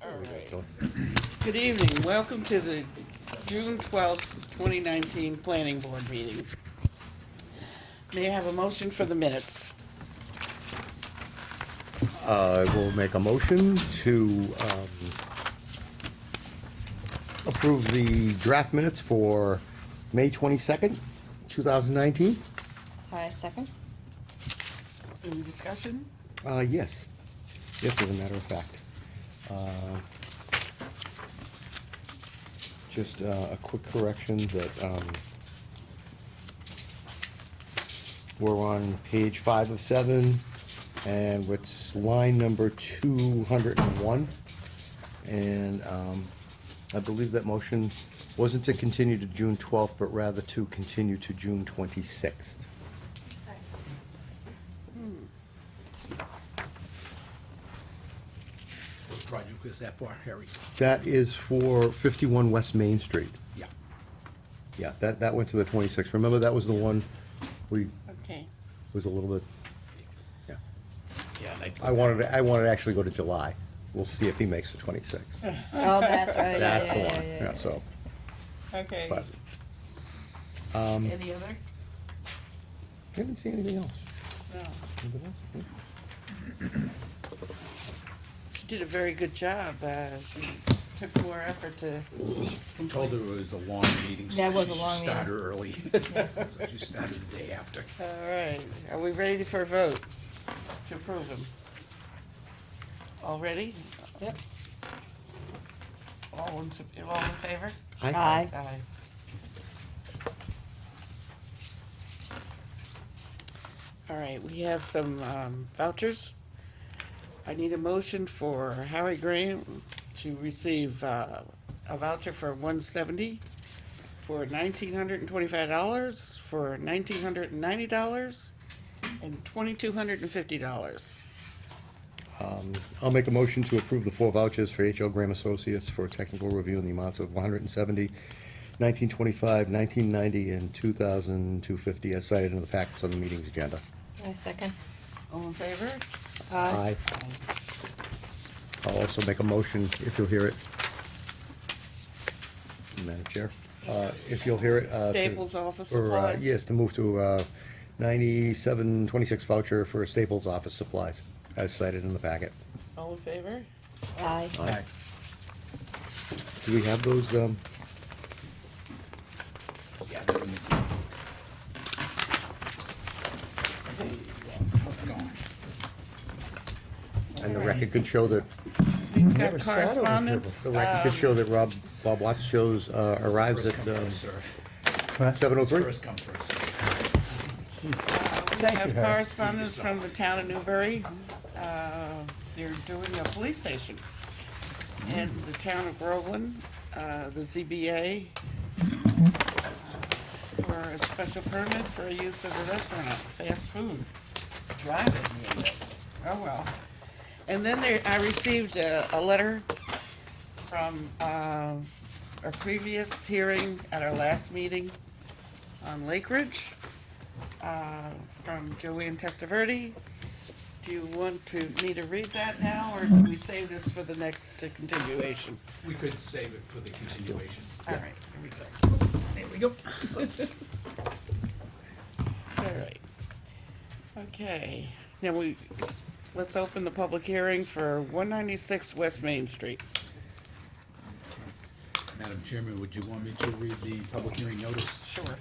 All right. So, Good evening. Welcome to the June 12th, 2019 Planning Board meeting. May I have a motion for the minutes? I will make a motion to approve the draft minutes for May 22nd, 2019. Hi, second. Any discussion? Yes. Yes, as a matter of fact. Just a quick correction that we're on page 5 of 7, and it's line number 201. And I believe that motion wasn't to continue to June 12th, but rather to continue to June 26th. What project is that for, Harry? That is for 51 West Main Street. Yeah. Yeah, that went to the 26th. Remember, that was the one we, Okay. was a little bit, yeah. Yeah, and I wanted to actually go to July. We'll see if he makes the 26th. Oh, that's right. That's the one, yeah, so, Okay. but, Any other? I didn't see anything else. No. Anything else? You did a very good job. You took more effort to told her it was a long meeting, so That was she a long started early. So she started the day after. All right. Are we ready for a vote to approve them? All ready? Yep. All in favor? Aye. Aye. All right, we have some vouchers. I need a motion for Harry Graham to receive a voucher for $170, for $1,925, for $1,990, and $2,250. I'll make a motion to approve the 4 vouchers for H.L. Graham Associates for technical review in the amounts of $170, $1,925, $1,990, and $2,250 as cited in the packets on the meeting's agenda. Hi, second. All in favor? Aye. I'll also make a motion, if you'll hear it, Madam Chair, if you'll hear it. Staples Office or, Supplies? Yes, to move to 9726 voucher for Staples Office Supplies, as cited in the packet. All in favor? Aye. Aye. Do we have those, Yeah, they're in the. What's going? and the record could show that, We've got Never sat over here correspondence. the record could show that Bob Watts shows, arrives at First come, first serve. 7:03? First come, first serve. We have correspondence from the town of Newbury. They're doing a police station. And the town of Groveland, the ZBA, for a special permit for use of a restaurant, fast food. Drive-in. Oh, well. And then I received a letter from a previous hearing at our last meeting on Lake Ridge, from Joanne Testaverde. Do you want me to read that now, or do we save this for the next continuation? We could save it for the continuation. All right, here we go. There we go. All right. Okay, now let's open the public hearing for 196 West Main Street. Madam Chairman, would you want me to read the public hearing notice? Sure.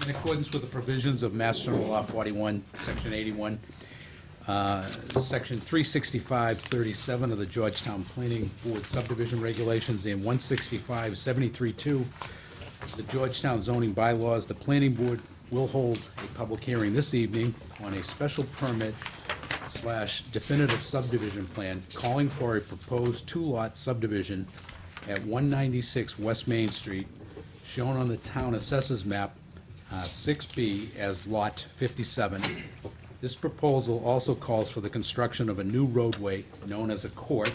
In accordance with the provisions of Mass General Law 41, Section 81, Section 365-37 of the Georgetown Planning Board Subdivision Regulations and 165-73-2 the Georgetown zoning bylaws, the planning board will hold a public hearing this evening on a special permit / definitive subdivision plan calling for a proposed 2-lot subdivision at 196 West Main Street, shown on the town assessors map 6B as Lot 57. This proposal also calls for the construction of a new roadway known as a court,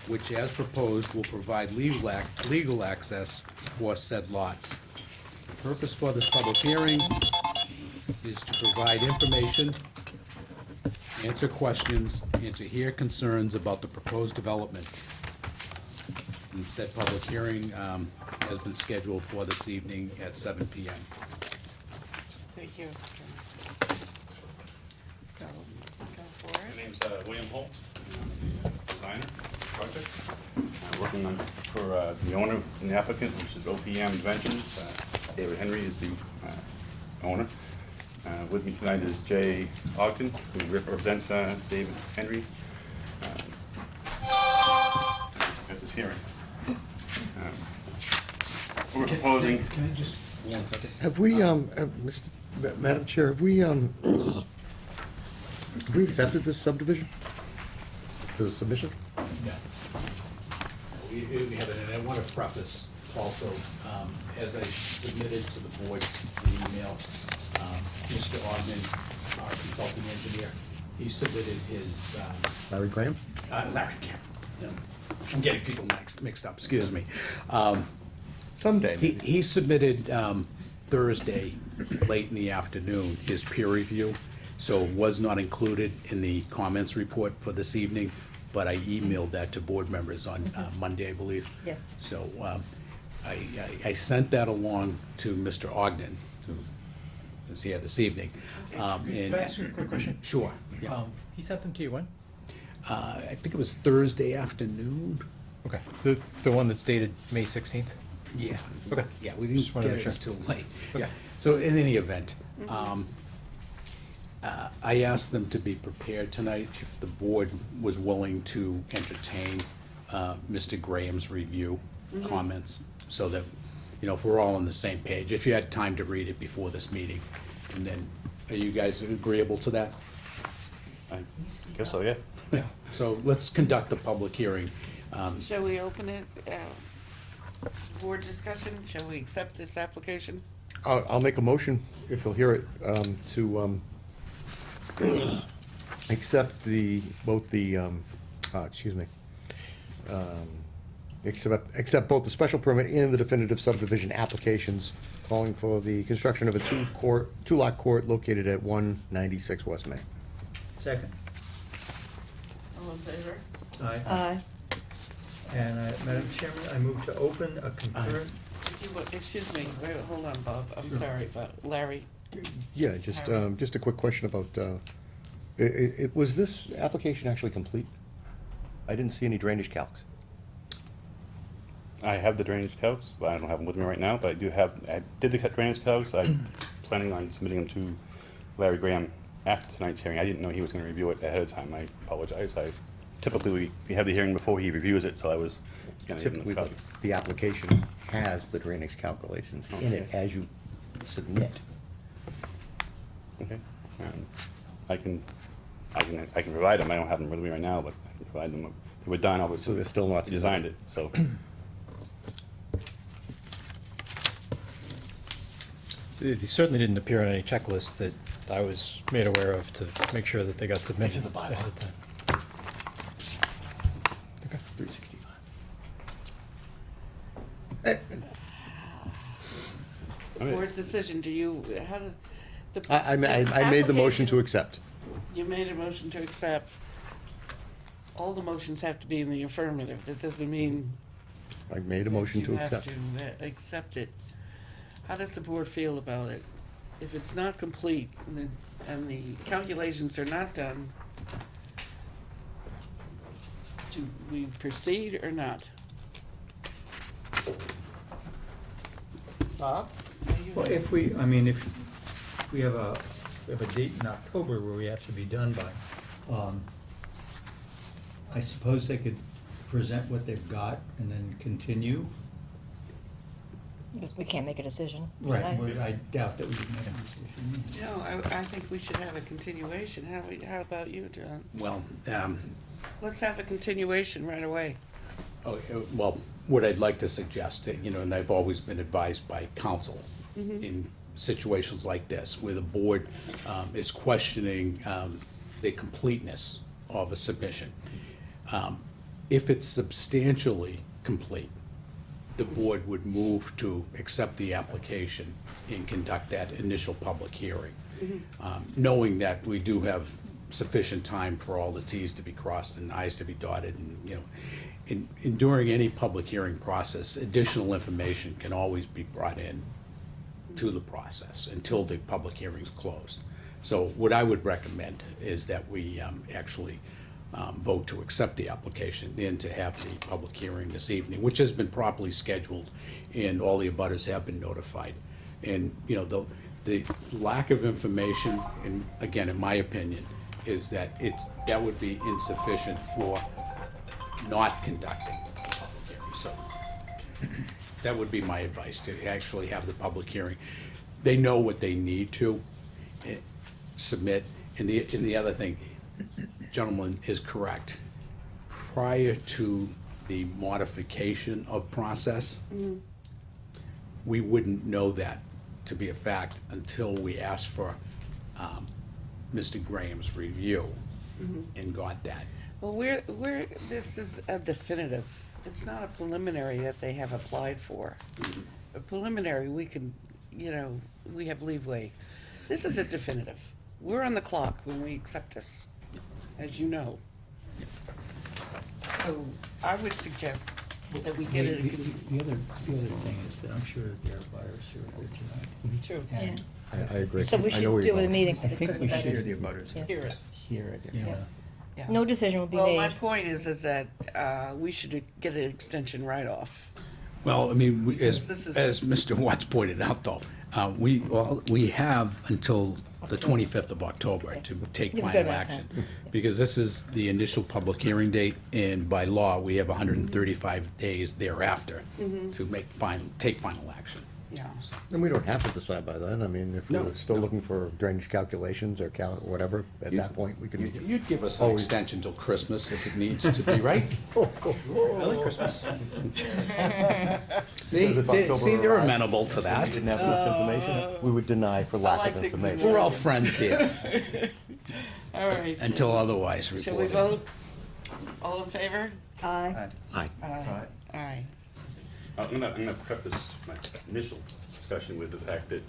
which, as proposed, will provide legal access for said lots. The purpose for this public hearing is to provide information answer questions, and to hear concerns about the proposed development. And said public hearing has been scheduled for this evening at 7 PM. Thank you. So, go for My it. name's William Holt, designer, project. Working for the owner and the applicant, which is OPM Inventions. David Henry is the owner. With me tonight is Jay Ogden, who represents David Henry at this hearing. We're proposing, Can I just, 1 second? Have we, Madam Chair, have we accepted this subdivision? For the submission? No. We haven't, and I want to preface also, as I submitted to the board an email, Mr. Ogden, our consulting engineer, he submitted his, Larry Graham? Larry Camp. I'm getting people mixed up, excuse me. Someday, He, maybe. he submitted Thursday, late in the afternoon, his peer review, so it was not included in the comments report for this evening, but I emailed that to board members on Monday, I believe. Yeah. So I sent that along to Mr. Ogden, who is here this evening. Could I ask you a quick question? Sure. Yeah. He sent them to you when? I think it was Thursday afternoon. Okay, the one that's dated May 16th? Yeah. Okay. Yeah, we Just didn't wanted get to it make sure. until late. Okay. Yeah, so in any event, I asked them to be prepared tonight if the board was willing to entertain Mr. Graham's review comments, so that, you know, if we're all on the same page, if you had time to read it before this meeting. And then, are you guys agreeable to that? I guess so, yeah. Yeah. So let's conduct the public hearing. Shall we open it, board discussion? Shall we accept this application? I'll make a motion, if you'll hear it, to accept both the both the special permit and the definitive subdivision applications calling for the construction of a two-lot court located at 196 West Main. Second. All in favor? Aye. Aye. And, Madam Chairman, I move to open a concurrent, Excuse me, wait, hold on, Bob, I'm sorry, but Larry, Yeah, just a quick question about, was this application actually complete? I didn't see any drainage calcs. I have the drainage calcs, but I don't have them with me right now, but I did the drainage calcs. I'm planning on submitting them to Larry Graham after tonight's hearing. I didn't know he was gonna review it ahead of time. I apologize. Typically, we have the hearing before he reviews it, so I was gonna give him Typically, the copy. the application has the drainage calculations in it as you submit. Okay. I can provide them. I don't have them with me right now, but I can provide them. They were done, obviously. So they're still not He designed it, so. They certainly didn't appear on any checklist that I was made aware of to make sure that they got submitted. in the bylaw. ahead of time. Okay. 365. I mean, board's decision, do you, how did? the- I made the motion to application- accept. You made a motion to accept. All the motions have to be in the affirmative, that doesn't mean I made a motion to you have accept. to accept it. How does the board feel about it? If it's not complete and the calculations are not done, do we proceed or not? Bob? well, if we have a date in October where we have to be done by, I suppose they could present what they've got and then continue. Because we can't make a decision. Right, tonight. well, I doubt that we can make a decision. No, I think we should have a continuation. How about you, John? Well, Let's have a continuation right away. well, what I'd like to suggest, you know, and I've always been advised by counsel in situations like this, where the board is questioning the completeness of a submission. If it's substantially complete, the board would move to accept the application and conduct that initial public hearing, knowing that we do have sufficient time for all the Ts to be crossed and Is to be dotted, and, you know, during any public hearing process, additional information can always be brought in to the process until the public hearing's closed. So what I would recommend is that we actually vote to accept the application and to have the public hearing this evening, which has been properly scheduled, and all the abutters have been notified. And, you know, the lack of information, and again, in my opinion, is that that would be insufficient for not conducting a public hearing. So that would be my advice, to actually have the public hearing. They know what they need to submit. And the other thing, gentleman is correct. Prior to the modification of process, we wouldn't know that to be a fact until we asked for Mr. Graham's review and got that. Well, this is a definitive. It's not a preliminary that they have applied for. A preliminary, we can, you know, we have leeway. This is a definitive. We're on the clock when we accept this, as you know. So I would suggest that we get it. The other thing is that I'm sure that there are buyers who are here tonight. True. And I agree. So we I should know where do you're it with a going. meeting. I think because we of that should is- hear the Hear it. hear it, you know. Yeah. No decision will be Well, my made. point is that we should get an extension right off. Well, I mean, This is- as Mr. Watts pointed out, though, we have until the 25th of October to take You have a good final amount of action. time. Because this is the initial public hearing date, and by law, we have 135 days thereafter to take final action. Yeah. And we don't have to decide by then. I mean, if we're still looking for drainage calculations or whatever, at that point, we could. You'd give us an Always. extension till Christmas if it needs to be, right? I like Christmas. See, Because if October they're arrives, amenable to If we that. didn't have enough information, we would deny for lack like of things in information. We're all friends here, All right. until otherwise Shall we reported. vote? All in favor? Aye. Aye. Aye. I'm gonna preface my initial discussion with the fact that,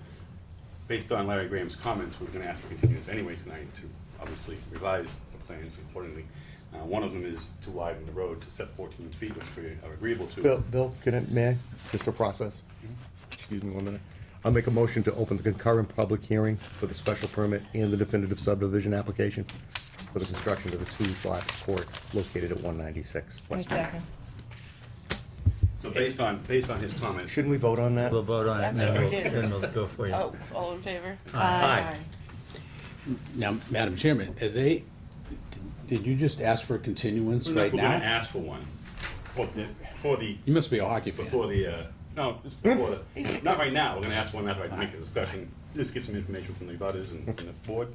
based on Larry Graham's comments, we're gonna ask for continuance anyway tonight to obviously revise the plans accordingly. One of them is to widen the road to set 14 feet, which we are agreeable to. Bill, may I, just for process? Excuse me 1 minute. I'll make a motion to open the concurrent public hearing for the special permit and the definitive subdivision application for the construction of a 2-lot court located at 196 One West. second. So based on his comments, Shouldn't we vote on that? We'll vote on it, and That's what we then did. we'll go for you. Oh, all in favor? Aye. Now, Madam Chairman, did you just ask for a continuance we're right gonna now? ask for one for the You must be a hockey fan. before the, no, it's before the, not right now, we're gonna ask one after I make a discussion, just get some information from the butters and the board.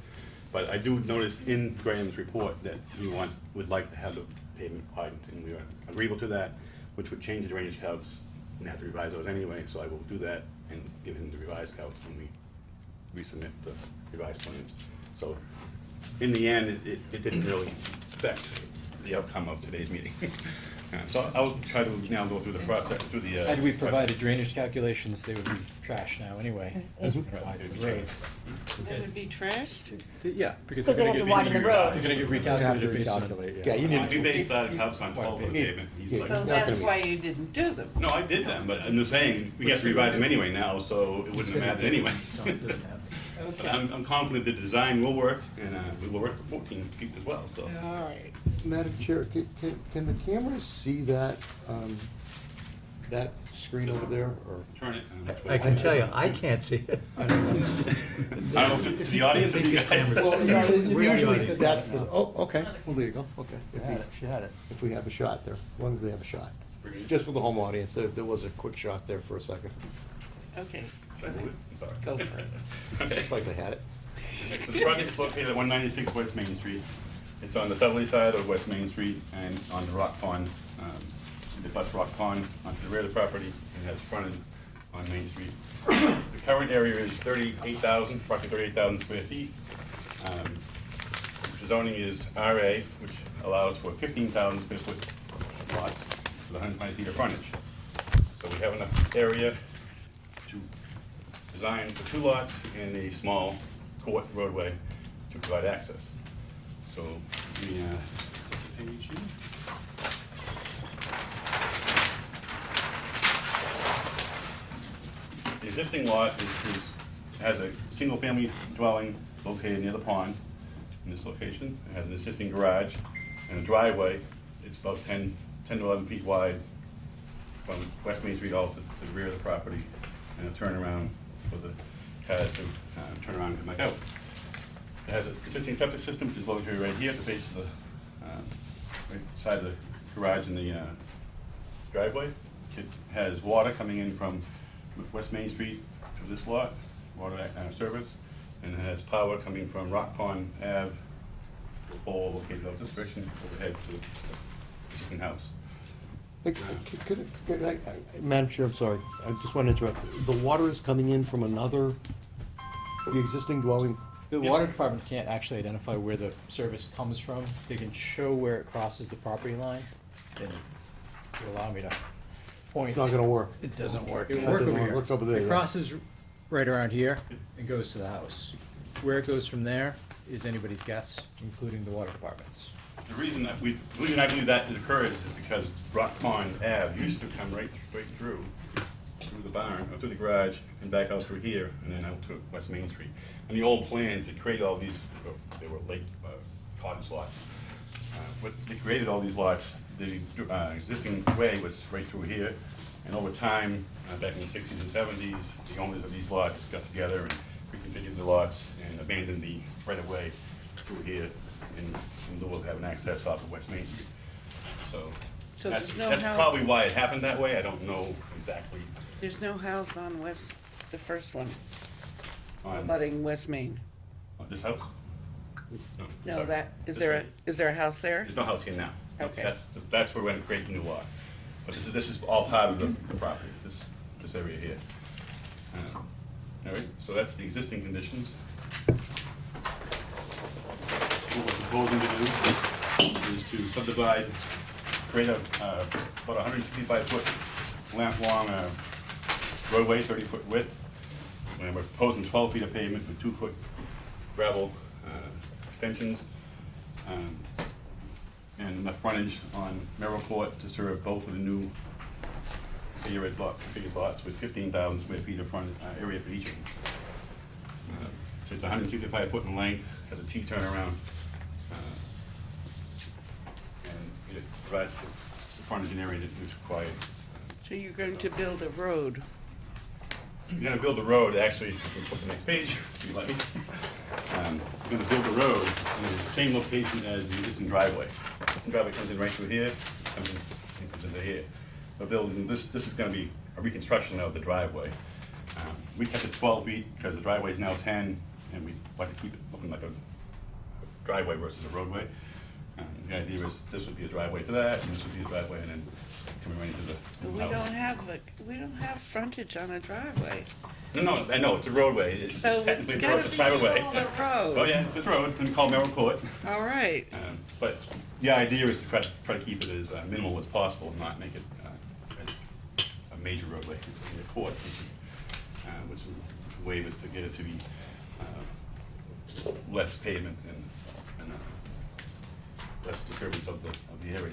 But I do notice in Graham's report that he would like to have the pavement widened, and we are agreeable to that, which would change the drainage counts, and have to revise those anyway, so I will do that and give him the revised counts when we resubmit the revised plans. So, in the end, it didn't really affect the outcome of today's meeting. So I'll try to now go through the process, through the. Had we provided drainage calculations, they would be trash now anyway. Provided the road. They would be trashed? Yeah, because Because they they're have to gonna widen the road. get You have to recalculated based on. recalculate, Yeah, you need We to. based that house on 12 foot pavement. He's Yeah. like, So not that's gonna be- why you didn't do them? no, I did them, but I'm just saying, we have to revise them anyway now, so it wouldn't have mattered anyway. So it doesn't happen. But I'm confident the design will work, and we will work for 14 feet as well, so. All right. Madam Chair, can the cameras see that, that screen over there, or? Turn it. I can tell you, I can't see it. I don't know. I don't know, to the audience, if you guys. Well, We're usually, the audience. that's the, oh, okay, well, there you go, okay. She had it. If we have a shot there, as long as they have a shot. Just for the home audience, there was a quick shot there for a second, Okay, Should I move it? I'm sorry. go for it. Okay. just like they had it. The project is located at 196 West Main Street. It's on the southerly side of West Main Street and on the Rock Pond, the bus Rock Pond onto the rear of the property, and has fronted on Main Street. The current area is 38,000, approximately 38,000 square feet. The zoning is RA, which allows for 15,000 square foot lots with 120 feet of frontage. So we have enough area to design for 2 lots and a small court roadway to provide access. So, we, page here. The existing lot has a single-family dwelling located near the pond in this location. It has an existing garage and a driveway. It's about 10 to 11 feet wide from West Main Street all to the rear of the property, and a turnaround for the cars to turn around and come back out. It has an existing septic system, which is located right here at the base of the right side of the garage and the driveway. It has water coming in from West Main Street to this lot, water service, and it has power coming from Rock Pond Ave, the pole located out this direction, overhead to the existing house. Madam Chair, I'm sorry, I just want to interrupt. The water is coming in from the existing dwelling? The water department can't actually identify where the service comes from. They can show where it crosses the property line, and you allow me to point. It's not gonna work. It doesn't work. It It work doesn't over work. here. Looks over there, It yeah. crosses right around here and goes to the house. Where it goes from there is anybody's guess, including the water department's. The reason I believe that occurs is because Rock Pond Ave used to come right through the barn, or through the garage, and back out through here, and then out to West Main Street. And the old plans, they created all these, they were late cottage lots. But they created all these lots, the existing way was right through here, and over time, back in the 60s and 70s, the owners of these lots got together and reconfigured the lots and abandoned the right-of-way through here in lieu of having access off of West Main Street. So That's there's no that's house? probably why it happened that way, I don't know exactly. There's no house on West, the first one, On abutting West Main? this house? No, sorry. that, This one. is there a house there? There's no house here now. Okay. That's where we're gonna create the new lot. But this is all part of the property, this area here. All right, so that's the existing conditions. What we're proposing to do is to subdivide, create about 165-foot long roadway, 30-foot width. And we're proposing 12 feet of pavement with 2-foot gravel extensions. And enough frontage on Merrill Court to serve both of the new configured lots with 15,000 square feet of front area for each of them. So it's 165 foot in length, has a T turnaround, and it provides the frontage and area that is required. So you're going to build a road? You're gonna build the road, actually, you can put the next page, if you like. You're gonna build the road in the same location as the existing driveway. The existing driveway comes in right through here, comes into here. We're building, this is gonna be a reconstruction of the driveway. We kept it 12 feet because the driveway is now 10, and we like to keep it looking like a driveway versus a roadway. The idea is this would be a driveway to that, and this would be a driveway, and then coming right into the We house. we don't have frontage on a driveway. No, I know, it's a roadway. It's So technically it's a road, gotta it's a be private way. called a road. Oh, yeah, it's a road, it's gonna be called Merrill Court. All right. But the idea is to try to keep it as minimal as possible, and not make it as a major roadway. It's in the court, which would waive us to get it to be less pavement and less disturbance of the area.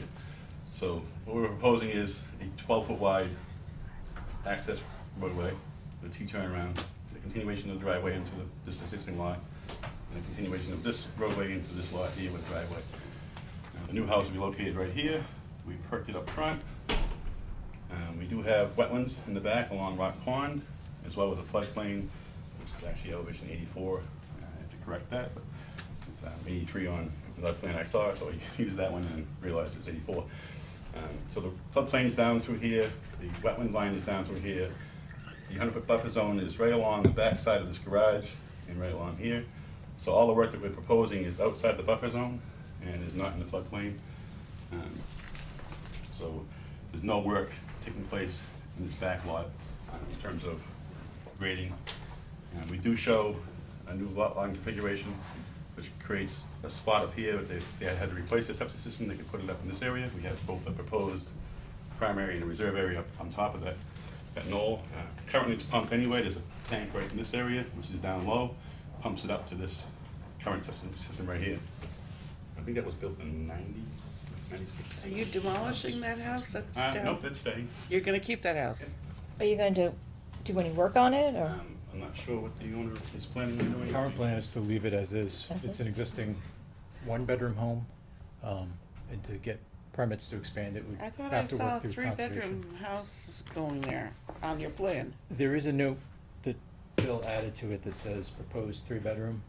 So what we're proposing is a 12-foot wide access roadway with a T turnaround, the continuation of the driveway into this existing lot, and a continuation of this roadway into this lot here with driveway. The new house will be located right here. We perked it up front. We do have wetlands in the back along Rock Pond, as well as a floodplain, which is actually elevation 84. I have to correct that, but it's 83 on the plan I saw, so I used that one and realized it was 84. So the floodplain's down through here, the wetland line is down through here. The 100-foot buffer zone is right along the back side of this garage and right along here. So all the work that we're proposing is outside the buffer zone and is not in the floodplain. So there's no work taking place in this back lot in terms of grading. We do show a new lot line configuration, which creates a spot up here. If they had to replace the septic system, they could put it up in this area. We have both a proposed primary and a reserve area up on top of that knoll. Currently it's pumped anyway. There's a tank right in this area, which is down low, pumps it up to this current system right here. think that was built in 96. Are you demolishing that house? That's down? Nope, it's staying. You're gonna keep that house? Are you going to do any work on it, or? I'm not sure what the owner is planning on doing. Current plan is to leave it as is. As It's is? an existing one-bedroom home, and to get permits to expand it, we I have to thought work I through saw a conservation. three-bedroom house going there on your plan. There is a note that Bill added to it that says proposed three-bedroom.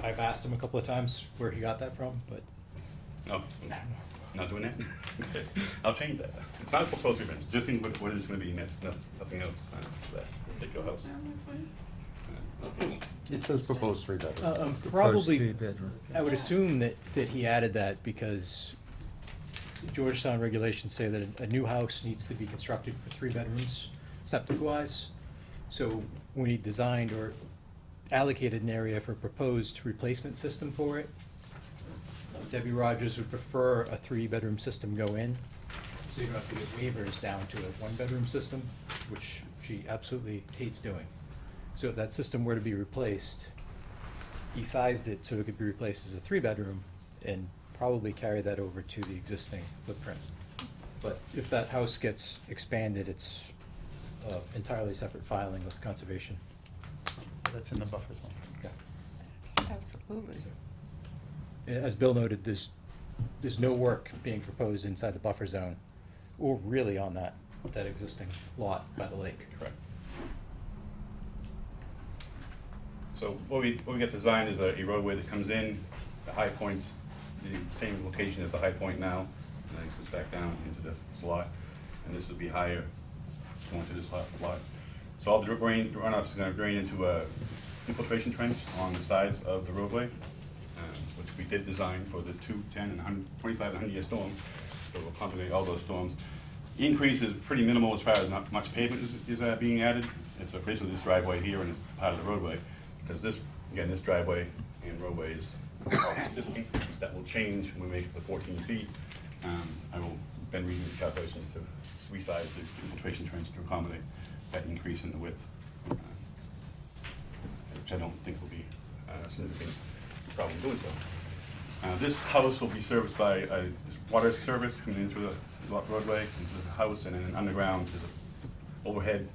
I've asked him a couple of times where he got that from, but No, not doing that? Okay. I'll change that. It's not a proposed revenge, just in what it's gonna be, and that's nothing else, that particular house. It says proposed three-bedroom. probably, I would assume that he added that because Georgetown regulations say that a new house needs to be constructed for 3 bedrooms, septic-wise. So when he designed or allocated an area for proposed replacement system for it, Debbie Rogers would prefer a 3-bedroom system go in, so you don't have to get waivers down to a 1-bedroom system, which she absolutely hates doing. So if that system were to be replaced, he sized it so it could be replaced as a 3-bedroom and probably carry that over to the existing footprint. But if that house gets expanded, it's entirely separate filing with conservation. That's in the buffer zone. Yeah. Absolutely. As Bill noted, there's no work being proposed inside the buffer zone, or really on that existing lot by the lake. Correct. So what we got designed is a roadway that comes in, the high points, the same location as the high point now, and then it goes back down into this lot, and this would be higher going to this lot. So all the runoff is gonna drain into a infiltration trench on the sides of the roadway, which we did design for the 2, 10, and 25 and 100-year storms, so we'll accommodate all those storms. The increase is pretty minimal as far as not much pavement is being added. It's basically this driveway here and this part of the roadway, because this driveway and roadway is existing. That will change when we make it to 14 feet. I will then read the calculations to resize the infiltration trench to accommodate that increase in the width, which I don't think will be a significant problem doing so. This house will be serviced by a water service coming in through the roadway. There's a house, and then an underground, there's an overhead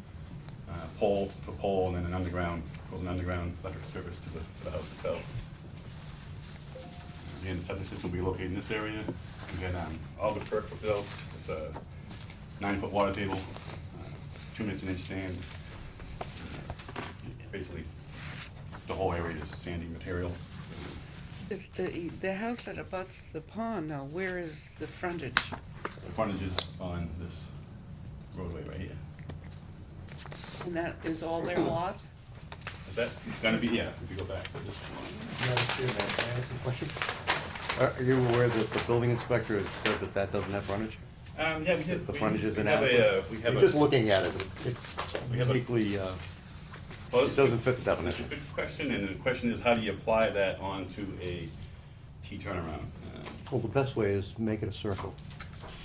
pole to pole, and then an underground electric service to the house itself. Again, the septic system will be located in this area. Again, all the perk built. It's a 9-foot water table, 2 minutes an inch sand. Basically, the whole area is sandy material. This, the house that abuts the pond, now, where is the frontage? The frontage is on this roadway right here. And that is all their lot? Is that, it's gonna be, yeah, if you go back to this one. Madam Chair, may I ask a question? Are you aware that the building inspector has said that that doesn't have frontage? Yeah, we did. The frontage is we have inadequate? we have I'm a. just looking at it, it's We have a- uniquely, Well, it it's doesn't fit the That's a definition. good question, and the question is, how do you apply that onto a T turnaround? Well, the best way is make it a circle,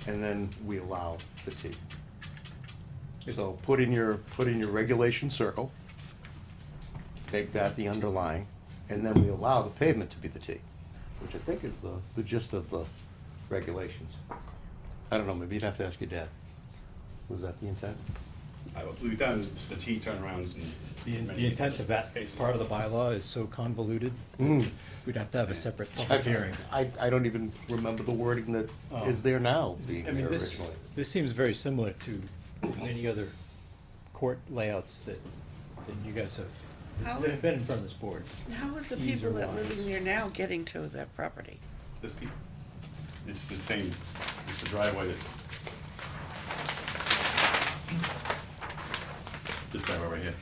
and then we allow the T. So put in your regulation circle, make that the underlying, and then we allow the pavement to be the T, which I think is the gist of the regulations. I don't know, maybe you'd have to ask your dad. Was that the intent? We've done the T turnarounds and. The intent of that cases. part of the bylaw is so convoluted, Mm. we'd have to have a separate public hearing. I don't even remember the wording that is there now being I mean, there this, originally. this seems very similar to many other court layouts that you guys How have, that is- have been in front of this board. How is the Ease or people that live wise. in there now getting to that property? This T, it's the same, it's the driveway that's. This driveway right here.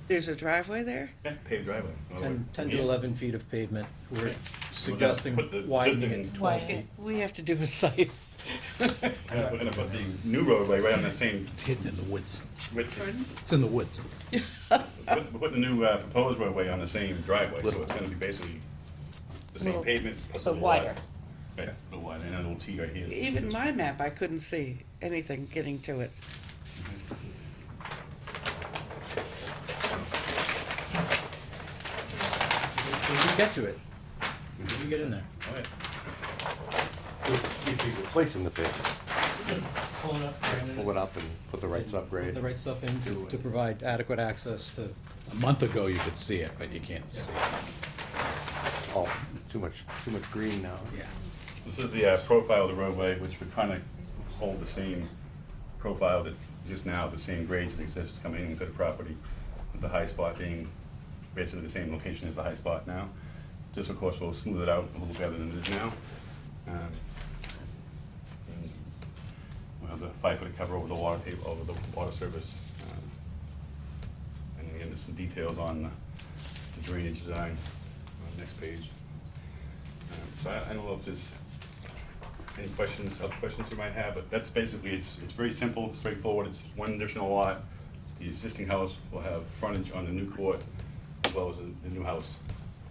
There's a driveway there? Yeah, paved driveway. 10 to Yeah. 11 feet of pavement. We're We're suggesting gonna put the- widening just it to in- 12 Widen feet. it. We have to do a site. We're gonna put the new roadway right on the same It's hidden in the woods. width. Pardon? It's in the woods. We're putting the new proposed roadway on the same driveway, so it's gonna be basically the same Little- pavement. plus a but little wider. Right, a little wider, and a little T right here. Even my map, I couldn't see anything getting to it. So we get to it. You get in there. All right. Replacing the pit, Pull it up, grind pull it up and put the right subgrade. the right stuff in to provide adequate access to. A month ago, you could see it, but you can't see it. Oh, too much green now. Yeah. This is the profile of the roadway, which would kind of hold the same profile that just now, the same grades that exist coming into the property, with the high spot being basically the same location as the high spot now. This, of course, will smooth it out a little better than it is now. And we'll have the 5-foot cover over the water table, over the water surface. And again, there's some details on the drainage design on the next page. So I don't know if there's any questions, other questions you might have, but that's basically, it's very simple, straightforward. It's one additional lot. The existing house will have frontage on the new court, as well as the new house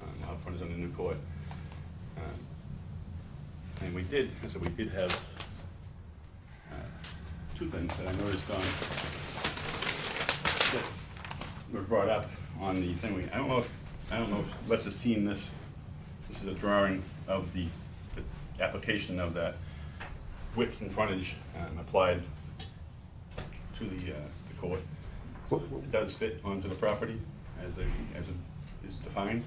will have frontage on the new court. And we did, so we did have two things that I noticed on, that were brought up on the thing. I don't know if Les has seen this. This is a drawing of the application of that width and frontage applied to the court. It does fit onto the property as it is defined.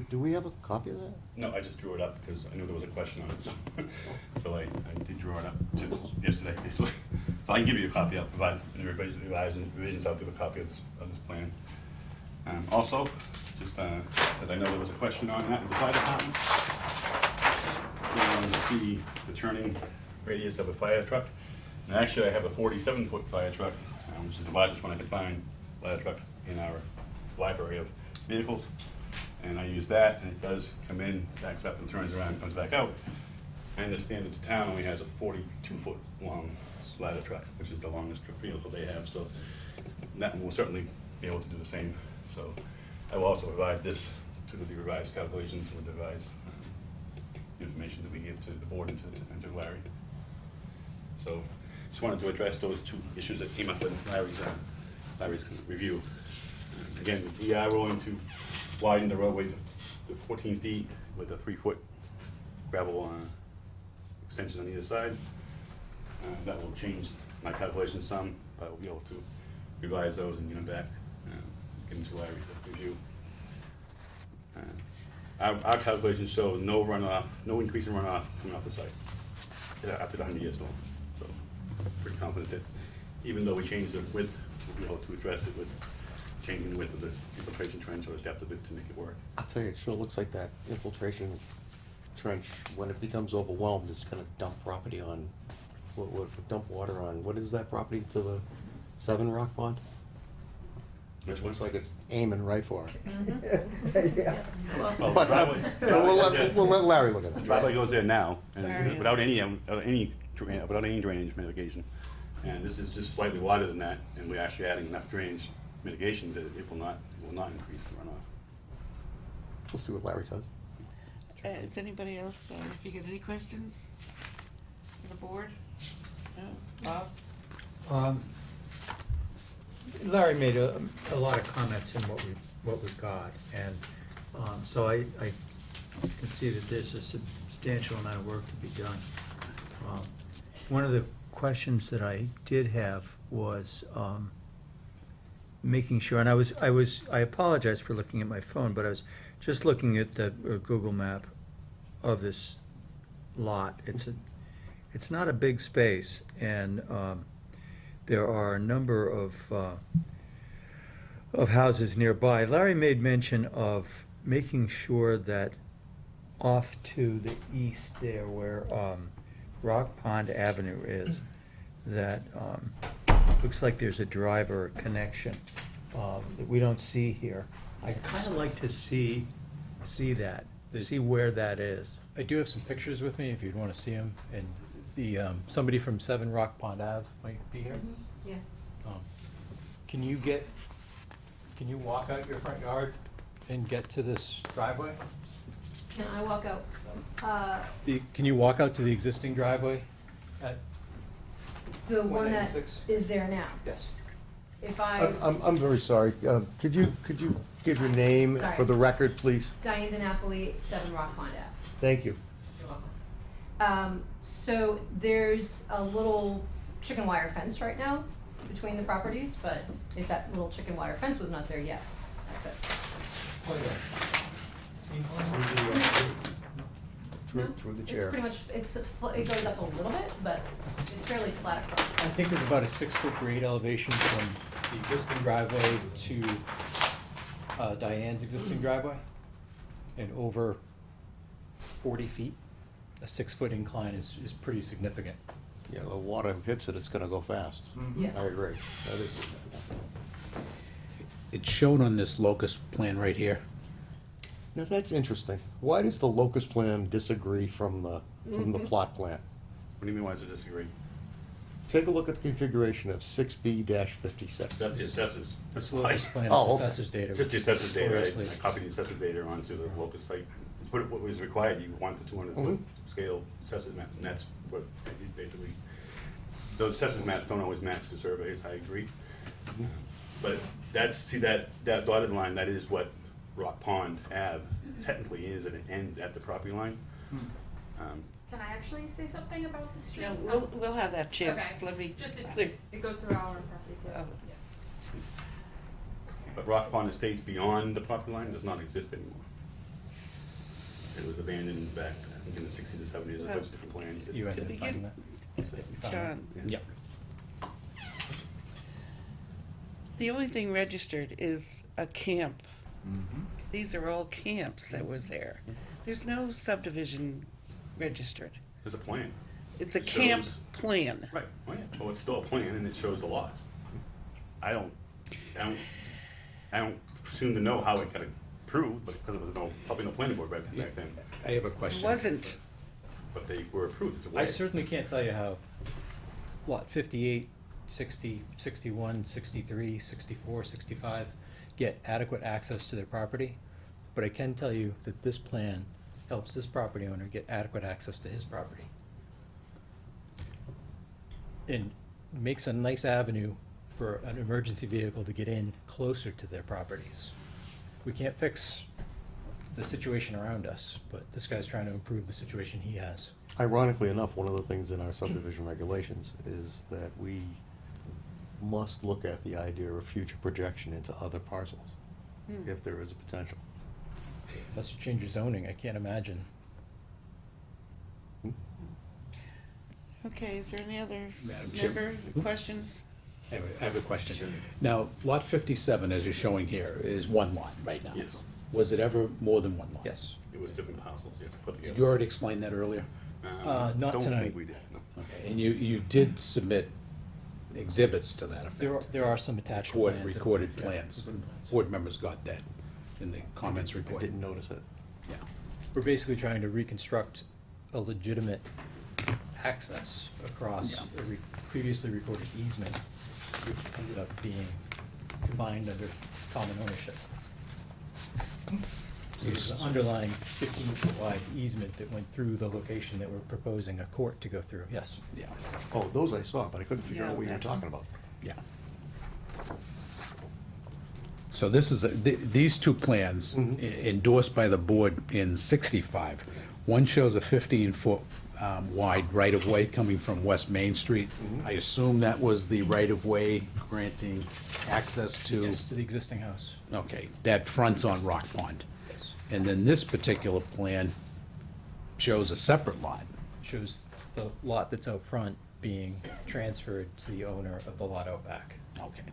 Do we have a copy of that? No, I just drew it up because I knew there was a question on it, so, so I did draw it up yesterday, basically. So I can give you a copy. I'll provide any revisions. I'll give a copy of this plan. Also, just as I know there was a question on that in the fire department, we wanted to see the turning radius of a fire truck. And actually, I have a 47-foot fire truck, which is the largest one I could find, fire truck in our library of vehicles. And I use that, and it does come in, backs up and turns around and comes back out. I understand that the town only has a 42-foot long ladder truck, which is the longest vehicle they have, so that one will certainly be able to do the same. So I will also provide this to the revised calculations with the revised information that we give to the board and to Larry. So just wanted to address those two issues that came up in Larry's review. Again, we are willing to widen the roadway to 14 feet with a 3-foot gravel extension on either side. That will change my calculations some, but I'll be able to revise those and get them back, give them to Larry to review. Our calculations show no runoff, no increase in runoff coming off the site after the 100-year storm. So pretty confident that even though we change the width, we'll be able to address it with changing the width of the infiltration trench or the depth of it to make it work. I'll tell you, it sure looks like that infiltration trench, when it becomes overwhelmed, it's gonna dump property on, dump water on, what is that property to the 7 Rock Pond? Which It looks one? like it's aiming right for it. Well, But we'll let Larry look at The that. driveway goes there now, Larry. and without any drainage mitigation. And this is just slightly wider than that, and we're actually adding enough drainage mitigation that it will not increase the runoff. We'll see what Larry says. Is anybody else, if you get any questions from the board? No? Bob? Larry made a lot of comments in what we got, and so I can see that there's a substantial amount of work to be done. One of the questions that I did have was making sure, and I apologize for looking at my phone, but I was just looking at the Google map of this lot. It's not a big space, and there are a number of houses nearby. Larry made mention of making sure that off to the east there, where Rock Pond Avenue is, that looks like there's a drive or a connection that we don't see here. I'd kind of like to see that, see where that is. I do have some pictures with me if you'd want to see them, and the, somebody from 7 Rock Pond Ave might be here. Yeah. Can you walk out your front yard and get to this driveway? Can I walk out? Can you walk out to the existing driveway at The one that 196? is there now? Yes. If I, I'm very sorry. Could you give your name Sorry. for the record, please? Diane DiNapoli, 7 Rock Pond Ave. Thank you. You're welcome. So there's a little chicken wire fence right now between the properties, but if that little chicken wire fence was not there, yes, I could. Through the It's chair. pretty much, it goes up a little bit, but it's fairly flat across. I think there's about a 6-foot grade elevation from the existing driveway to Diane's existing driveway. And over 40 feet, a 6-foot incline is pretty significant. Yeah, the water hits it, it's gonna go fast. Yeah. I agree. That is. It's shown on this locust plan right here. Now, that's interesting. Why does the locust plan disagree from the plot plan? What do you mean, why does it disagree? Take a look at the configuration of 6B-56. That's the assessors. This locust plan Oh, is okay. assessor's data. It's just the assessors data, Notoriously. I copied the assessors data onto the locus site. It's what was required, you want the 200-foot scale assessors map, and that's what, it basically, those assessors maps don't always match the surveys, I agree. But that's, see that dotted line, that is what Rock Pond Ave technically is, and it ends at the property line. Can I actually say something about the street? Yeah, we'll have that chance. Okay. Let me, Just, clear- it goes through our property too. Oh. Yeah. But Rock Pond Estates beyond the property line does not exist anymore. It was abandoned back, I think in the 60s or 70s, a bunch of different plans. You ended To up finding begin- that? John, Yep. the only thing registered is a camp. These are all camps that was there. There's no subdivision registered. There's a plan. It's a It camp shows- plan. Right, oh yeah, well, it's still a plan and it shows the lots. I don't presume to know how it got approved, but because there was probably no planning board back then, I have a It question. wasn't. but they were approved, it's a way. I certainly can't tell you how lot 58, 60, 61, 63, 64, 65 get adequate access to their property, but I can tell you that this plan helps this property owner get adequate access to his property. And makes a nice avenue for an emergency vehicle to get in closer to their properties. We can't fix the situation around us, but this guy's trying to improve the situation he has. Ironically enough, one of the things in our subdivision regulations is that we must look at the idea of future projection into other parcels, if there is a potential. Unless you change your zoning, I can't imagine. Okay, is there any other Madam Chair. members, questions? I have a question. Now, lot 57, as you're showing here, is one lot right now. Yes. Was it ever more than one lot? Yes. It was different parcels, yes, put together. Did you already explain that earlier? Not Don't tonight. think we did, no. Okay, and you did submit exhibits to that effect? There are some attached Record- plans. Recorded Yeah, plans. recorded plans. Board members got that in the comments I report. didn't notice it. Yeah. We're basically trying to reconstruct a legitimate access across Yeah. a previously recorded easement, which ended up being combined under common ownership. So there's an underlying 15-foot wide easement that went through the location that we're proposing a court to go through, yes. Yeah, Oh, those I saw, but I couldn't figure Yeah, out what you were that's- talking about. yeah. So this is, these two plans endorsed by the board in 65. One shows a 15-foot wide right-of-way coming from West Main Street. I assume that was the right-of-way granting access to, Yes, to the existing house. okay, that fronts on Rock Pond. Yes. And then this particular plan shows a separate lot. Shows the lot that's out front being transferred to the owner of the lot out back. Okay.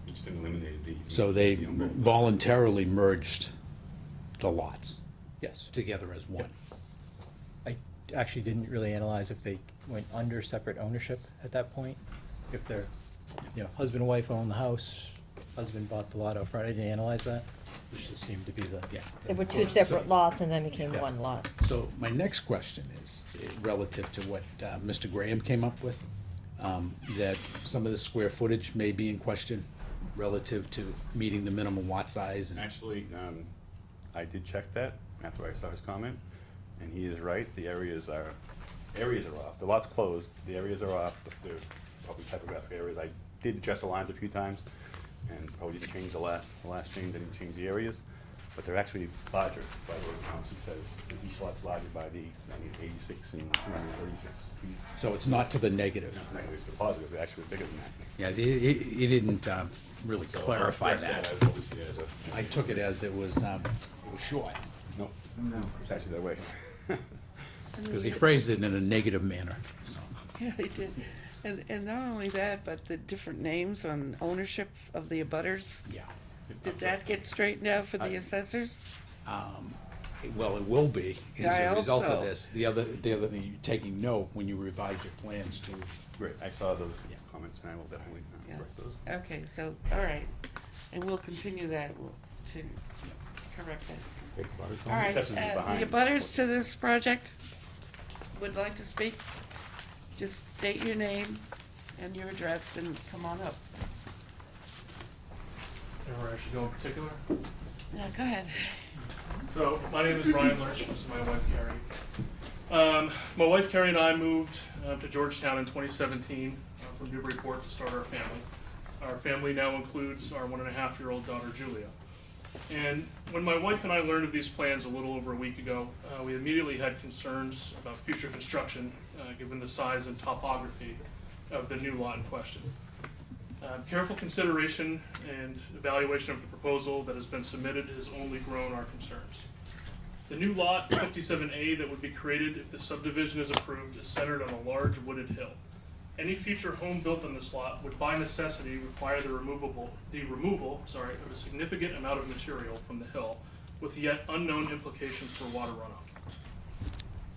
We just eliminated the. So they the umbrella. voluntarily merged the lots Yes. together as one. I actually didn't really analyze if they went under separate ownership at that point. If they're, husband and wife own the house, husband bought the lot out front, I didn't analyze that. Which just seemed to be the. Yeah. There were two separate lots and then became one lot. So my next question is relative to what Mr. Graham came up with, that some of the square footage may be in question relative to meeting the minimum lot size and. Actually, I did check that after I saw his comment, and he is right, the areas are off. The lot's closed, the areas are off, they're probably typographic areas. I did adjust the lines a few times, and probably didn't change the last change, didn't change the areas, but they're actually larger by those counts. He says that each lot's larger by the, I think it's 86 and 236 feet. So it's not to the negative. Negatives to positive, they're actually bigger than that. Yeah, he didn't really clarify that. I totally see it as a. I took it as it was short, No, it's actually that way. because he phrased it in a negative manner, so. Yeah, they did. And not only that, but the different names on ownership of the abutters, Yeah. did that get straightened out for the assessors? Well, it will be, Yeah, I as a hope result so. of this. The other thing, you're taking note when you revise your plans to, Great, I saw those Yeah. comments, and I will definitely Yeah. correct those. Okay, so, all right, and we'll continue that to correct that. Take a vote. All right, Assessors is the behind. abutters to this project would like to speak? Just state your name and your address and come on up. And where I should go in particular? Yeah, go ahead. So, my name is Ryan Lynch, this is my wife Carrie. My wife Carrie and I moved to Georgetown in 2017 from Newburyport to start our family. Our family now includes our 1.5-year-old daughter Julia. And when my wife and I learned of these plans a little over a week ago, we immediately had concerns about future construction, given the size and topography of the new lot in question. Careful consideration and evaluation of the proposal that has been submitted has only grown our concerns. The new lot, 57A, that would be created if the subdivision is approved is centered on a large wooded hill. Any future home built on this lot would by necessity require the removal of a significant amount of material from the hill, with yet unknown implications for water runoff.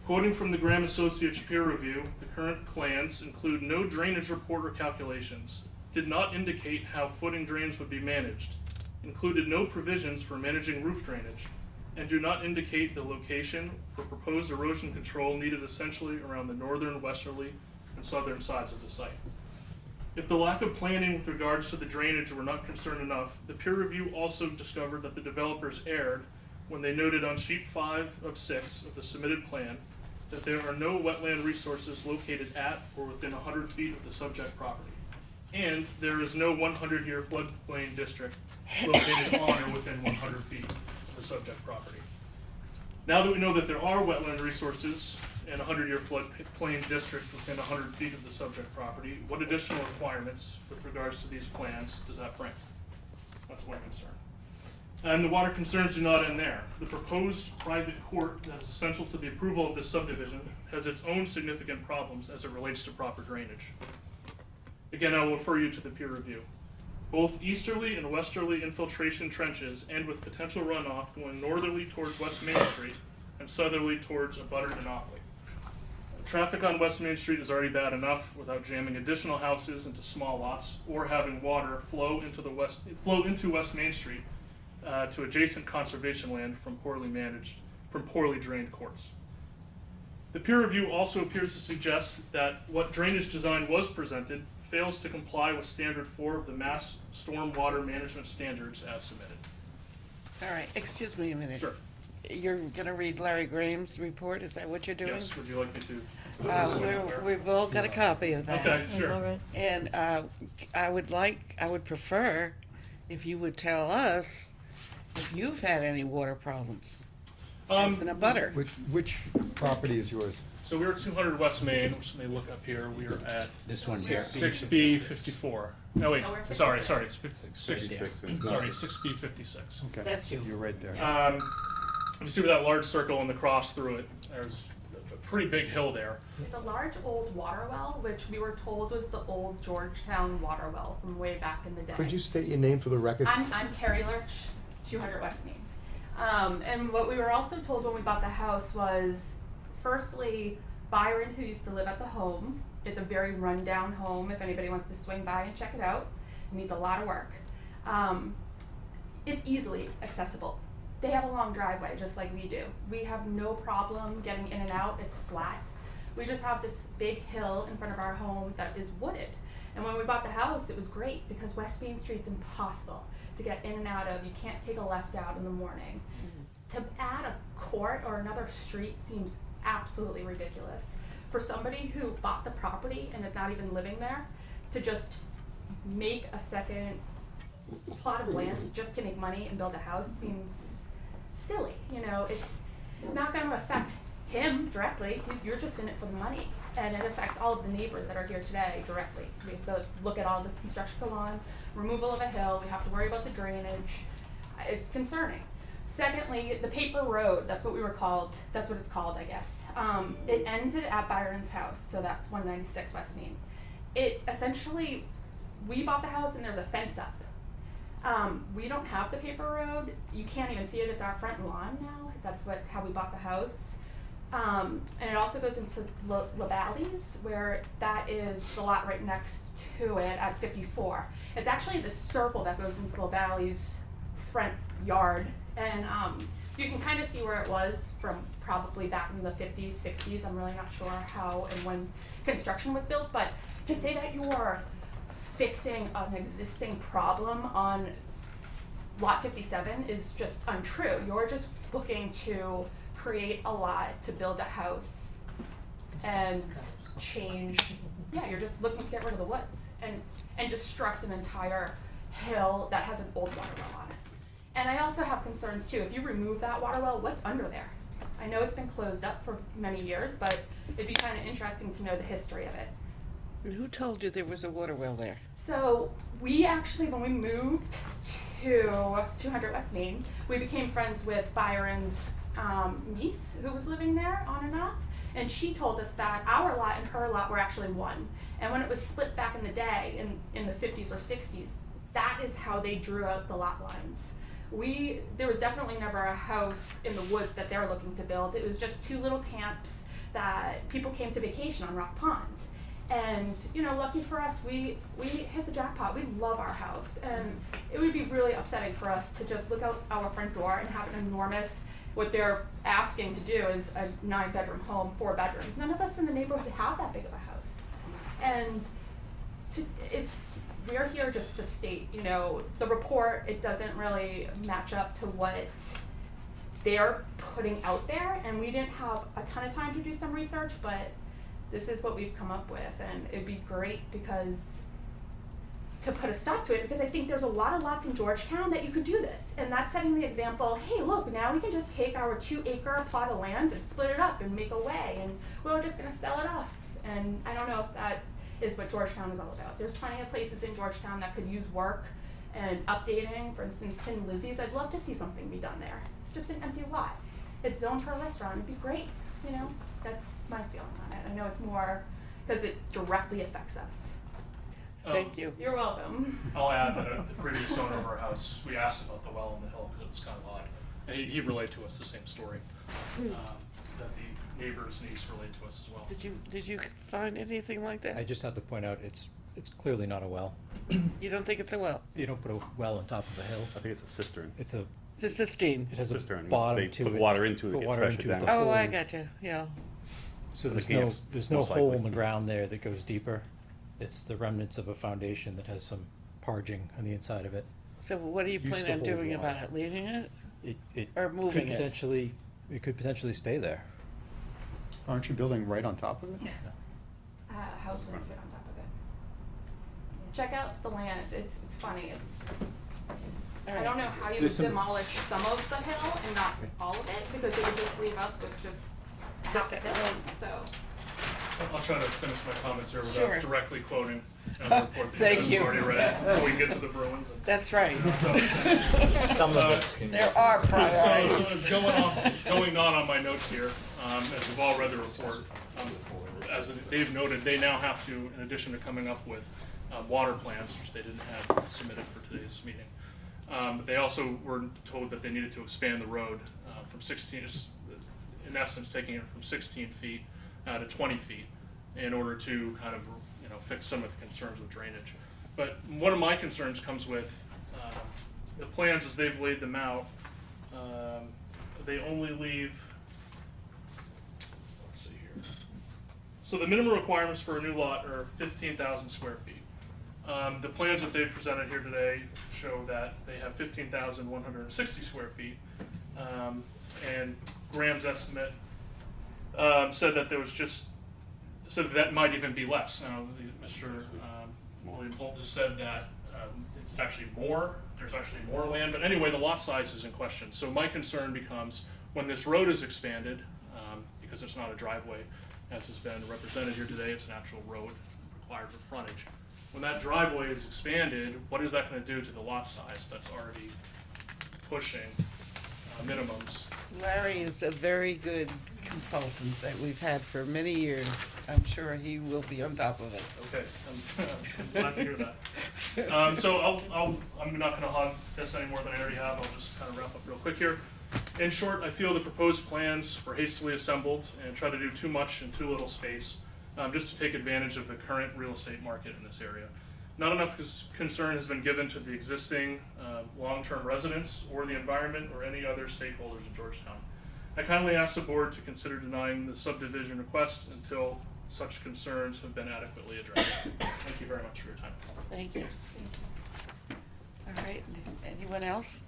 Quoting from the Graham Associates peer review, the current plans include no drainage report or calculations, did not indicate how footing drains would be managed, included no provisions for managing roof drainage, and do not indicate the location for proposed erosion control needed essentially around the northern, westerly, and southern sides of the site. If the lack of planning with regards to the drainage were not concern enough, the peer review also discovered that the developers erred when they noted on sheet 5 of 6 of the submitted plan that there are no wetland resources located at or within 100 feet of the subject property. And there is no 100-year floodplain district located on or within 100 feet of the subject property. Now that we know that there are wetland resources and a 100-year floodplain district within 100 feet of the subject property, what additional requirements with regards to these plans does that bring? That's one concern. And the water concerns do not end there. The proposed private court that is essential to the approval of this subdivision has its own significant problems as it relates to proper drainage. Again, I will refer you to the peer review. Both easterly and westerly infiltration trenches end with potential runoff going northerly towards West Main Street and southerly towards Abutter Denali. Traffic on West Main Street is already bad enough without jamming additional houses into small lots or having water flow into West Main Street to adjacent conservation land from poorly drained courts. The peer review also appears to suggest that what drainage design was presented fails to comply with Standard 4 of the Mass Stormwater Management Standards as submitted. All right, excuse me a minute. Sure. You're gonna read Larry Graham's report, is that what you're doing? Yes, would you like me to? We've all got a copy of that. Okay, All sure. right. And I would prefer if you would tell us if you've had any water problems as an abutter. Which property is yours? So we're at 200 West Main, which may look up here. We are at this one here. 6B54. No, wait, No, we're at sorry, 56. it's 56. 66 is not- Sorry, 6B56. Okay. That's you. You're right there. You see with that large circle and the cross through it, there's a pretty big hill there. It's a large old water well, which we were told was the old Georgetown water well from way back in the day. Could you state your name for the record? I'm Carrie Lurch, 200 West Main. And what we were also told when we bought the house was, firstly, Byron, who used to live at the home, it's a very rundown home. If anybody wants to swing by and check it out, it needs a lot of work. It's easily accessible. They have a long driveway, just like we do. We have no problem getting in and out. It's flat. We just have this big hill in front of our home that is wooded. And when we bought the house, it was great because West Main Street's impossible to get in and out of. You can't take a left out in the morning. To add a court or another street seems absolutely ridiculous. For somebody who bought the property and is not even living there, to just make a second plot of land just to make money and build a house seems silly. You know, it's not going to affect him directly. You're just in it for the money, and it affects all of the neighbors that are here today directly. We have to look at all this construction go on, removal of a hill. We have to worry about the drainage. It's concerning. Secondly, the paper road, that's what we were called, that's what it's called, I guess. It ended at Byron's house, so that's 196 West Main. It essentially, we bought the house and there's a fence up. We don't have the paper road. You can't even see it, it's our front lawn now. That's how we bought the house. And it also goes into LaValley's, where that is the lot right next to it at 54. It's actually the circle that goes into LaValley's front yard. And you can kind of see where it was from probably back in the 50s, 60s. I'm really not sure how and when construction was built, but to say that you are fixing an existing problem on lot 57 is just untrue. You're just looking to create a lot to build a house and change. Yeah, you're just looking to get rid of the woods and destruct an entire hill that has an old water well on it. And I also have concerns too. If you remove that water well, what's under there? I know it's been closed up for many years, but it'd be kind of interesting to know the history of it. And who told you there was a water well there? So we actually, when we moved to 200 West Main, we became friends with Byron's niece who was living there on and off. And she told us that our lot and her lot were actually one. And when it was split back in the day, in the 50s or 60s, that is how they drew out the lot lines. There was definitely never a house in the woods that they were looking to build. It was just two little camps that people came to vacation on Rock Pond. And, you know, lucky for us, we hit the jackpot. We love our house. And it would be really upsetting for us to just look out our front door and have an enormous, what they're asking to do is a 9-bedroom home, 4 bedrooms. None of us in the neighborhood have that big of a house. And we're here just to state, you know, the report, it doesn't really match up to what they're putting out there, and we didn't have a ton of time to do some research, but this is what we've come up with, and it'd be great to put a stop to it, because I think there's a lot of lots in Georgetown that you could do this, and that's setting the example, hey look, now we can just take our 2-acre plot of land and split it up and make a way, and we're just gonna sell it off. And I don't know if that is what Georgetown is all about. There's plenty of places in Georgetown that could use work and updating. For instance, Tin Lizzie's, I'd love to see something be done there. It's just an empty lot. It's zoned for a restaurant, it'd be great, you know? That's my feeling on it. I know it's more because it directly affects us. Thank you. You're welcome. I'll add that the previous owner of our house, we asked about the well in the hill because it was kind of odd. And he relayed to us the same story, that the neighbor's niece relayed to us as well. Did you find anything like that? I just have to point out, it's clearly not a well. You don't think it's a well? You don't put a well on top of a hill. I think it's a cistern. It's a, It's a cistine. it has a Cistern. bottom They to put it. water into it to Put get water pressure into it down. to Oh, I hold. gotcha, yeah. So The there's camps, no most hole likely. in the ground there that goes deeper. It's the remnants of a foundation that has some parging on the inside of it. So what do you Used plan to on hold doing water. about it? Leaving it? It Or moving it. It could potentially stay there. Aren't you building right on top of it? House wouldn't fit on top of it. Check out the land. It's funny. I don't know how you would There's some- demolish some of the hill and not all of it, because it would just leave us with just half the hill, so. I'll try to finish my comments here Sure. without directly quoting the report that Thank you you. guys have already read, so we can get to the Bruins. That's right. Some of us can. There are priorities. So going on my notes here, as we've all read the report, as they've noted, they now have to, in addition to coming up with water plans, which they didn't have submitted for today's meeting, they also were told that they needed to expand the road from 16, in essence, taking it from 16 feet to 20 feet in order to kind of, you know, fix some of the concerns with drainage. But one of my concerns comes with the plans as they've laid them out. They only leave, let's see here. So the minimum requirements for a new lot are 15,000 square feet. The plans that they've presented here today show that they have 15,160 square feet. And Graham's estimate said that there was said that might even be less. Now, Mr. William Holt has said that It's actually more, there's actually more land, but anyway, the lot size is in question. So my concern becomes, when this road is expanded, because it's not a driveway, as has been represented here today, it's an actual road required for frontage. When that driveway is expanded, what is that gonna do to the lot size that's already pushing minimums? Larry is a very good consultant that we've had for many years. I'm sure he will be on top of it. Okay, I'm glad to hear that. So I'm not gonna hog this any more than I already have, I'll just kind of wrap up real quick here. In short, I feel the proposed plans were hastily assembled and try to do too much in too little space, just to take advantage of the current real estate market in this area. Not enough concern has been given to the existing long-term residents or the environment or any other stakeholders in Georgetown. I kindly ask the board to consider denying the subdivision request until such concerns have been adequately addressed. Thank you very much for your time. Thank you. All right, anyone else?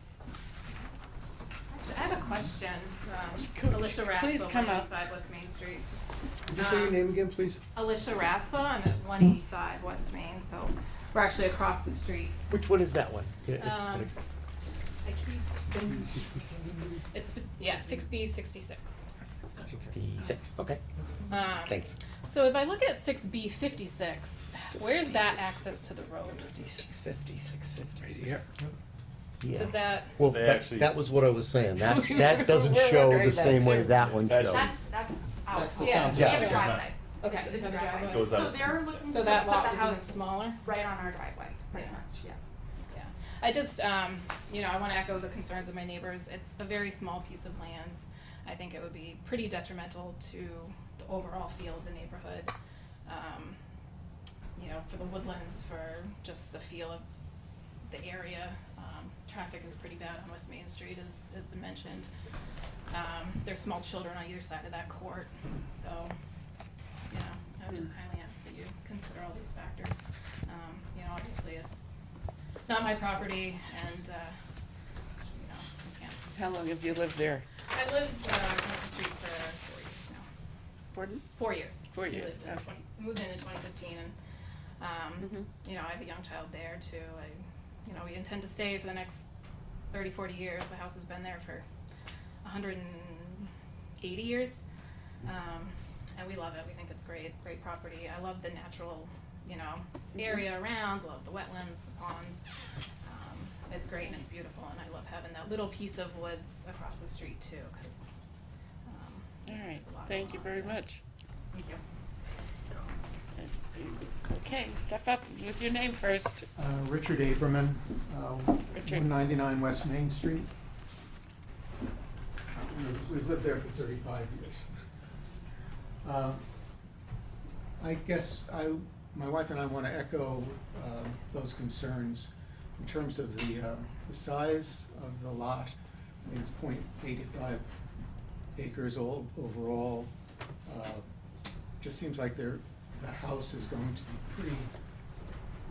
I have a question Could- from Alicia Raspa, please come up. 185 West Main Street. Could you say your name again, please? Alicia Raspa, I'm at 185 West Main, so we're actually across the street. Which one is that one? I keep, it's, yeah, 6B 66. 66, okay, thanks. So if I look at 6B 56, where's that access to the road? 650, 650. Right here. Yeah. Does that, Well, They that, actually- that was what I was saying, that doesn't We're show wondering the that same way too. that one That's- shows. that's out. That's the Yeah, town's we have a access. driveway. Okay. It's a driveway. Goes So out. they're looking So to that put lot the was even house smaller? right on our driveway, pretty Yeah. much, yeah. Yeah, I just, you know, I wanna echo the concerns of my neighbors, it's a very small piece of land. I think it would be pretty detrimental to the overall feel of the neighborhood. You know, for the woodlands, for just the feel of the area. Traffic is pretty bad on West Main Street, as has been mentioned. There's small children on either side of that court, so, you know, I would just kindly ask that you consider all these factors. You know, obviously it's not my property and, you know, I can't. How long have you lived there? I lived, across the street for 4 years now. Pardon? 4 years. 4 years, Lived in okay. Moved in 2015 and, you know, I have a young child there too. You know, we intend to stay for the next 30, 40 years. The house has been there for 180 years. And we love it. We think it's great property. I love the natural, you know, area around, love the wetlands, the ponds. It's great and it's beautiful and I love having that little piece of woods across the street too, 'cause, All right, there's a lot thank you going on very there. much. Thank you. Okay, step up with your name first. Richard Aberman, Richard. 199 West Main Street. We've lived there for 35 years. I guess my wife and I want to echo those concerns in terms of the size of the lot. I think it's .85 acres old overall. Just seems like the house is going to be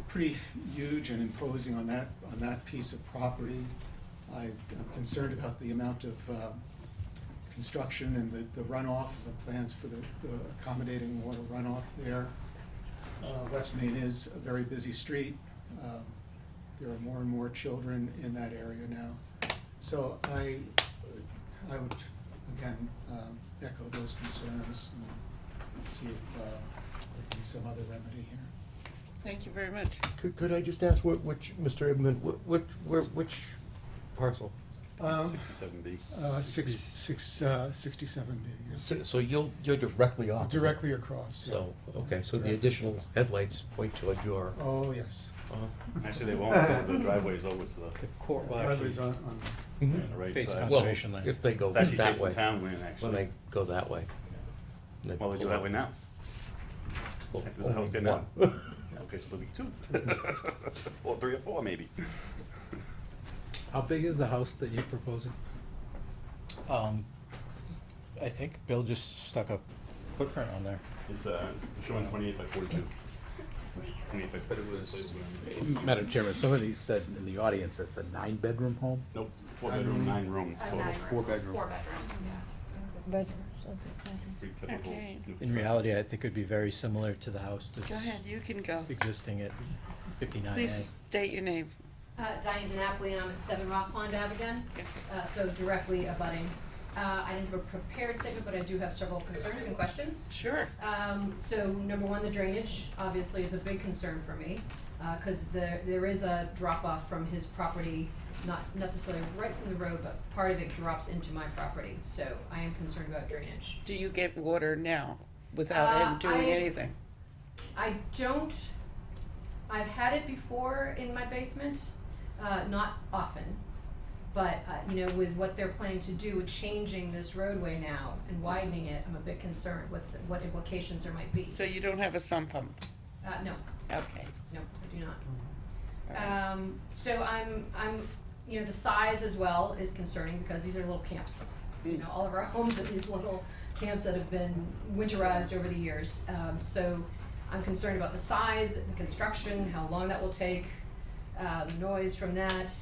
pretty huge and imposing on that piece of property. I'm concerned about the amount of construction and the runoff, the plans for the accommodating water runoff there. West Main is a very busy street. There are more and more children in that area now. So I would, again, echo those concerns and see if there can be some other remedy here. Thank you very much. Could I just ask which, Mr. Ibman, which parcel? 67B. 67B, yes. So you're directly off? Directly across, yeah. So, okay, so the additional headlights point toward your. Oh, yes. Actually, they won't, the driveway's over to The the, court will Driveway's actually on, Mhm. the right face side. Well, conservation land. if they go It's actually that facing way. town land, When actually. they go that way. they Well, they do pull that out. way now. Well, There's a house there only now. one. Okay, so there'll be two. Or 3 or 4, maybe. How big is the house that you're proposing? I think Bill just stuck a footprint on there. It's showing 28 by 42. 28 by But it was, Madam Chairman, somebody said in the audience it's a 9-bedroom home? Nope, 4-bedroom, 9-room total. 4-bedroom. 4-bedroom, yeah. But, so that's fine. Pretty typical. Okay. In reality, I think it'd be very similar to the house Go that's ahead, you can go. existing at 59A. Please state your name. Diane DiNapoli, and I'm at 7 Rock Pond Ave again, so directly abutting. I didn't have a prepared statement, but I do have several concerns and questions. Sure. So number one, the drainage obviously is a big concern for me, cause there is a drop off from his property, not necessarily right from the road, but part of it drops into my property, so I am concerned about drainage. Do you get water now without him doing anything? I don't, I've had it before in my basement, not often. But, you know, with what they're planning to do with changing this roadway now and widening it, I'm a bit concerned what implications there might be. So you don't have a sump pump? No, Okay. no, I do not. All right. So I'm, you know, the size as well is concerning because these are little camps. You know, all of our homes are these little camps that have been winterized over the years. So I'm concerned about the size, the construction, how long that will take, the noise from that.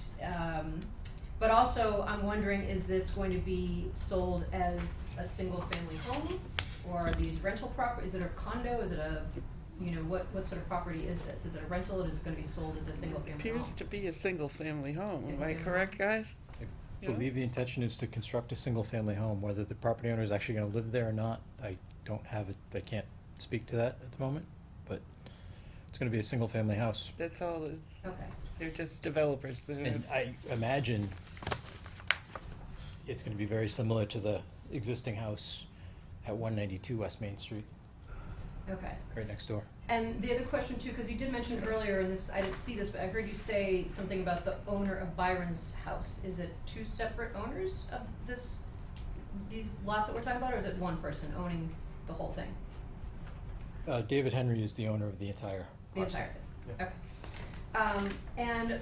But also, I'm wondering, is this going to be sold as a single-family home? Or are these rental property, is it a condo, is it a, you know, what sort of property is this? Is it a rental, or is it gonna be sold as a single-family home? Appears to be a single-family home, am I Single-family correct, home. guys? I Yeah. believe the intention is to construct a single-family home. Whether the property owner is actually gonna live there or not, I don't have it, I can't speak to that at the moment, but it's gonna be a single-family house. That's all, Okay, they're just developers, And I imagine it's gonna be very similar to the existing house at 192 West Main Street, okay. right next door. And the other question too, because you did mention earlier, and this, I didn't see this, but I heard you say something about the owner of Byron's house. Is it two separate owners of these lots that we're talking about, or is it one person owning the whole thing? David Henry is the owner of the entire The parcel. entire thing, Yeah. okay. And,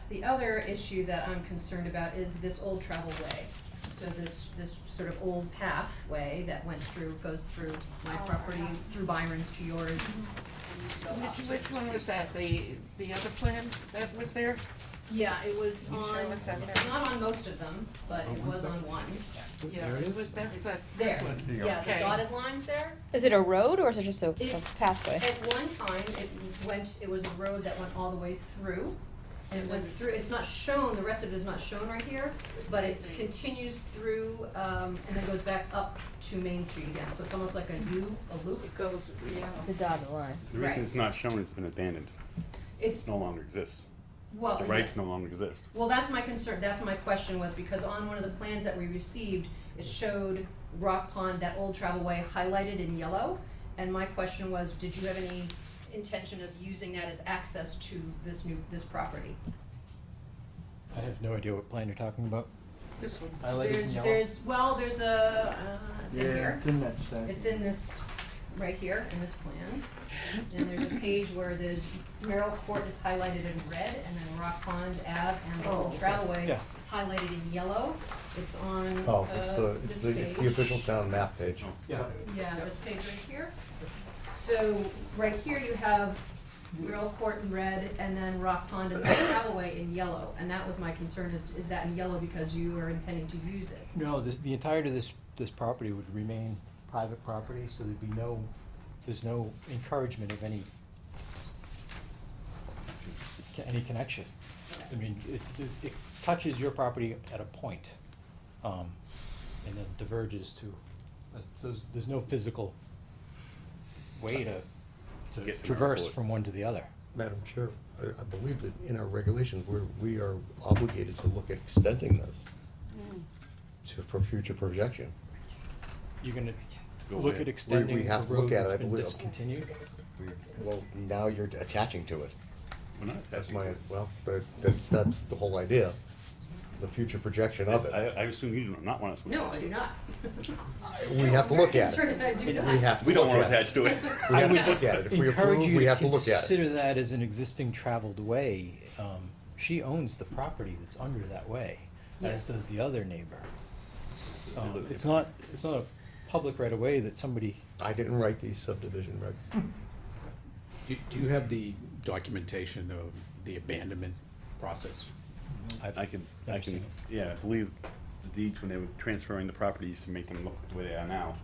the other issue that I'm concerned about is this old travel way. So this sort of old pathway that goes through my property, through Byron's to yours. Which one was that, the other plan that was there? Yeah, it was You show on, us that it's map? not on most of them, but it was on one. Yeah, it was, that's that, There, this one. yeah, the Okay. dotted lines there. Is it a road or is it just a It- pathway? At one time, it was a road that went all the way through. And it went through, it's not shown, the rest of it is not shown right here, but it continues through, and then goes back up to Main Street again. So it's almost like a U, a loop. It goes, yeah. The dotted line. The reason Right. it's not shown, it's been abandoned. It's, It no longer exists. well, The yeah. rights no longer exist. Well, that's my concern, that's my question was because on one of the plans that we received, it showed Rock Pond, that old travel way highlighted in yellow. And my question was, did you have any intention of using that as access to this property? I have no idea what plan you're talking about. This one. Highlighted in yellow? There's a, it's in here. It's in that stack. It's in this, right here, in this plan. And there's a page where there's Merrill Court is highlighted in red, and then Rock Pond Ave and the old travelway Yeah. is highlighted in yellow. It's on, Oh, it's this the page. official town map page. Yeah. Yeah, this page right here. So, right here you have Merrill Court in red, and then Rock Pond and the travelway in yellow. And that was my concern, is that in yellow because you are intending to use it? No, the entirety of this property would remain private property, so there's no encouragement of any connection. I mean, it touches your property at a point, and then diverges to, so there's no physical way to Get to traverse Merrill. from one to the other. Madam Chair, I believe that in our regulations, we are obligated to look at extending this for future projection. You're gonna Go look ahead. at extending We the have to look road at it, that's I been believe. discontinued? Well, now you're attaching to it. We're not That's attaching my, to it. well, but that's the whole idea, the future projection of it. I assume you do not want us. to No, attach I to do it. not. We have to look at I'm very concerned it. that I do We not. have to We don't look want at to it. attach to it. We have to look at it. If we Encourage approve, you we to have to look at it. consider that as an existing traveled way. She owns the property that's under that way, as does the other neighbor. It's not a public right of way that somebody, I didn't write these subdivision regs. Do you have the documentation of the abandonment process? I can, Never seen it. yeah, I believe the deeds, when they were transferring the properties to make them look the way they are now,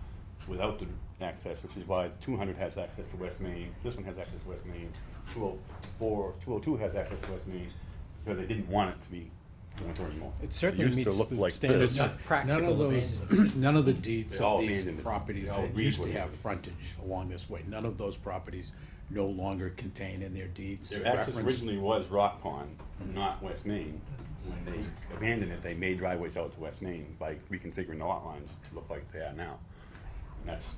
without the access, which is why 200 has access to West Main, this one has access to West Main, 202 has access to West Main, because they didn't want it to be going through anymore. It certainly used to meets look the like standards this. of practical None of those, abandonment. none of the deeds They all of these abandoned it. properties They all that agreed used to with it. have frontage along this way, none of those properties no longer contain in their deeds Their access reference. originally was Rock Pond, not West Main. When they abandoned it, they made driveways out to West Main by reconfiguring the lot lines to look like they are now. And that's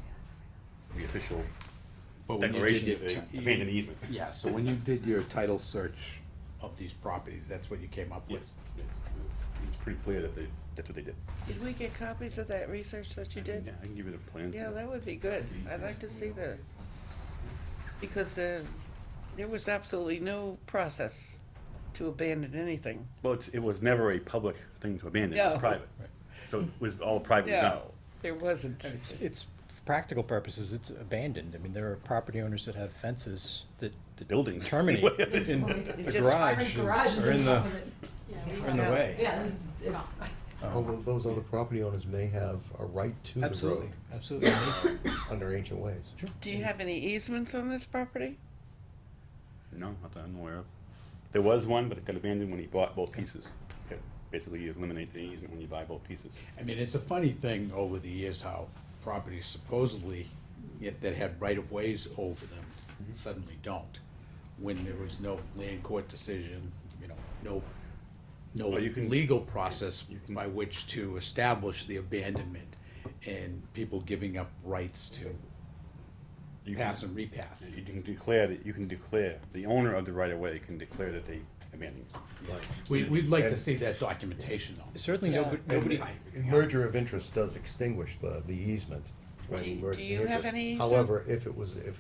the official But when you declaration did that your they ti- abandoned the easement. Yeah, so when you did your title search of these properties, that's what you came up with? Yes, yes. It's pretty clear that that's what they did. Did we get copies of that research that you did? Yeah, I can give you the plans. Yeah, that would be good. I'd like to see the, because there was absolutely no process to abandon anything. Well, it was never a public thing to abandon, it was No. private. So it was all privately done. No, there wasn't. It's, for practical purposes, it's abandoned. I mean, there are property owners that have fences that Buildings. terminate in the Just garage Garages or in on the, top of it. or in the Yeah. way. Yeah, it's, Although those other property owners may have a right to the Absolutely, road absolutely. under ancient ways. Do you have any easements on this property? No, not that I'm aware of. There was one, but it got abandoned when he bought both pieces. Basically, you eliminate the easement when you buy both pieces. I mean, it's a funny thing over the years how properties supposedly, yet that had right-of-ways over them, suddenly don't. When there was no land court decision, no Well, you can- legal process by which to establish the abandonment, and people giving up rights to You pass can- and repass. You can declare, the owner of the right-of-way can declare that they abandoned. We'd like to And- see that documentation, though. Certainly, nobody, Merger of interest does extinguish the easement. when Do you- merged do in you have interest. any easement? However, if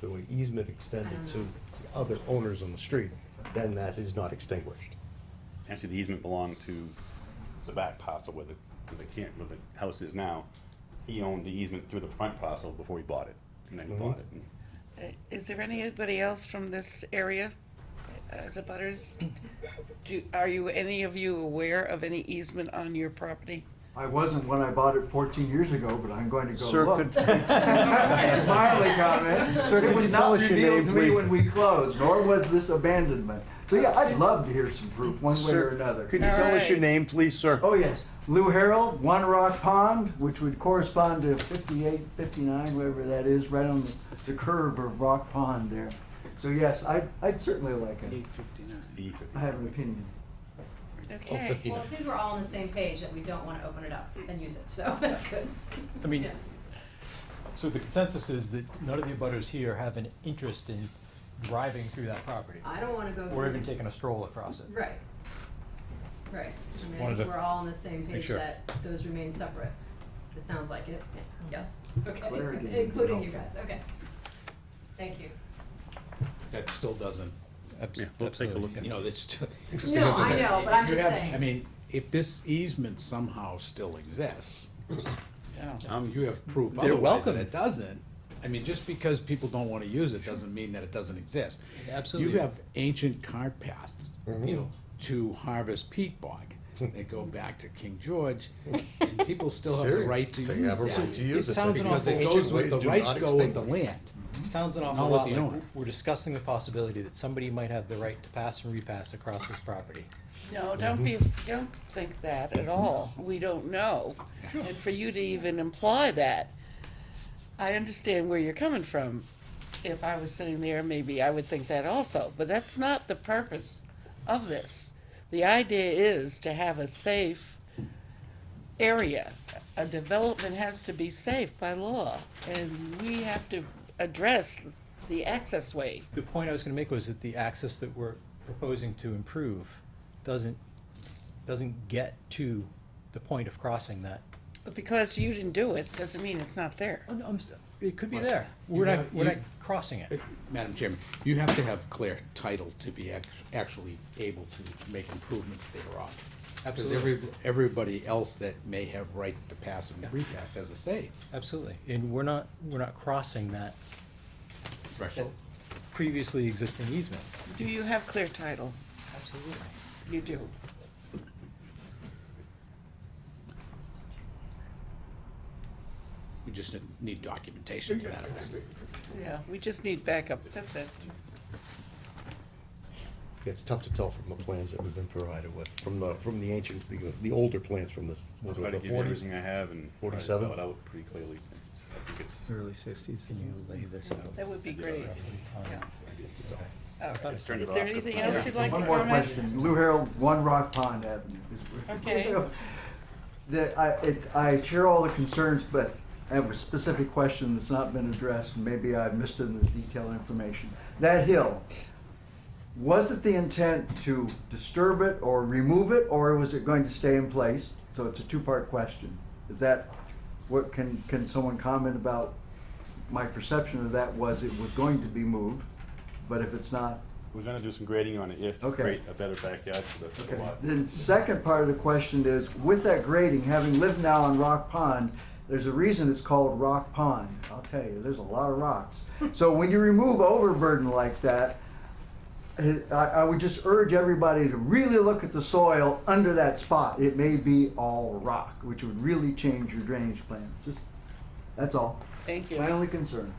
the easement extended to other owners on the street, then that is not extinguished. Actually, the easement belonged to the back parcel where the house is now. He owned the easement through the front parcel before he bought it, and then he bought it. Is there anybody else from this area as a butters? Are you, any of you aware of any easement on your property? I wasn't when I bought it 14 years ago, but I'm going to go Sir, look. could- Smiley comment. Sir, could It was you tell not us your revealed name, to me please? when we closed, nor was this abandonment. So yeah, I'd love to hear some proof, one way or Sir, another. Could you tell us your Alright. name, please, sir? Oh, yes. Lou Harold, One Rock Pond, which would correspond to 58, 59, wherever that is, right on the curve of Rock Pond there. So yes, I'd certainly like it. I have an opinion. Okay. well, it seems we're all on the same page that we don't wanna open it up and use it, so that's good. I mean, Yeah. so the consensus is that none of the abutters here have an interest in driving through that property, I don't wanna go through. or even taking a stroll across it. Right. Right. I mean, I wanted think to we're all on the same make page sure. that those remain separate. It sounds like it. Yes. Okay. Clarity. Including you guys. Okay. Thank you. That still doesn't, Yeah, we'll take a look at it. that's still. No, I know, but I'm You just have- saying. I mean, if this easement somehow still exists, Yeah. you have proof They're otherwise that welcome. it doesn't. I mean, just because people don't wanna use it doesn't mean that it doesn't exist. Absolutely. You have ancient cart paths, to Harvest Peat Bog. They go back to King George, and people still have the Serious. right to They use have a that. right to use it. sounds an because awful- the Because it ancient goes with, ways the do rights not go with the extinguish. land. Sounds an awful Not with lot the like owner. we're discussing the possibility that somebody might have the right to pass and repass across this property. No, don't think that at all. We don't know. And for you to even imply that, I understand where you're coming from. If I was sitting there, maybe I would think that also, but that's not the purpose of this. The idea is to have a safe area. A development has to be safe by law, and we have to address the access way. The point I was gonna make was that the access that we're proposing to improve doesn't get to the point of crossing that. But because you didn't do it, doesn't mean it's not there. Oh, no, it could be Plus, there. you have- We're not you- crossing it. Madam Chairman, you have to have clear title to be actually able to make improvements thereof. Because everybody else that may have right to pass and repass has a say. Absolutely. And we're not crossing that Threshold. previously existing easement. Do you have clear title? Absolutely. You do. just need documentation to that effect. Yeah, we just need backup, that's it. It's tough to tell from the plans that we've been provided with, from the ancient, the older plans from this, I'll what try was to it, give the you forties? everything I have and try to 47? spell it out pretty clearly. I think it's, Early sixties. Can you lay this out? That would be great, yeah. All right. Is turned it there off. anything else you'd like to One comment? more question. Lou Harold, 1 Rock Pond Avenue. Okay. I share all the concerns, but I have a specific question that's not been addressed, and maybe I've missed it in the detailed information. That hill, was it the intent to disturb it or remove it, or was it going to stay in place? So it's a two-part question. Is that, what, can someone comment about, my perception of that was it was going to be moved, but if it's not, we're gonna do some grading on it, yes, to Okay. create a better backyard for the okay. lot. Then second part of the question is, with that grading, having lived now on Rock Pond, there's a reason it's called Rock Pond. I'll tell you, there's a lot of rocks. So when you remove overburden like that, I would just urge everybody to really look at the soil under that spot. It may be all rock, which would really change your drainage plan. Just, that's all. Thank you. My only concern.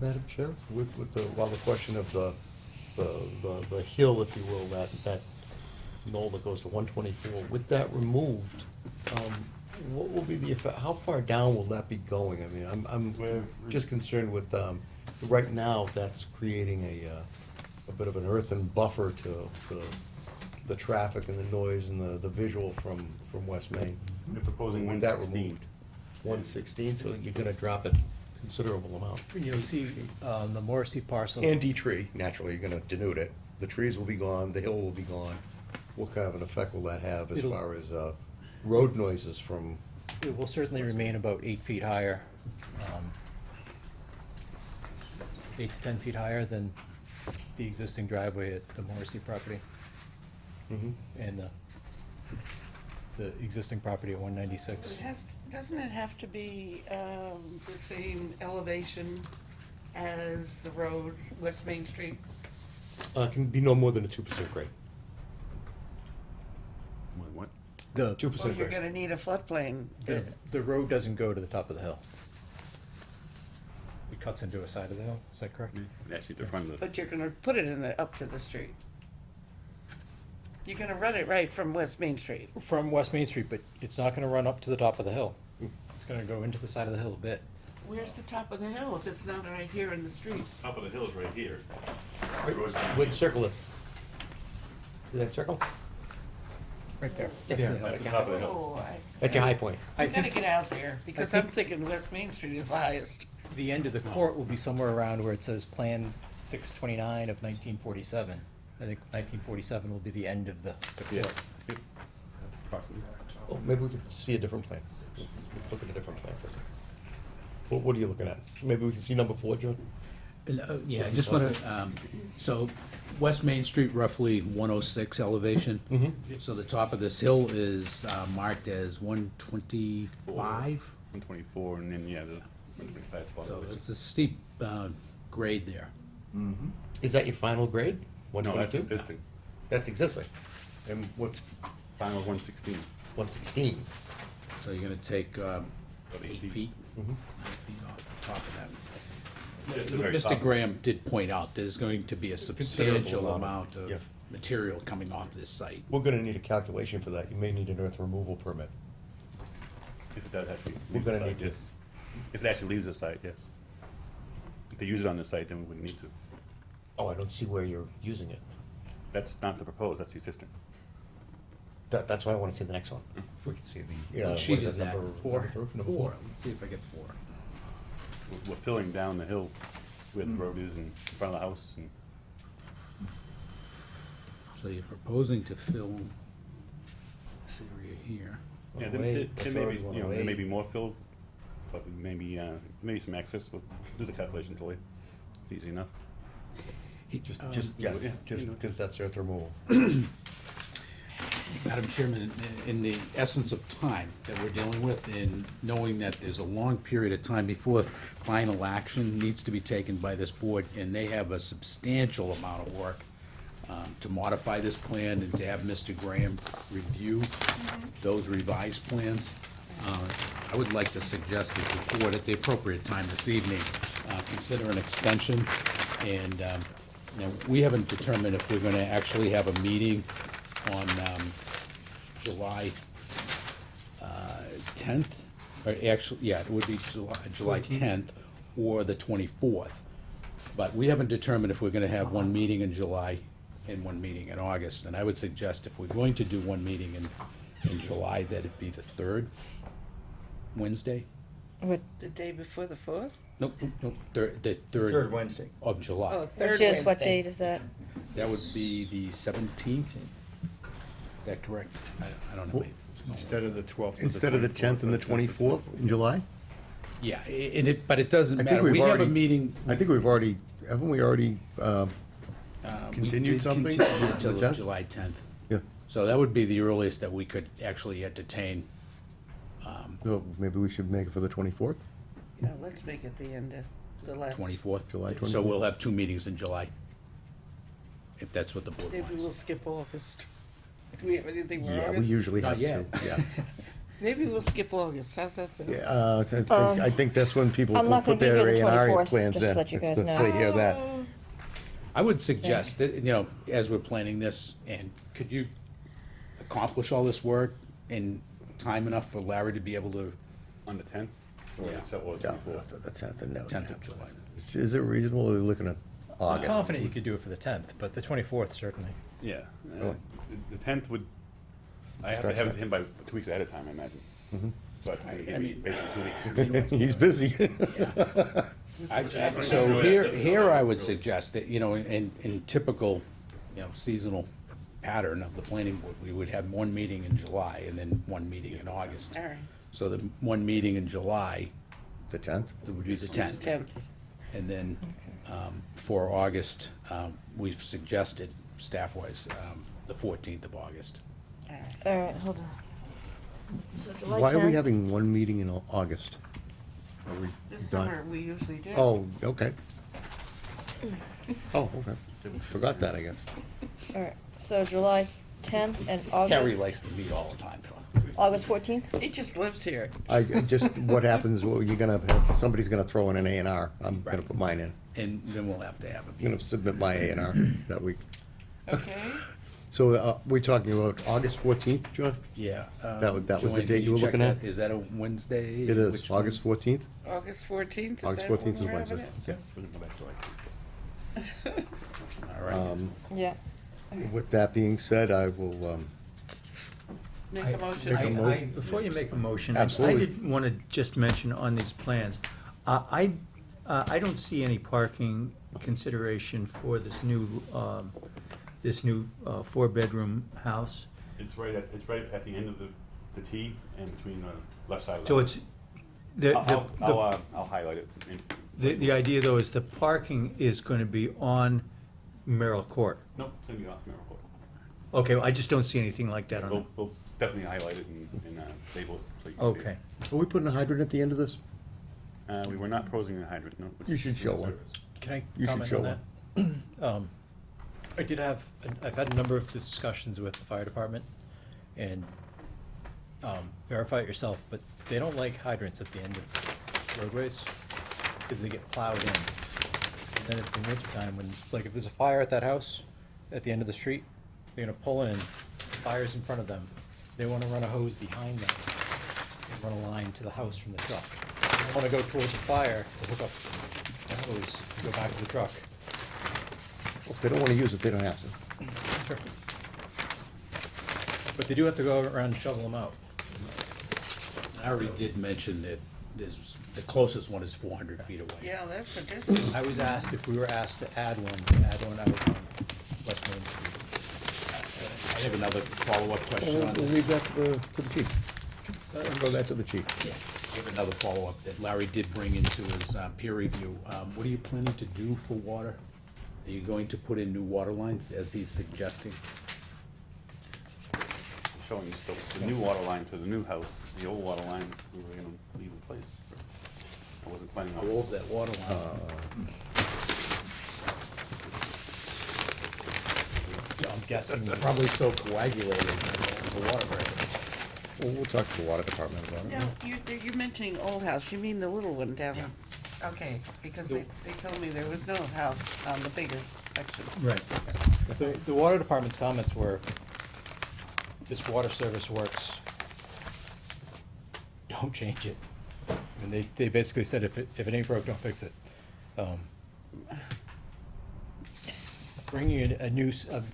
Madam Chair, with the, while the question of the hill, if you will, that knoll that goes to 124, with that removed, what will be the effect, how far down will that be going? I mean, I'm We're- just concerned with, right now, that's creating a bit of an earthen buffer to the traffic and the noise and the visual from West Main. We're proposing With that 116. removed, 116, so you're gonna drop it considerable amount. You'll see, the Morrissey parcel. And tree, naturally, you're gonna denude it. The trees will be gone, the hill will be gone. What kind of an effect will that have as It'll- far as, road noises from, It will certainly remain about 8 feet higher, 8 to 10 feet higher than the existing driveway at the Morrissey property and the existing property at 196. Doesn't it have to be, the same elevation as the road, West Main Street? can be no more than a 2% grade. What? The, 2% Well, you're grade. gonna need a floodplain. the road doesn't go to the top of the hill. It cuts into a side of the hill, is that correct? Actually, the front of the, But you're gonna put it in up to the street. You're gonna run it right from West Main Street. From West Main Street, but it's not gonna run up to the top of the hill. It's gonna go into the side of the hill a bit. Where's the top of the hill if it's not right here in the street? top of the hill is right here. Wait, circle it. See that circle? Right there. That's Yeah. the hill. That's the top of the hill. Oh, That's your high point. I gotta get out there, because I'm thinking West Main Street is the highest. The end of the court will be somewhere around where it says Plan 629 of 1947. I think 1947 will be the end of the Yes. court. Approximately. Oh, maybe we could see a different plan. Let's look at a different plan first. What are you looking at? Maybe we can see number 4, John? Yeah, I just want to, so West Main Street, roughly 106 elevation. So the top of this hill is marked as 125. 124, and then, yeah, the 125 spot. So it's a steep grade there. Is that your final grade? No, that's 122? existing. That's existing. And what's Final 116. 116? So you're going to take 8 8 feet, feet. 8 feet off the top of that. Just the very top. Mr. Graham did point out there's going to be a substantial Considerable amount amount, yeah. of material coming off this site. We're gonna need a calculation for that. You may need an earth removal permit. If it does actually We're leave the gonna site, need to- yes. If it actually leaves the site, yes. If they use it on the site, then we wouldn't need to. Oh, I don't see where you're using it. That's not the proposed, that's the existing. That's why I wanna see the next one. If we can see the, What what sheet is is that, that? number Four? number Four. 4? Let's see if I get 4. We're filling down the hill where the road is and in front of the house, and So you're proposing to fill this area here. yeah, there may be, you know, there may be more fill, but maybe some access. We'll do the calculation for you. It's easy enough. Just, Yeah, just you know. because that's earth removal. Madam Chairman, in the essence of time that we're dealing with, and knowing that there's a long period of time before final action needs to be taken by this board, and they have a substantial amount of work to modify this plan and to have Mr. Graham review those revised plans, I would like to suggest that the board, at the appropriate time this evening, consider an extension. And, you know, we haven't determined if we're gonna actually have a meeting on July 10th, or actually, yeah, it would be July 10th or the 24th. But we haven't determined if we're gonna have one meeting in July and one meeting in August. And I would suggest if we're going to do one meeting in July, that it be the third Wednesday. What, The day before the 4th? Nope, the third. Third Wednesday. Of July. Oh, third which is, what Wednesday. date is that? That would be the 17th. Is that correct? I don't know. Instead of the 12th. Instead of the 10th and the 24th in July? Yeah, but it doesn't I think matter. we've We have a already- meeting. I think we've already, haven't we already, We continued did something? continue The Till 10th? July 10th. yeah, So that would be the earliest that we could actually entertain. so maybe we should make it for the 24th? Yeah, let's make it the end of the last. 24th. July So 24th. we'll have 2 meetings in July, if that's what the board Maybe we'll wants. skip August. Do we have anything for Yeah, we August? usually Not have yet. to, yeah. Maybe we'll skip August. How's that sound? Yeah, I think that's when people I'm will not put gonna be their here the A and R 24th, plans just to in. let you guys if know. They hear that. Oh, I would suggest that, you know, as we're planning this, and could you accomplish all this work in time enough for Larry to be able to, On the 10th? Or Yeah. is that what- Yeah, the 10th and no. 10th of July? Is it reasonable, or are we looking at I'm August? confident you could do it for the 10th, but the 24th certainly. Yeah. Really? The 10th would, I have to Stretch have it that. to him by 2 weeks ahead of time, I imagine. Mhm. So it's gonna I give me mean- basically 2 weeks. He's busy. So here I would suggest that, you know, in typical, you know, seasonal pattern of the planning board, we would have one meeting in July and then one meeting in August. all right, So the one meeting in July, The 10th? it would be the 10th. 10th. And then for August, we've suggested, staff-wise, the 14th of August. All right. All right, hold on. So July Why are we 10th. having one meeting in August? Are we This done? summer, we usually do. Oh, okay. Oh, okay. Forgot that, I guess. All right, so July 10th and August. Harry likes to meet all the time, so. August 14th? He just lives here. I just, what happens, well, you're gonna have, somebody's gonna throw in an A and R. I'm gonna Right. put mine in. And then we'll have to have a I'm meeting. gonna submit my A and R that week. Okay, So, we're talking about August 14th, John? Yeah. That was the Joanne, date can you were check looking at? that? Is that a Wednesday? It is, Which one? August 14th? August 14th, is August that when 14th is we're having Wednesday. it? Okay. We're gonna go back to All right. Yeah. With that being said, I will, Make I- a motion. Make a mo- Before you make a motion, Absolutely. I did want to just mention on these plans, I don't see any parking consideration for this new 4-bedroom house. It's right at the end of the T and between the left side of the. So it's, I'll highlight it. the idea though is the parking is going to be on Merrill Court. Nope, it's gonna be off Merrill Court. Okay, well, I just don't see anything like that on We'll definitely highlight it and label it so you the, can see it. okay. are we putting a hydrant at the end of this? We were not proposing a hydrant, no. You should show one. Can I You should comment show on that? I've had a number of discussions with the fire department, and verify it yourself, but they don't like hydrants at the end of roadways, because they get plowed in. And then at the winter time, when, like, if there's a fire at that house, at the end of the street, they're gonna pull in, fire's in front of them, they wanna run a hose behind them, and run a line to the house from the truck. They wanna go towards the fire, to hook up the hose, go back to the truck. If they don't wanna use it, they don't have to. Sure. But they do have to go around and shovel them out. Larry did mention that the closest one is 400 feet away. Yeah, that's a distance. I was asked if we were asked to add one out on West Main Street. I have another follow-up question We'll on we'll this. leave that to the chief. We'll go back to the chief. I have another follow-up that Larry did bring into his peer review. What are you planning to do for water? Are you going to put in new water lines, as he's suggesting? Showing just the new water line to the new house, the old water line, we were gonna leave in place. I wasn't planning How on. old's that water line? I'm guessing. It's probably so coagulated, the water break. Well, we'll talk to the water department about it. No, you're mentioning old house, you mean the little one down? Okay, because they told me there was no house on the bigger section. Right. The water department's comments were, this water service works, don't change it. And they basically said, if it ain't broke, don't fix it. Bringing in a new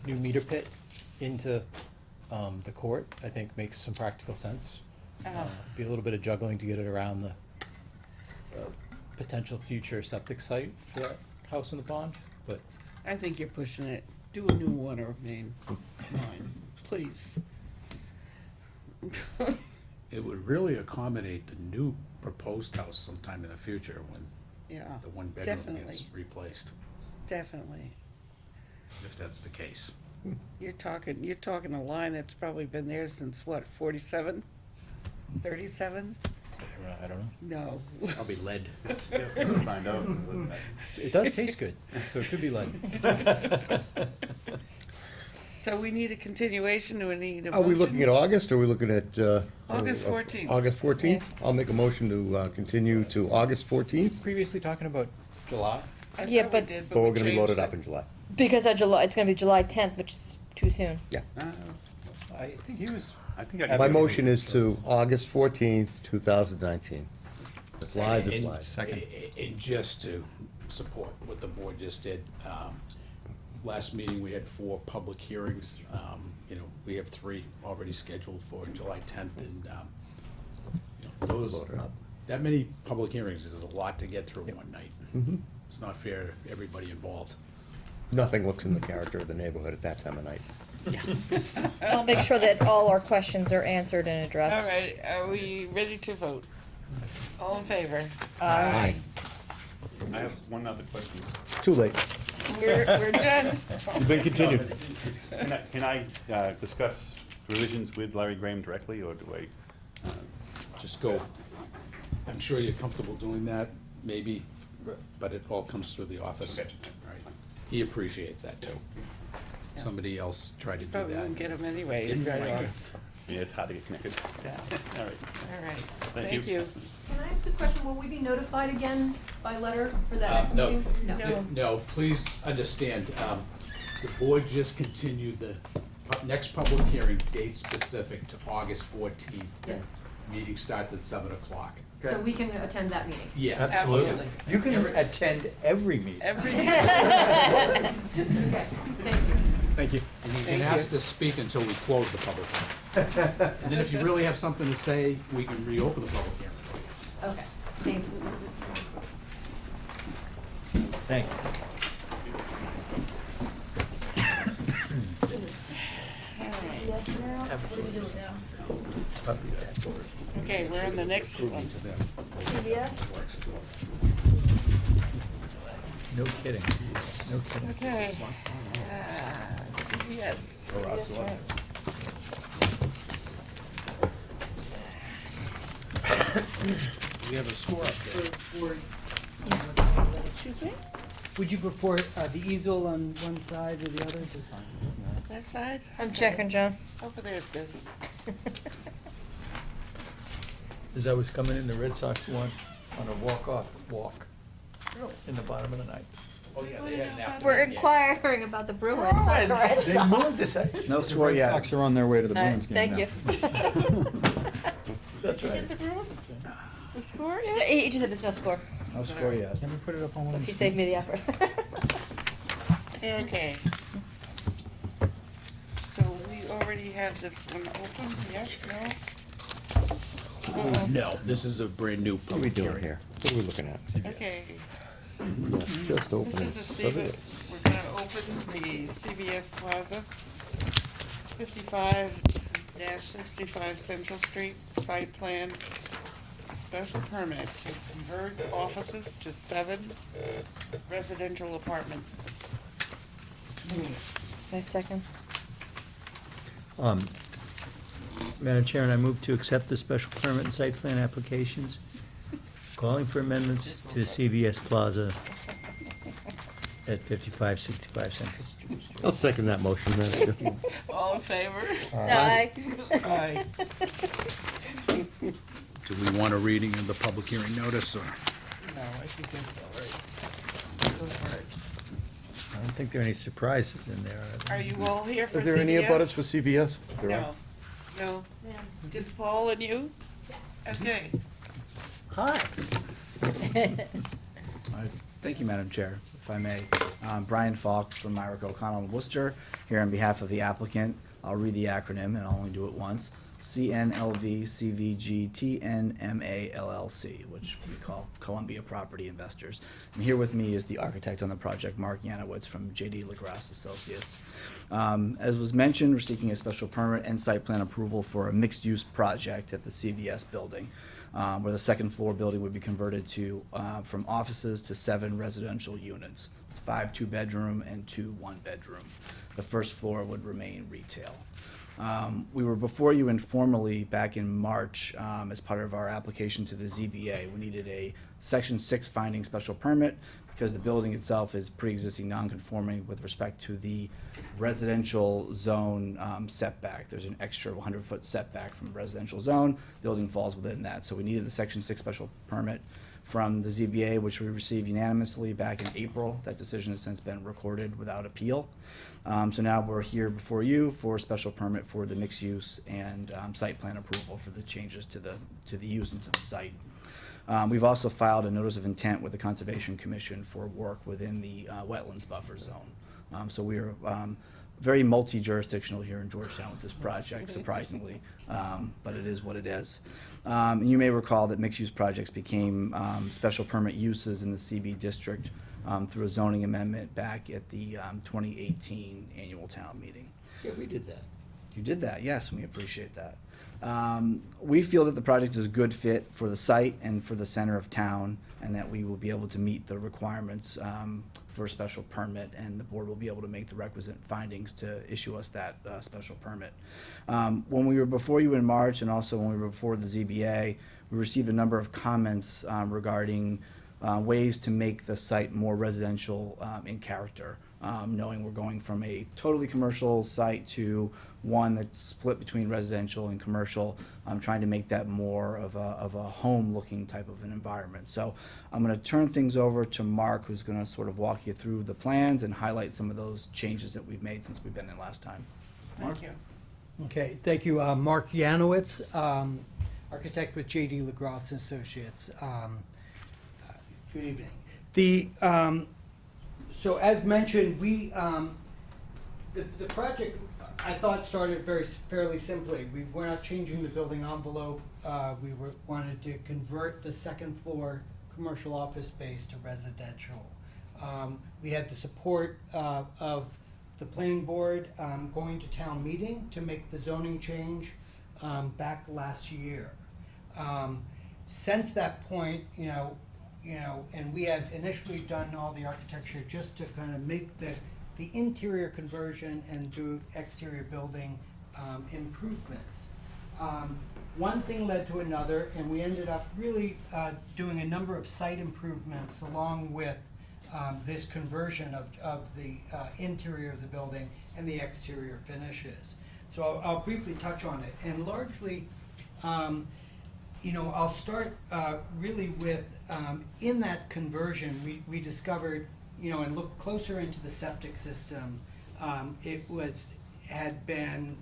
meter pit into the court, I think makes some practical sense. Be a little bit of juggling to get it around the potential future septic site for that house in the pond, but I think you're pushing it. Do a new water main line, please. It would really accommodate the new proposed house sometime in the future when Yeah, the one bedroom definitely, gets replaced, definitely. if that's the case. You're talking a line that's probably been there since what, 47? 37? I don't know. No. Probably lead. Find out. It does taste good, so it could be lead. So we need a continuation, or we need a Are we motion? looking at August, or are we looking at? August 14th. August 14th? I'll make a motion to continue to August 14th, Previously talking about July? I Yeah, thought we but- did, but we're we gonna be loaded changed up it. in July. Because of July, it's gonna be July 10th, which is too soon. Yeah. I think he was. I think I My motion is to August 14th, 2019. Flies And- is flies. And just to support what the board just did, last meeting, we had 4 public hearings. You know, we have 3 already scheduled for July 10th, and, you know, those, Load it up. that many public hearings is a lot to get through one night. Mhm. It's not fair to everybody involved. Nothing looks in the character of the neighborhood at that time of night. I'll make sure that all our questions are answered and All addressed. right, are we ready to vote? All in favor? Aye. I have one other question. Too late. We're done. You've been continued. Can I discuss revisions with Larry Graham directly, or do I? Just go, I'm sure you're comfortable doing that, maybe, but it all comes through the office. Okay. Right. He appreciates that too. Somebody else tried to do Probably that. won't get them anyway. Didn't Right. like it. Yeah, it's hard to get connected. Yeah. All right. All right, Thank thank you. you. Can I ask a question? Will we be notified again by letter for that next No. meeting? No. No, please understand, the board just continued the next public hearing, date specific, to August 14th. Yes. Meeting starts at 7 o'clock. So we can attend that meeting? Yes. Absolutely. You can attend every meeting. Every, Okay, thank you. Thank you. And you Thank can ask you. to speak until we close the public hearing. And then if you really have something to say, we can reopen the public hearing. Okay, thank you. Thanks. okay, we're on the next one. CVS? No kidding. No kidding. Okay. CVS. We have a score up there. Excuse me? Would you prefer the easel on one side or the other? Just That side? I'm checking, John. Over there is good. As I was coming in, the Red Sox won on a walk-off walk in the bottom of the ninth. Oh, yeah, they had an afternoon We're game. inquiring about the Bruins, not the Red They Sox. moved this, No the score Red yet. Sox Sox are on their way to the All right, Bruins game now. thank you. That's Did you right. get the Bruins? The score yet? He just said there's no score, No score yet. Can we put it up on so one? he saved me the effort. Okay. So we already have this one open, yes, no? No, this is a brand new What are we public doing hearing. here? What are we looking at? Okay, Just open this it. is the CVS, we're gonna open the CVS Plaza, 55-65 Central Street, site plan, special permit to convert offices to 7 residential apartment. Nice second. Madam Chair, and I move to accept the special permit and site plan applications, calling for amendments to the CVS Plaza at 5565 Central Street. I'll second that motion, Madam Chair. All in favor? Aye. Aye. Do we want a reading of the public hearing notice, or? No, I think that's all right. Go for it. I don't think there are any surprises in there. Are you all here for Are CVS? there any abutters for CVS? There are. No, no. Just Paul and you? Okay. Hi. Thank you, Madam Chair, if I may. Brian Falk from Myrick O'Connell in Worcester, here on behalf of the applicant. I'll read the acronym, and I'll only do it once. CNLV CVG TNMA LLC, which we call Columbia Property Investors. And here with me is the architect on the project, Mark Yanowitz from JD LaGrasse Associates. As was mentioned, we're seeking a special permit and site plan approval for a mixed-use project at the CVS building, where the second floor building would be converted to from offices to 7 residential units. It's 5 2-bedroom and 2 1-bedroom. The first floor would remain retail. We were before you informally back in March as part of our application to the ZBA. We needed a Section 6 finding special permit because the building itself is pre-existing non-conforming with respect to the residential zone setback. There's an extra 100-foot setback from the residential zone. Building falls within that. So we needed the Section 6 special permit from the ZBA, which we received unanimously back in April. That decision has since been recorded without appeal. So now we're here before you for a special permit for the mixed use and site plan approval for the changes to the use and to the site. We've also filed a notice of intent with the Conservation Commission for work within the wetlands buffer zone. So we are very multi-jurisdictional here in Georgetown with this project, surprisingly, but it is what it is. And you may recall that mixed-use projects became special permit uses in the CB district through a zoning amendment back at the 2018 annual town meeting. Yeah, we did that. You did that, yes, and we appreciate that. We feel that the project is a good fit for the site and for the center of town, and that we will be able to meet the requirements for a special permit, and the board will be able to make the requisite findings to issue us that special permit. When we were before you in March, and also when we were before the ZBA, we received a number of comments regarding ways to make the site more residential in character. Knowing we're going from a totally commercial site to one that's split between residential and commercial, I'm trying to make that more of a home-looking type of an environment. So I'm going to turn things over to Mark, who's going to sort of walk you through the plans and highlight some of those changes that we've made since we've been in last time. Thank you. Okay, thank you. Mark Yanowitz, architect with JD LaGrasse Associates. Good evening. So as mentioned, we, the project, I thought, started fairly simply. We were not changing the building envelope. We wanted to convert the second floor commercial office space to residential. We had the support of the planning board going to town meeting to make the zoning change back last year. Since that point, and we had initially done all the architecture just to kind of make the interior conversion and do exterior building improvements. One thing led to another, and we ended up really doing a number of site improvements along with this conversion of the interior of the building and the exterior finishes. So I'll briefly touch on it, and largely, I'll start really with, in that conversion, we discovered, and looked closer into the septic system. It had been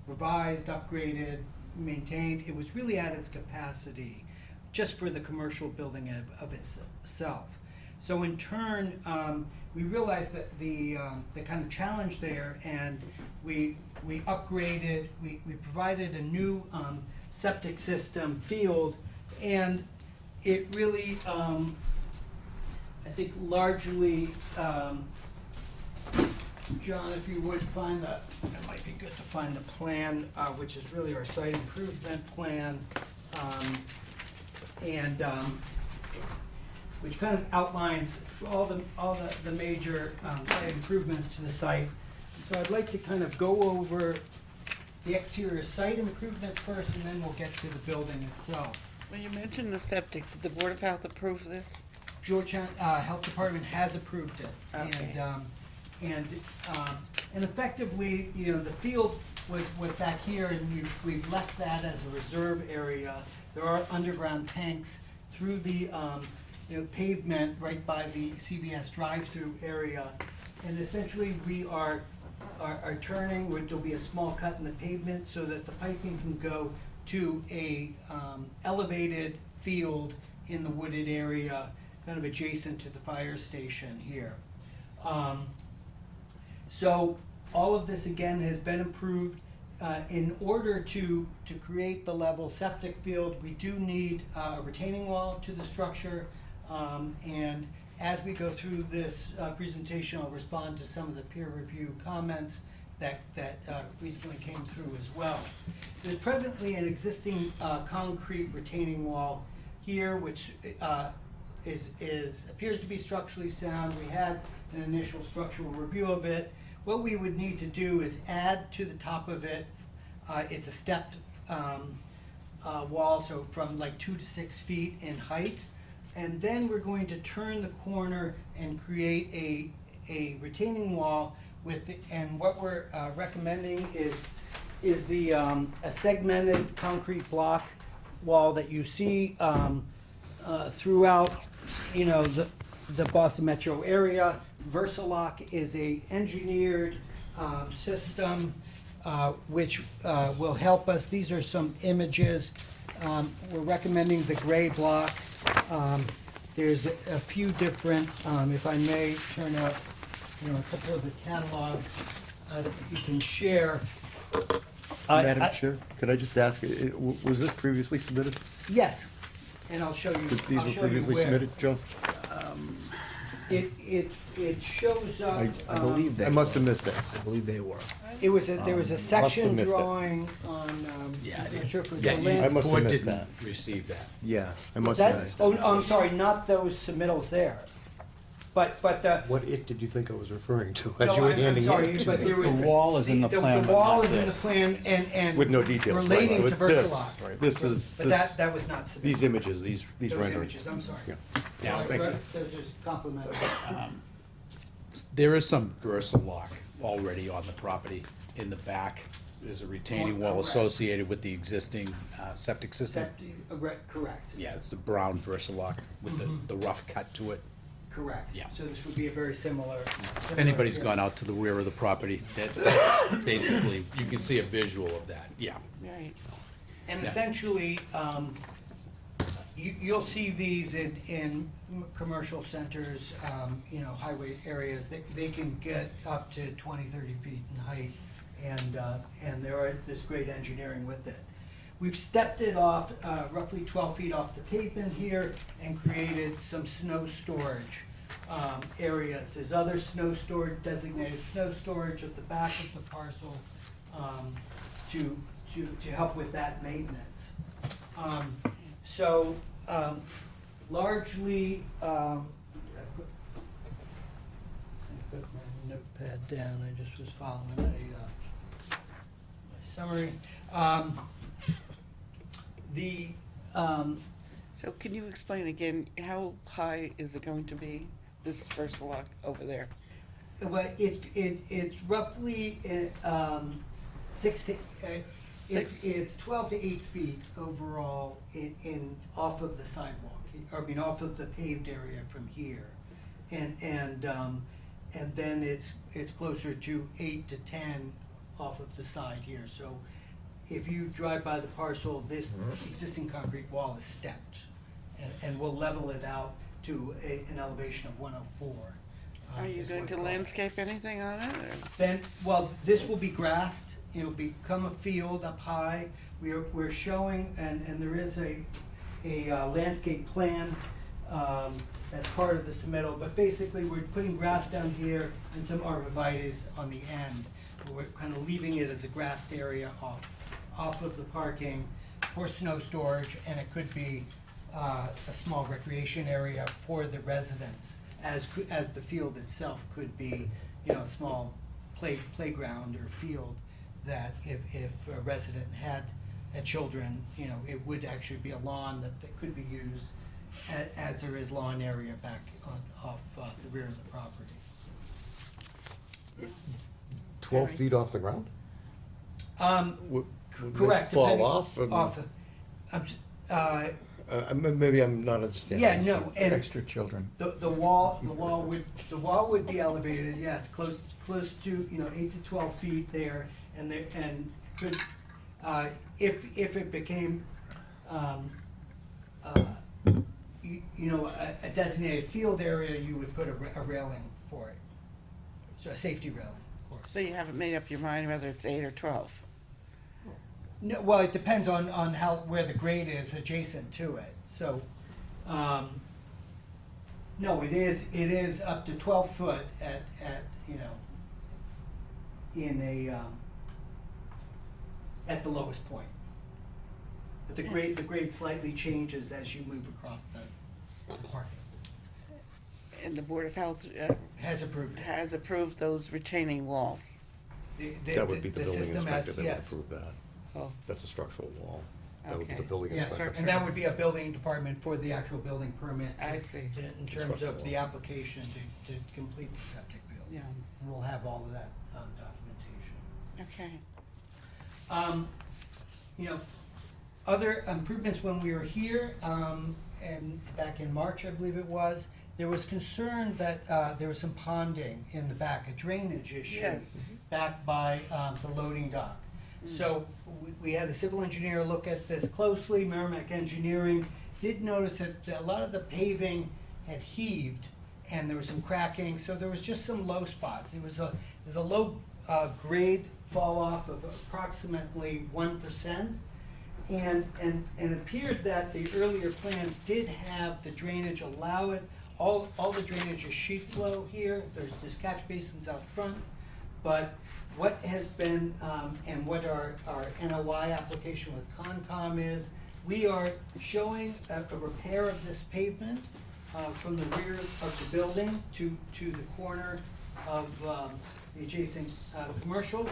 revised, upgraded, maintained. It was really at its capacity just for the commercial building of itself. So in turn, we realized that the kind of challenge there, and we upgraded, we provided a new septic system field, and it really, I think largely, John, if you would find it might be good to find the plan, which is really our site improvement plan, and which kind of outlines all the major site improvements to the site. So I'd like to kind of go over the exterior site improvements first, and then we'll get to the building itself. When you mentioned the septic, did the Board of Health approve this? Georgetown Health Department has approved it. Okay. And effectively, you know, the field was back here, and we've left that as a reserve area. There are underground tanks through the, you know, pavement right by the CVS drive-through area. And essentially, we are turning, where there'll be a small cut in the pavement so that the piping can go to a elevated field in the wooded area, kind of adjacent to the fire station here. So all of this, again, has been approved. In order to create the level septic field, we do need a retaining wall to the structure. And as we go through this presentation, I'll respond to some of the peer review comments that recently came through as well. There's presently an existing concrete retaining wall here, which appears to be structurally sound. We had an initial structural review of it. What we would need to do is add to the top of it, it's a stepped wall, so from like 2 to 6 feet in height. And then we're going to turn the corner and create a retaining wall and what we're recommending is the a segmented concrete block wall that you see throughout, you know, the Boston metro area. Versalock is a engineered system which will help us. These are some images. We're recommending the gray block. There's a few different, if I may turn up, you know, a couple of the catalogs that you can share. Madam Chair, could I just ask, was this previously submitted? Yes, and I'll show you. These were previously submitted, Joe? It shows up. I believe I must have missed it. I believe they were. There was a section missed it. drawing on, Yeah, I'm not sure if it was Yeah, a you- I land. must have board missed didn't that. receive that. Yeah, I Was must have that, missed oh, it. I'm sorry, not those submittals there. But the, What it did you think I was referring to no, as you were I'm handing sorry, it to but me? there was. The wall is in the plan, The but wall not is in the this. plan and. With no details, right. Relating to With this, Versalock. right. This is- But this- that was not submitted. These images, these Those renderings. images, I'm sorry. Yeah. Yeah, Right, thank you. right, those are complimentary. There is some Versalock already on the property in the back. There's a retaining wall Correct. associated with the existing septic system. Correct. Yeah, it's the brown Versalock with the rough cut to it. Correct. Yeah. So this would be a very similar. If anybody's gone out to the rear of the property, that's basically, you can see a visual of that, yeah. Right. And Yeah. essentially, you'll see these in commercial centers, you know, highway areas. They can get up to 20, 30 feet in height, and there's great engineering with it. We've stepped it off roughly 12 feet off the pavement here and created some snow storage areas. There's other designated snow storage at the back of the parcel to help with that maintenance. Largely, I put my notepad down, I just was following my summary. So can you explain again, how high is it going to be, this Versalock over there? Well, it's roughly, 6. it's 12 to 8 feet overall off of the sidewalk, off of the paved area from here. And then it's closer to 8 to 10 off of the side here. So if you drive by the parcel, this existing concrete wall is stepped. And we'll level it out to an elevation of 104. Are you is going what's to called. landscape anything on it, or? Then, well, this will be grassed, it'll become a field up high. We're showing, and there is a landscape plan as part of the submittal, but basically we're putting grass down here and some arborvitae on the end. We're kind of leaving it as a grassed area off of the parking for snow storage, and it could be a small recreation area for the residents, as the field itself could be, you know, a small playground or field that if a resident had children, you know, it would actually be a lawn that could be used as there is lawn area back off the rear of the property. 12 feet off the ground? Would it Correct. fall depending off? Off the, Maybe I'm not understanding. yeah, no, and Extra children. the wall would be elevated, yes, close to, 8 to 12 feet there, and could, if it became, a designated field area, you would put a railing for it. So a safety railing, of course. So you haven't made up your mind whether it's 8 or 12? No, well, it depends on where the grade is adjacent to it, so, no, it is up to 12 foot at, in at the lowest point. But the grade slightly changes as you move across the parking. And the Board of Health Has approved it. has approved those retaining walls. That would be the building system inspector has- that would yes. approve that. Oh, That's a structural wall. That would be the Okay. building Yeah, inspector. and that would be a building department for the actual building permit. I see. In terms of the application to complete the septic field. yeah, And we'll have all of that documentation. okay. Other improvements when we were here, and back in March, I believe it was, there was concern that there was some ponding in the back, a drainage issue. Yes. Back by the loading dock. So we had a civil engineer look at this closely. Merrimack Engineering did notice that a lot of the paving had heaved and there was some cracking, so there was just some low spots. It was a low grade fall off of approximately 1%. And it appeared that the earlier plans did have the drainage allow it. All the drainage is sheet flow here. There's catch basins out front. But what has been, and what our NOI application with Concom is, we are showing a repair of this pavement from the rear of the building to the corner of the adjacent commercial,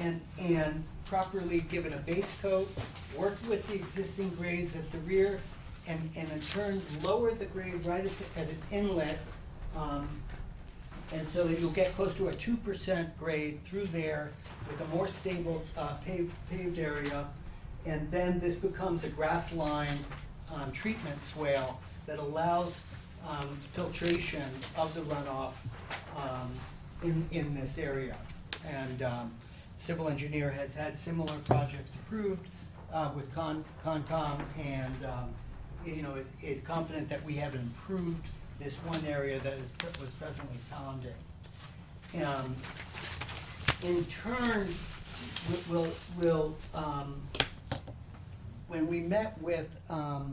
and properly given a base coat, worked with the existing grades at the rear, and in turn lowered the grade right at an inlet, and so that you'll get close to a 2% grade through there with a more stable paved area. And then this becomes a grass-lined treatment swale that allows filtration of the runoff in this area. And civil engineer has had similar projects approved with Concom, and is confident that we have improved this one area that was presently pounding. In turn, when we met with the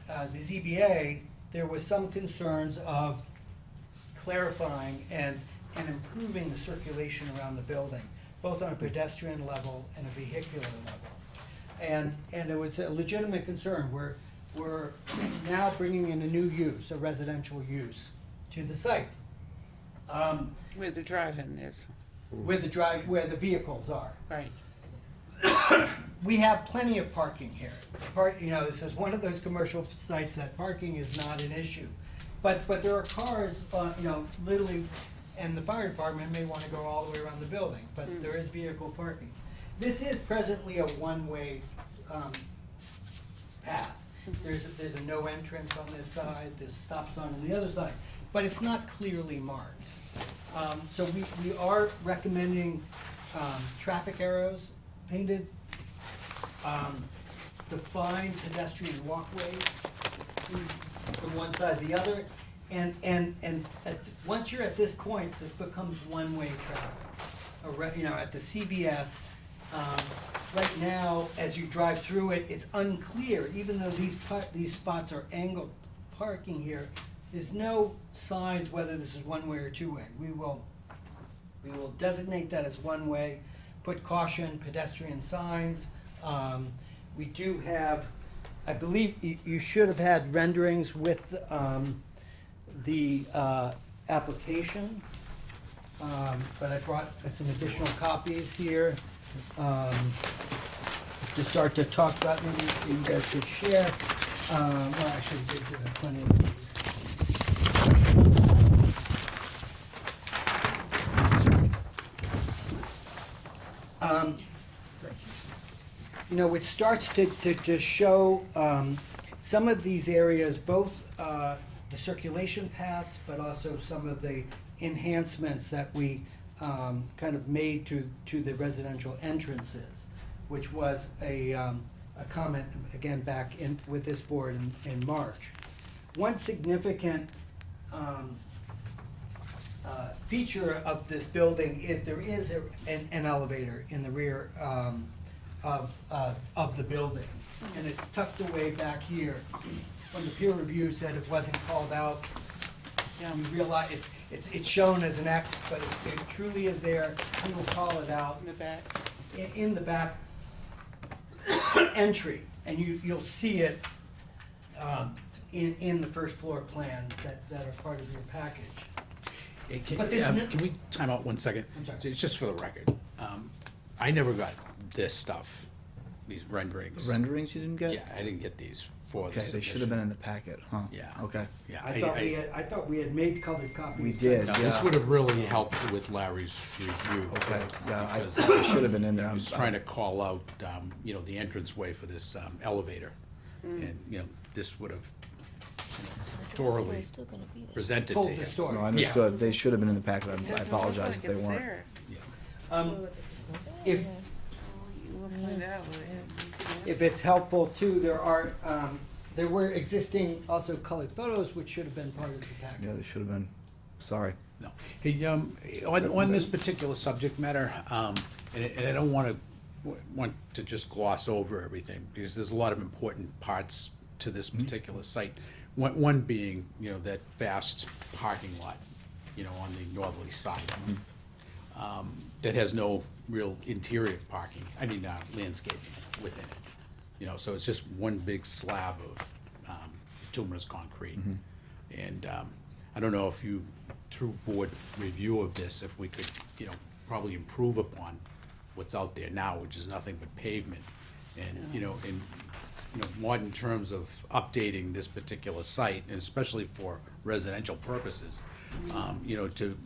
ZBA, there was some concerns of clarifying and improving the circulation around the building, both on a pedestrian level and a vehicular level. And it was a legitimate concern. We're now bringing in a new use, a residential use, to the site. Where the drive-in is, Where the vehicles are. right. We have plenty of parking here. This is one of those commercial sites that parking is not an issue. But there are cars, literally, and the fire department may want to go all the way around the building, but there is vehicle parking. This is presently a one-way path. There's a no entrance on this side, there's a stop sign on the other side, but it's not clearly marked. So we are recommending traffic arrows painted, defined pedestrian walkways from one side to the other, and once you're at this point, this becomes one-way traffic. At the CVS, right now, as you drive through it, it's unclear, even though these spots are angled parking here, there's no signs whether this is one-way or two-way. We will designate that as one-way, put caution, pedestrian signs. We do have, I believe you should have had renderings with the application, but I brought some additional copies here to start to talk about. Maybe you guys could share. Well, I should give you plenty of these. You know, it starts to show some of these areas, both the circulation paths, but also some of the enhancements that we kind of made to the residential entrances, which was a comment, again, back in, with this board in March. One significant feature of this building is there is an elevator in the rear of the building. And it's tucked away back here. When the peer review said it wasn't called out, you realize it's shown as an X, but it truly is there. We will call it out. In the back. In the back entry, and you'll see it in the first floor plans that are part of your package. Hey, But there's no- can we time out 1 second? I'm sorry. It's just for the record. I never got this stuff, these renderings. Renderings you didn't get? Yeah, I didn't get these for the Okay, they should have been in the packet, huh? Yeah. Okay. Yeah, I thought we had made colored copies. We but- did. No, Yeah. this would have really helped with Larry's review. Okay, yeah, because they should have been in there. I was trying to call out, the entranceway for this elevator. And, this would have thoroughly Still gonna be there. presented to Told you. the story. No, I understood. They should have been in the packet. It I doesn't look apologize like if they it's weren't. there. If, You will find out. if it's helpful too, there were existing also colored photos which should have been part of the package. Yeah, they should have been. Sorry. No. Hey, on this particular subject matter, and I don't want to just gloss over everything, because there's a lot of important parts to this particular site. One being, that vast parking lot, on the northerly side, that has no real interior parking, landscaping within it. So it's just one big slab of bituminous concrete. And I don't know if you, through board review of this, if we could, probably improve upon what's out there now, which is nothing but pavement. And, in modern terms of updating this particular site, and especially for residential purposes, to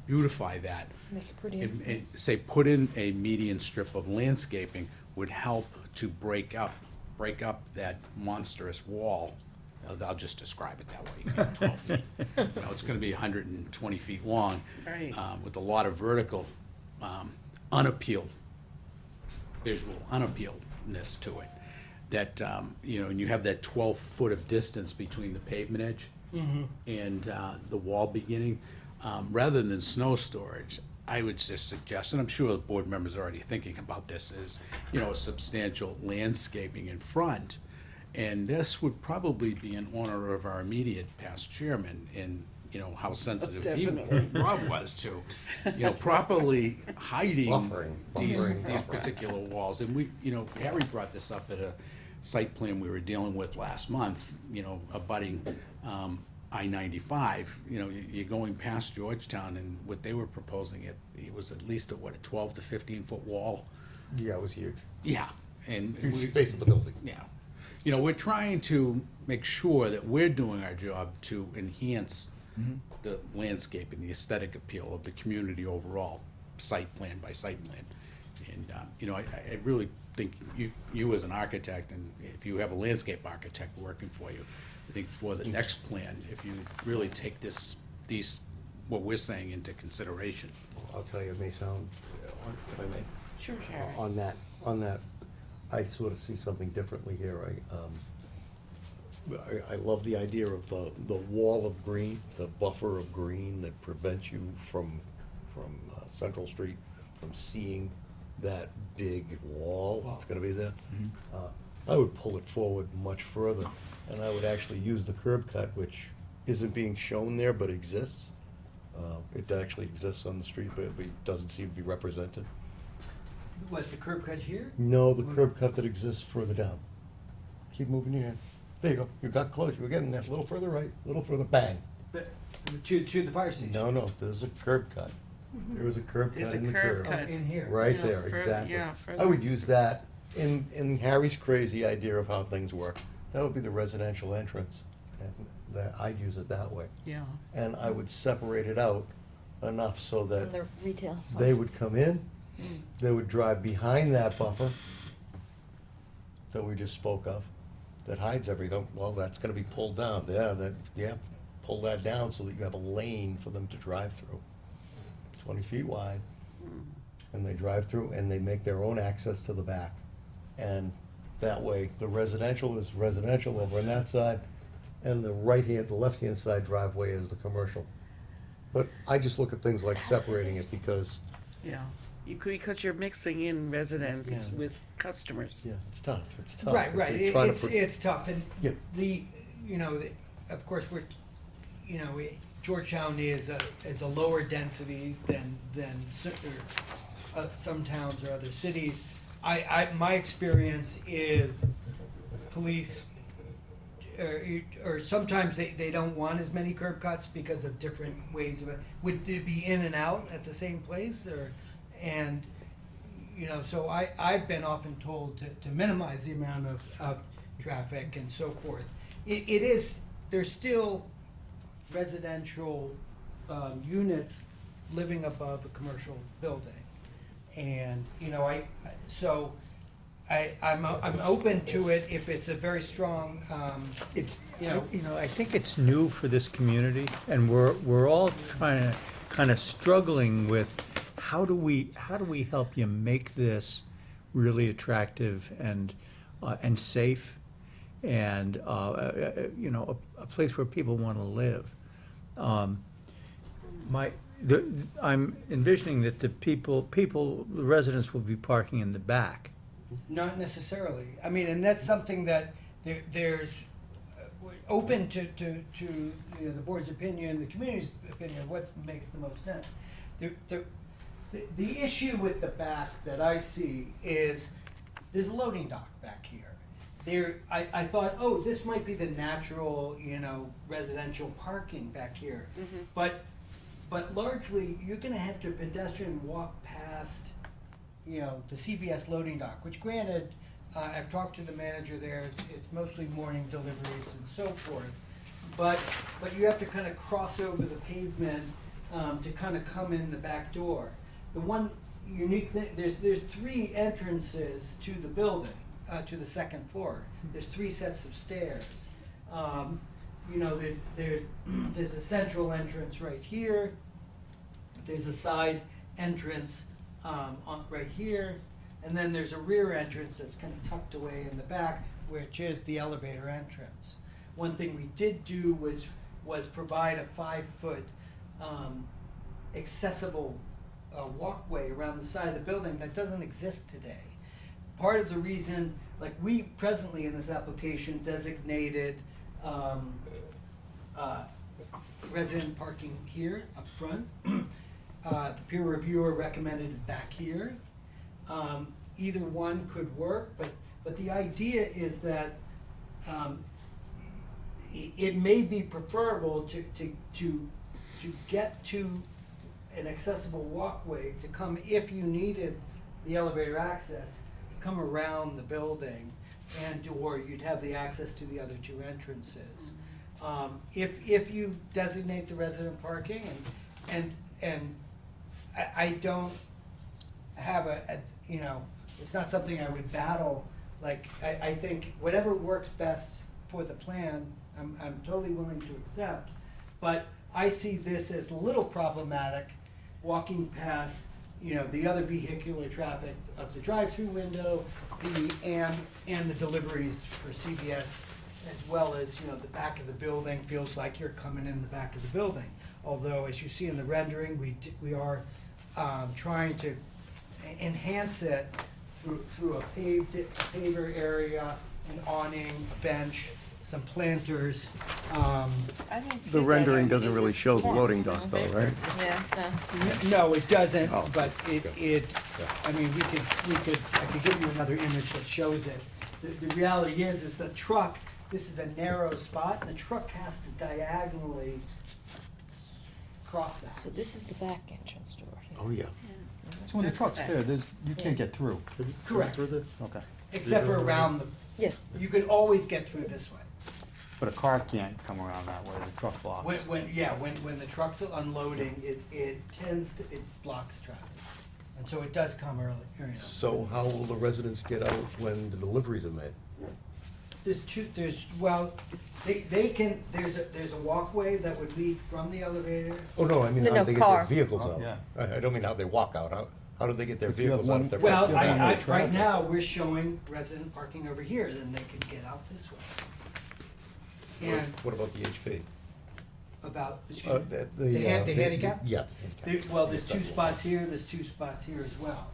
beautify that. Make it prettier. And say, put in a median strip of landscaping would help to break up that monstrous wall. I'll just describe it that way, 12 feet. It's gonna be 120 feet long. Right. With a lot of vertical, unappealed, visual unappealedness to it. That, and you have that 12 foot of distance between the pavement edge and the wall beginning. Rather than snow storage, I would just suggest, and I'm sure the board members are already thinking about this, is, a substantial landscaping in front. And this would probably be in honor of our immediate past chairman and, how sensitive Rob was to, properly hiding these particular walls. And we, Harry brought this up at a site plan we were dealing with last month, abutting I-95. You're going past Georgetown, and what they were proposing, it was at least a 12 to 15 foot wall. Yeah, it was huge. Yeah, and Huge face of the building. Yeah. We're trying to make sure that we're doing our job to enhance the landscape and the aesthetic appeal of the community overall, site plan by site plan. And, I really think you as an architect, and if you have a landscape architect working for you, I think for the next plan, if you really take what we're saying into consideration. I'll tell you, it may sound, if I may. Sure, Harry. On that, I sort of see something differently here. I love the idea of the wall of green, the buffer of green that prevents you from Central Street from seeing that big wall that's gonna be there. I would pull it forward much further, and I would actually use the curb cut, which isn't being shown there but exists. It actually exists on the street, but it doesn't seem to be represented. What, the curb cut here? No, the curb cut that exists further down. Keep moving your hand. There you go. You got close. You were getting there. A little further right, a little further. Bang. But, to the fire station? No, there's a curb cut. There was a curb There's cut a in the curb curb. cut. In here. Right Yeah, there, further- exactly. yeah, I further. would use that in Harry's crazy idea of how things work. that would be the residential entrance, and that, I'd use it that way. Yeah. And I would separate it out enough so that From the retail side. they would come in, they would drive behind that buffer that we just spoke of, that hides everything. Well, that's gonna be pulled down, pull that down so that you have a lane for them to drive through. 20 feet wide, and they drive through and they make their own access to the back. And that way, the residential is residential over on that side, and the the left-hand side driveway is the commercial. But I just look at things like separating it because, Yeah, because you're mixing in residents Yeah. with customers. yeah, it's tough. Right, If right, you're trying to it's, put- it's tough, and Yeah. of course, Georgetown is a lower density than some towns or other cities. My experience is police, or sometimes they don't want as many curb cuts because of different ways of it. Would it be in and out at the same place, so I've been often told to minimize the amount of traffic and so forth. There's still residential units living above a commercial building. And, I'm open to it if it's a very strong, It's, you know. I think it's new for this community, and we're all trying to, kind of struggling with, how do we help you make this really attractive and safe, and, a place where people want to live. I'm envisioning that the residents will be parking in the back. Not necessarily. I mean, and that's something that there's open to the board's opinion, the community's opinion, what makes the most sense. The issue with the back that I see is there's a loading dock back here. I thought, this might be the natural, residential parking back here. But largely, you're gonna have to pedestrian walk past, the CVS loading dock, which granted, I've talked to the manager there, it's mostly morning deliveries and so forth. But you have to kind of cross over the pavement, to kind of come in the back door. The one unique thing, there's 3 entrances to the building, to the second floor. There's 3 sets of stairs. There's a central entrance right here. There's a side entrance right here, and then there's a rear entrance that's kind of tucked away in the back, which is the elevator entrance. One thing we did do was provide a 5-foot accessible walkway around the side of the building that doesn't exist today. Part of the reason, like we presently in this application designated resident parking here up front. The peer reviewer recommended it back here. Either one could work, but the idea is that it may be preferable to get to an accessible walkway to come, if you needed the elevator access, to come around the building, or you'd have the access to the other 2 entrances. If you designate the resident parking, and I don't have it's not something I would battle. Like, I think whatever works best for the plan, I'm totally willing to accept. But I see this as a little problematic, walking past, the other vehicular traffic of the drive-through window, and the deliveries for CVS, as well as, the back of the building feels like you're coming in the back of the building. Although, as you see in the rendering, we are trying to enhance it through a paver area, an awning, a bench, some planters. I don't see The that rendering on doesn't either really show the form. loading dock though, right? Yeah, no. No, it doesn't, Oh, but I mean, I could give you another image that shows it. The reality is the truck, this is a narrow spot, and the truck has to diagonally cross that. So this is the back entrance door. Oh, yeah. So when the truck's there, you can't get through. Correct. Through the- Okay. except for around the, Yeah. you could always get through this way. But a car can't come around that way, the truck blocks. When the truck's unloading, it blocks traffic. And so it does come early, you know. So how will the residents get out when the deliveries are made? There's a walkway that would lead from the elevator. Oh, no, I mean, No, how do they get car. their vehicles Oh, out? yeah. I don't mean how they walk out. How do they get their If you have vehicles out one- if they're? Well, You're on right the traffic. now, we're showing resident parking over here, then they can get out this way. And What about the HP? about, excuse me, The the handicap? Yeah. Well, there's two spots here, there's two spots here as well.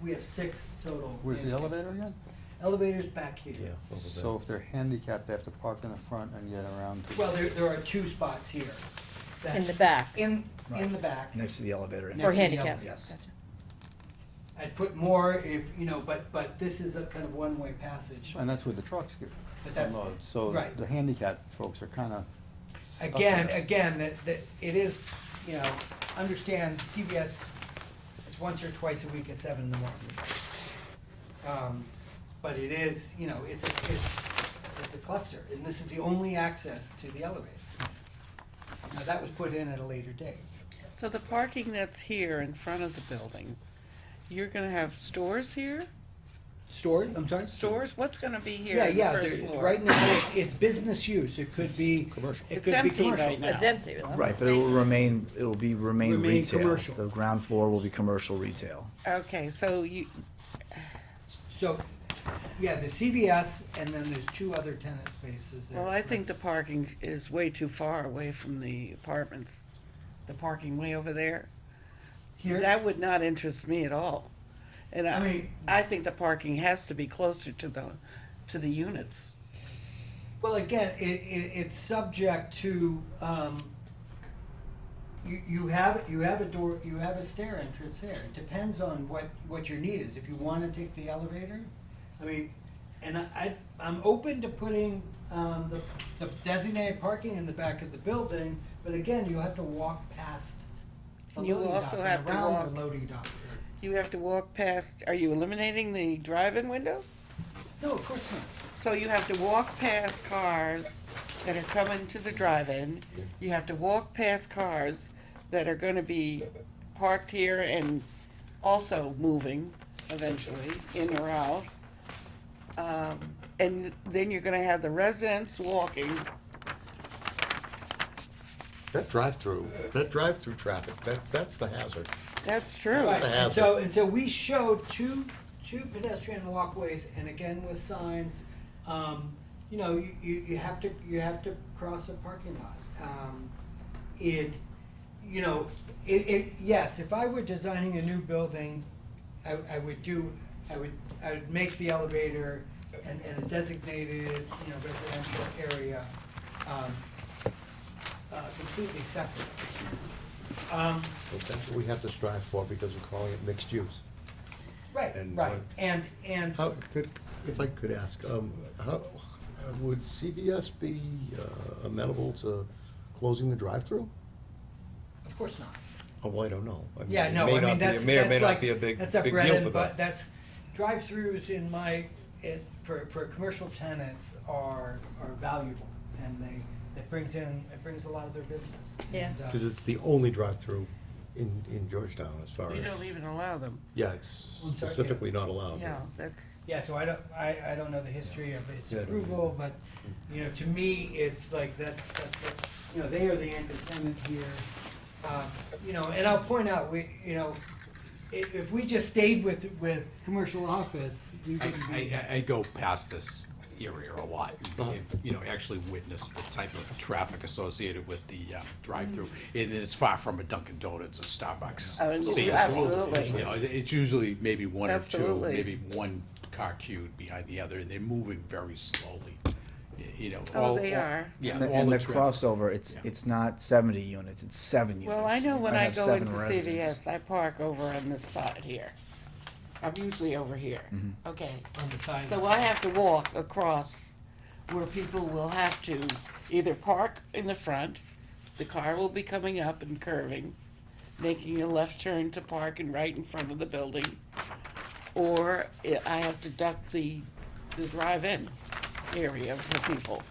We have 6 total. Where's the handicap elevator spots. again? Elevator's back here. Yeah, over there. So if they're handicapped, they have to park in the front and get around to. Well, there are 2 spots here. that- In the back. In the back. Next to the elevator. Next For to the handicap. elevator. Yes. Gotcha. I'd put more if, but this is a kind of one-way passage. And that's where the trucks get But that's- unloaded, so right. the handicapped folks are kinda. Again, that it is, understand CVS, it's once or twice a week at 7 in the morning. But it is, it's a cluster, and this is the only access to the elevator. Now, that was put in at a later date. So the parking that's here in front of the building, you're gonna have stores here? Stores, I'm sorry? Stores? What's gonna be here Yeah, on the yeah, first floor? right now, it's business use, it could be. Commercial. It It's could be empty commercial. right now. It's empty. Huh? Right, but it will remain Remain retail. commercial. The ground floor will be commercial retail. Okay, so you, So, yeah, the CVS, and then there's 2 other tenant spaces there. well, I think the parking is way too far away from the apartments. The parking way over there. Here? That would not interest me at all. And I mean- I think the parking has to be closer to the units. Well, again, it's subject to, you have a door, you have a stair entrance there. It depends on what your need is. If you wanna take the elevator, I mean, and I'm open to putting, the designated parking in the back of the building, but again, you have to walk past the You loading dock also and have to around walk- the loading dock. You have to walk past, are you eliminating the drive-in window? No, of course not. So you have to walk past cars that are coming to the drive-in. You have to walk past cars that are gonna be parked here and also moving eventually, in or out. And then you're gonna have the residents walking. That drive-through traffic, that's the hazard. That's true. Right. Right, the and hazard. so we showed two pedestrian walkways, and again with signs, you have to cross a parking lot. Yes, if I were designing a new building, I would make the elevator and a designated, residential area, completely separate. But that's what we have to strive for because we're calling it mixed use. Right, And right, what- and. How could, if I could ask, how, would CVS be amenable to closing the drive-through? Of course not. Oh, well, I don't know. I mean, Yeah, it no, may I not mean, be- that's It may or may that's not like, be a big, that's a big bread deal and for but them. that's, drive-throughs for commercial tenants are valuable, and it brings a lot of their business. Yeah. And, Because it's the only drive-through in Georgetown as far You as, don't even allow them. yeah, it's I'm sorry, specifically not allowed. Yeah, that's, Yeah, so I don't know the history of its Yeah, I don't approval, but, to me, it's like, that's, they are the anchor tenant here. And I'll point out, if we just stayed with commercial office, we wouldn't be. I go past this area a lot, and, actually witness the type of traffic associated with the drive-through. And it's far from a Dunkin' Donuts or Starbucks. Oh, scene. absolutely. It's usually maybe one or two, Absolutely. maybe one car queued behind the other, and they're moving very slowly, Oh, they are. Yeah, And the, all and the traffic. crossover, it's not 70 units, it's 7 units. well, I know when I I have go 7 into residents. CVS, I park over on this side here. I'm usually over here, okay. On the side. So I have to walk across where people will have to either park in the front, the car will be coming up and curving, making a left turn to park and right in front of the building, or I have to duck the drive-in area for people.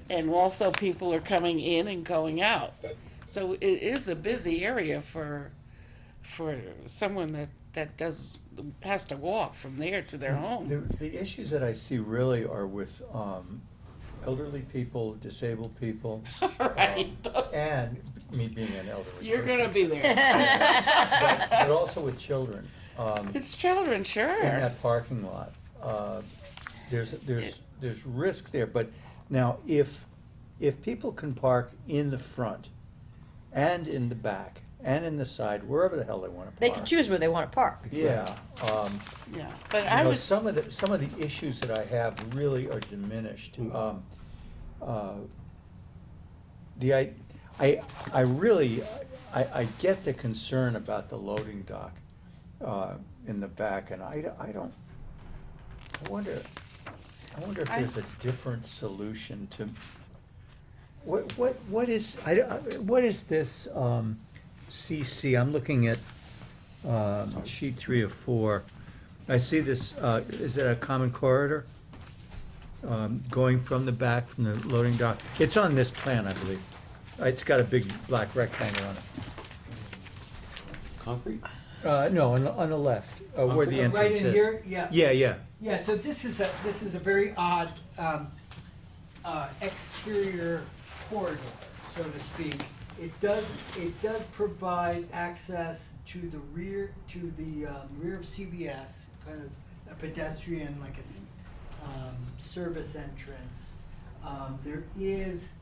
And also people are coming in and going out. So it is a busy area for someone that has to walk from there to their home. The issues that I see really are with elderly people, disabled people. Right. And me being an elderly. You're person. gonna be there. But also with children. It's children, sure. In that parking lot. There's risk there, but now if people can park in the front and in the back and in the side, wherever the hell they wanna park. They can choose where they wanna park. Yeah, Yeah, but you I know, was, some of the issues that I have really are diminished. I get the concern about the loading dock in the back, and I wonder if there's a different solution to, what is this CC? I'm looking at sheet 3 of 4. I see this, is it a common corridor? Going from the back, from the loading dock. It's on this plan, I believe. It's got a big black rectangle on it. Concrete? No, on the left, where the entrance Right is. in here, yeah. Yeah. Yeah, so this is a very odd exterior corridor, so to speak. It does provide access to the rear of CVS, kind of a pedestrian, like a service entrance. There is.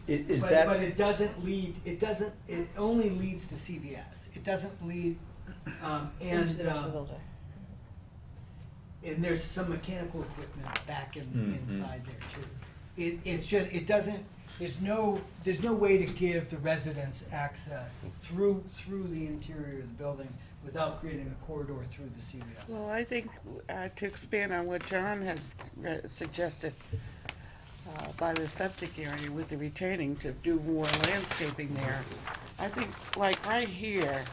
Is but, that? But it doesn't lead. It only leads to CVS. It doesn't lead. Into the rest of the building. And there's some mechanical equipment back inside there too. It's just it doesn't. There's no way to give the residents access through the interior of the building without creating a corridor through the CVS. well, I think to expand on what John has suggested, by the septic area with the retaining to do more landscaping there. I think like right here,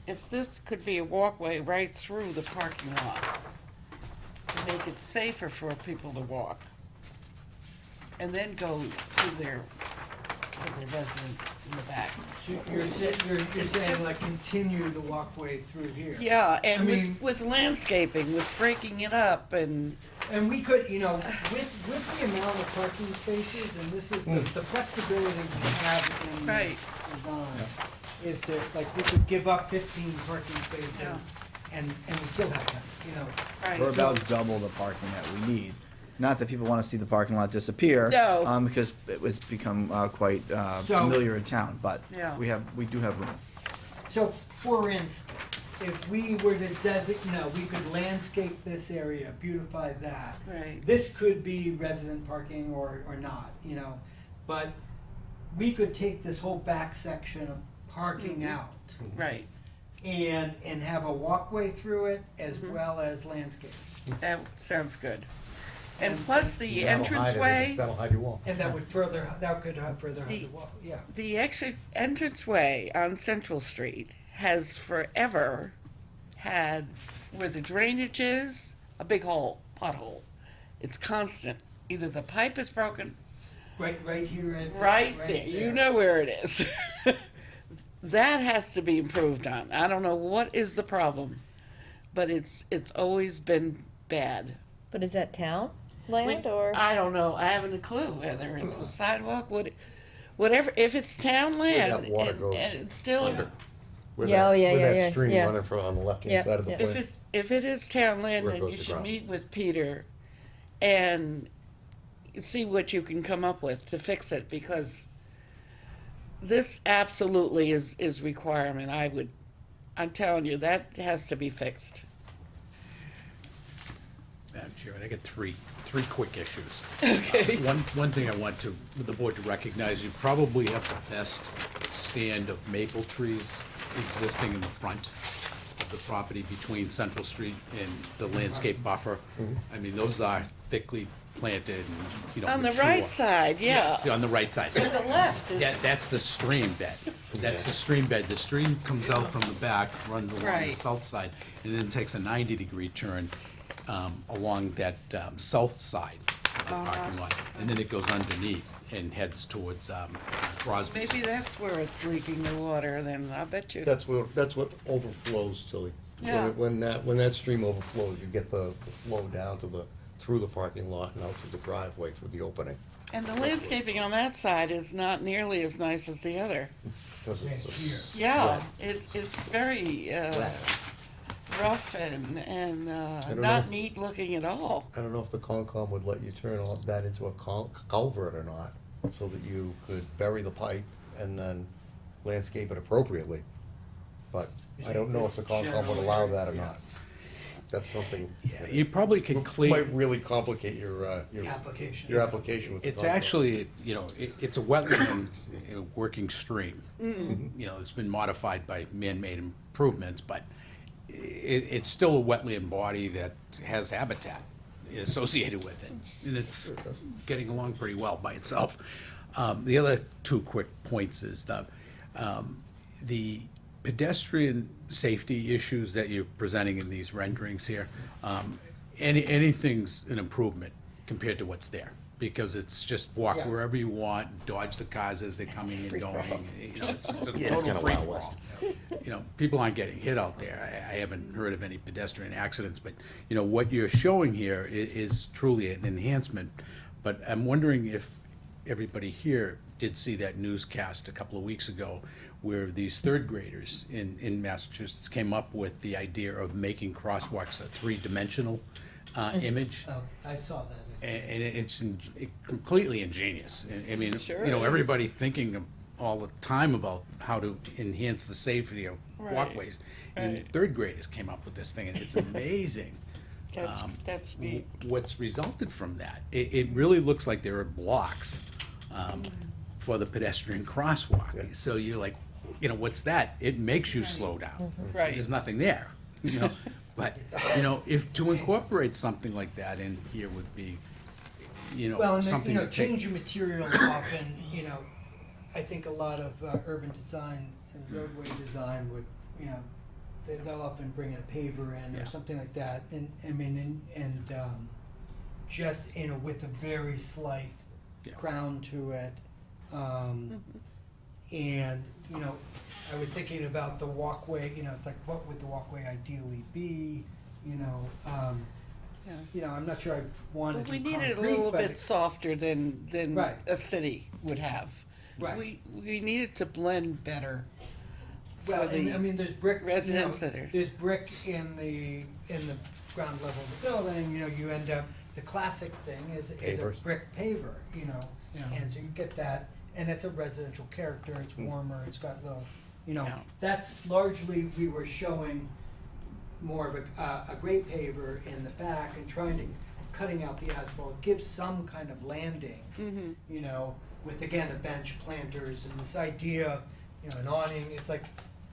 if this could be a walkway right through the parking lot to make it safer for people to walk and then go to their residence in the back. You're saying like continue the walkway through here. Yeah, and I mean- with landscaping, with breaking it up and And we could, with the amount of parking spaces, and this is the flexibility we have in Right. this design, is to, like, we could give up 15 parking spaces Yeah. and we still have them, right. We're about double the parking that we need. Not that people want to see the parking lot disappear. No. Because it was become quite So- familiar in town, but Yeah. we do have room. So, for instance, if we were to we could landscape this area, beautify that. Right. This could be resident parking or not, but we could take this whole back section of parking out Right. and have a walkway through it as well as landscape. That sounds good. And plus the That'll hide it. entranceway, That'll hide your wall. And that could further hide the wall, yeah. the actual entranceway on Central Street has forever had, where the drainage is, a big hole, pothole. It's constant. Either the pipe is broken, Right here at. right there, you know where it is. That has to be improved on. I don't know what is the problem, but it's always been bad. But is that town land or? I don't know. I haven't a clue whether it's a sidewalk, whatever. If it's town land, that water and goes it's still, under. Where Yeah, that- oh, yeah, where yeah, that yeah, stream yeah. running from on the left-hand Yeah, side of the yeah. plan. if it is town land, Where it then goes you to should ground. meet with Peter and see what you can come up with to fix it, because this absolutely is requirement. I'm telling you, that has to be fixed. Madam Chairman, I got three quick issues. Okay. One thing I want the board to recognize, you probably have the best stand of maple trees existing in the front of the property between Central Street and the landscape buffer. I mean, those are thickly planted and, you know, On the mature. right side, yeah. Yes, on the right side. To the left is, That's the stream bed. That's the stream bed. The stream comes out from the back, runs along the Right. south side, and then takes a 90-degree turn along that south side of the parking lot. And then it goes underneath and heads towards Crosby's. maybe that's where it's leaking the water, then, I bet you. That's what overflows, Tilly. Yeah. When that stream overflows, you get the flow down through the parking lot and out to the driveway through the opening. And the landscaping on that side is not nearly as nice as the other. 'Cause it's Yeah, it's very, flat. rough and, don't not know. neat looking at all. I don't know if the Concom would let you turn all that into a culvert or not, so that you could bury the pipe and then landscape it appropriately. But I don't know if the Concom would allow that or not. That's something. Yeah, you probably can clean. Might really complicate your Application. your application with the It's Concom. actually, you know, it's a wetland, working stream. You know, it's been modified by man-made improvements, but it's still a wetland body that has habitat associated with it. And it's getting along pretty well by itself. The other two quick points is the pedestrian safety issues that you're presenting in these renderings here. Anything's an improvement compared to what's there, because it's just walk Yeah. wherever you want, dodge the cars as they're coming and going, you know, it's just a Yeah, it's total kinda free Wild for West. all. You know, people aren't getting hit out there. I haven't heard of any pedestrian accidents, but, you know, what you're showing here is truly an enhancement. But I'm wondering if everybody here did see that newscast a couple of weeks ago where these third graders in Massachusetts came up with the idea of making crosswalks a three-dimensional image. Oh, I saw that. And it's completely ingenious. I mean, Sure you know, is. everybody thinking all the time about how to enhance the safety of Right. walkways. And Right. third graders came up with this thing, and it's amazing. That's neat. What's resulted from that. It really looks like there are blocks for the pedestrian crosswalk. So you're like, you know, what's that? It makes you slow down. Right. There's nothing there, you know? But, you know, if to incorporate something like that in here would be, you know, Well, and then, something you know, to take. change of material often, you know, I think a lot of urban design and roadway design would, you know, they'll often bring a paver in Yeah. or something like that, and, I mean, and just, you know, with a very slight Yeah. crown to it. And, you know, I was thinking about the walkway, you know, it's like, what would the walkway ideally be, you know? Yeah. You know, I'm not sure I wanted But to we do need it a concrete, little but bit softer than Right. a city would have. Right. We need it to blend better. Well, for and, the I mean, there's brick, you know, residents that are- there's brick in the ground level of the building, you know, you end up, the classic thing is a Pavers. brick paver, you know? Yeah. And so you get that, and it's a residential character, it's warmer, it's got little, you know, Yeah. that's largely, we were showing more of a great paver in the back and cutting out the asphalt, gives some kind of landing, you know, with, again, a bench, planters, and this idea, you know, an awning, it's like,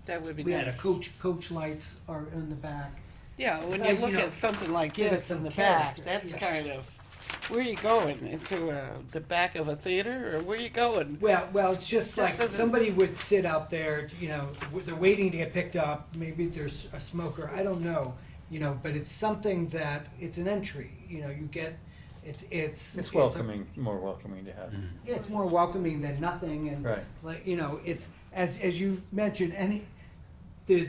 That would be we had a nice. coach lights are in the back. Yeah, when It's you like, look you know, at something like give it this some in the back, character, that's yeah. kind of, where are you going? Into the back of a theater, or where are you going? Well, it's just Just like doesn't- somebody would sit out there, you know, they're waiting to get picked up, maybe there's a smoker, I don't know, you know, but it's something that, it's an entry, you know, you get, it's It's a- welcoming, more welcoming to have. Yeah, it's more welcoming than nothing, and Right. like, you know, it's as you mentioned, the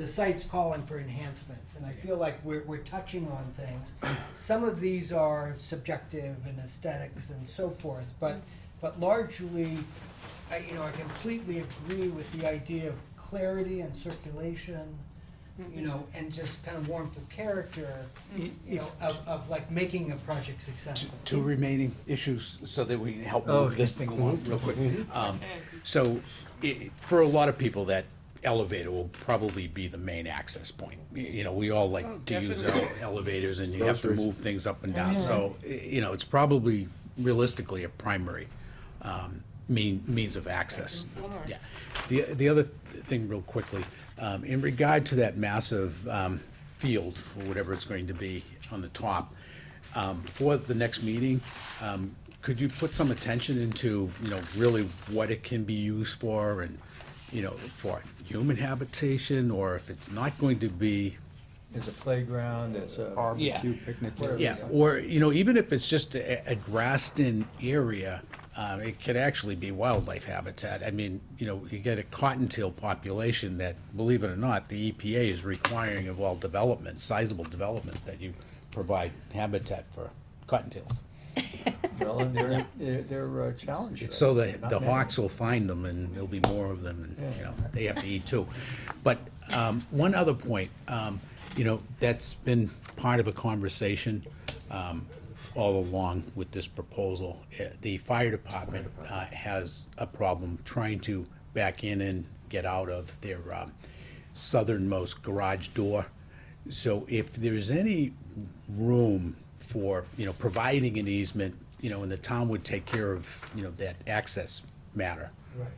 site's calling for enhancements, and I feel like we're touching on things. Some of these are subjective and aesthetics and so forth, but largely, I completely agree with the idea of clarity and circulation, you know, and just kind of warmth of character, you know, of like making a project successful. Two remaining issues so that we can help Oh, move this thing along real quick. So, for a lot of people, that elevator will probably be the main access point. You know, we all like Oh, to use our definitely. elevators, and you have to Groceries. move things up and down. So, you know, it's probably realistically a primary means of access. Second floor. Yeah. The other thing real quickly, in regard to that massive field, or whatever it's going to be on the top. For the next meeting, could you put some attention into, really what it can be used for, and, for human habitation, or if it's not going to be, There's a playground, there's a. Barbecue, picnic Whatever. tables. yeah, or, even if it's just a grassed-in area, it could actually be wildlife habitat. I mean, you get a cottontail population that, believe it or not, the EPA is requiring of all developments, sizable developments, that you provide habitat for cottontails. Well, and they're challenged. It's so right? that Not the many. hawks will find them, and there'll be more of them, and, Yeah. they have to eat too. But, one other point, that's been part of a conversation, all along with this proposal. The fire department, has a problem trying to back in and get out of their, southernmost garage door. So if there's any room for, providing an easement, and the town would take care of, that access matter. Right.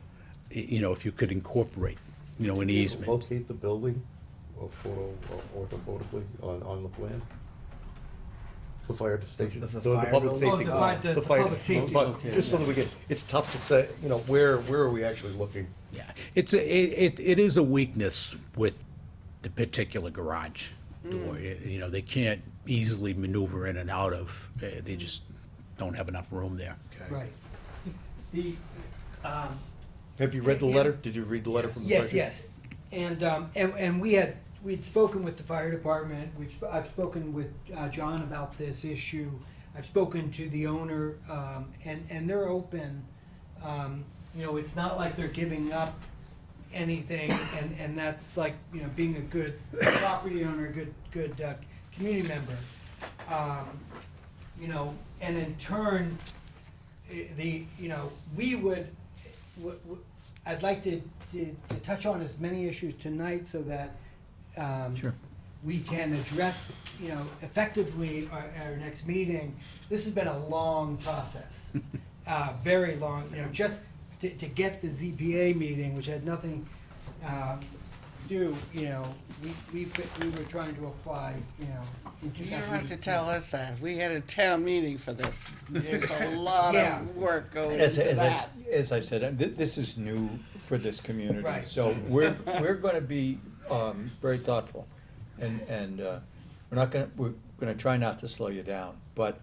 If you could incorporate, an easement. Locate the building or orthophotography on the plan? The fire station, The the fire public building? safety. The public safety But location. just so that we get, it's tough to say, where are we actually looking? Yeah, it is a weakness with the particular garage door. They can't easily maneuver in and out of, they just don't have enough room there. Right. The, Have you read the letter? Did you read the letter from the fire? yes. And we'd spoken with the fire department, I've spoken with John about this issue. I've spoken to the owner, and they're open. It's not like they're giving up anything, and that's like, being a good property owner, good community member. And in turn, we would, I'd like to touch on as many issues tonight so that Sure. we can address, effectively our next meeting. This has been a long process, very long, just to get the ZPA meeting, which had nothing to do, we were trying to apply, in 2018. You don't have to tell us that. We had a town meeting for this. There's a lot Yeah. of work going As into that. I said, this is new for this community. Right. So we're gonna be, very thoughtful. And we're gonna try not to slow you down, but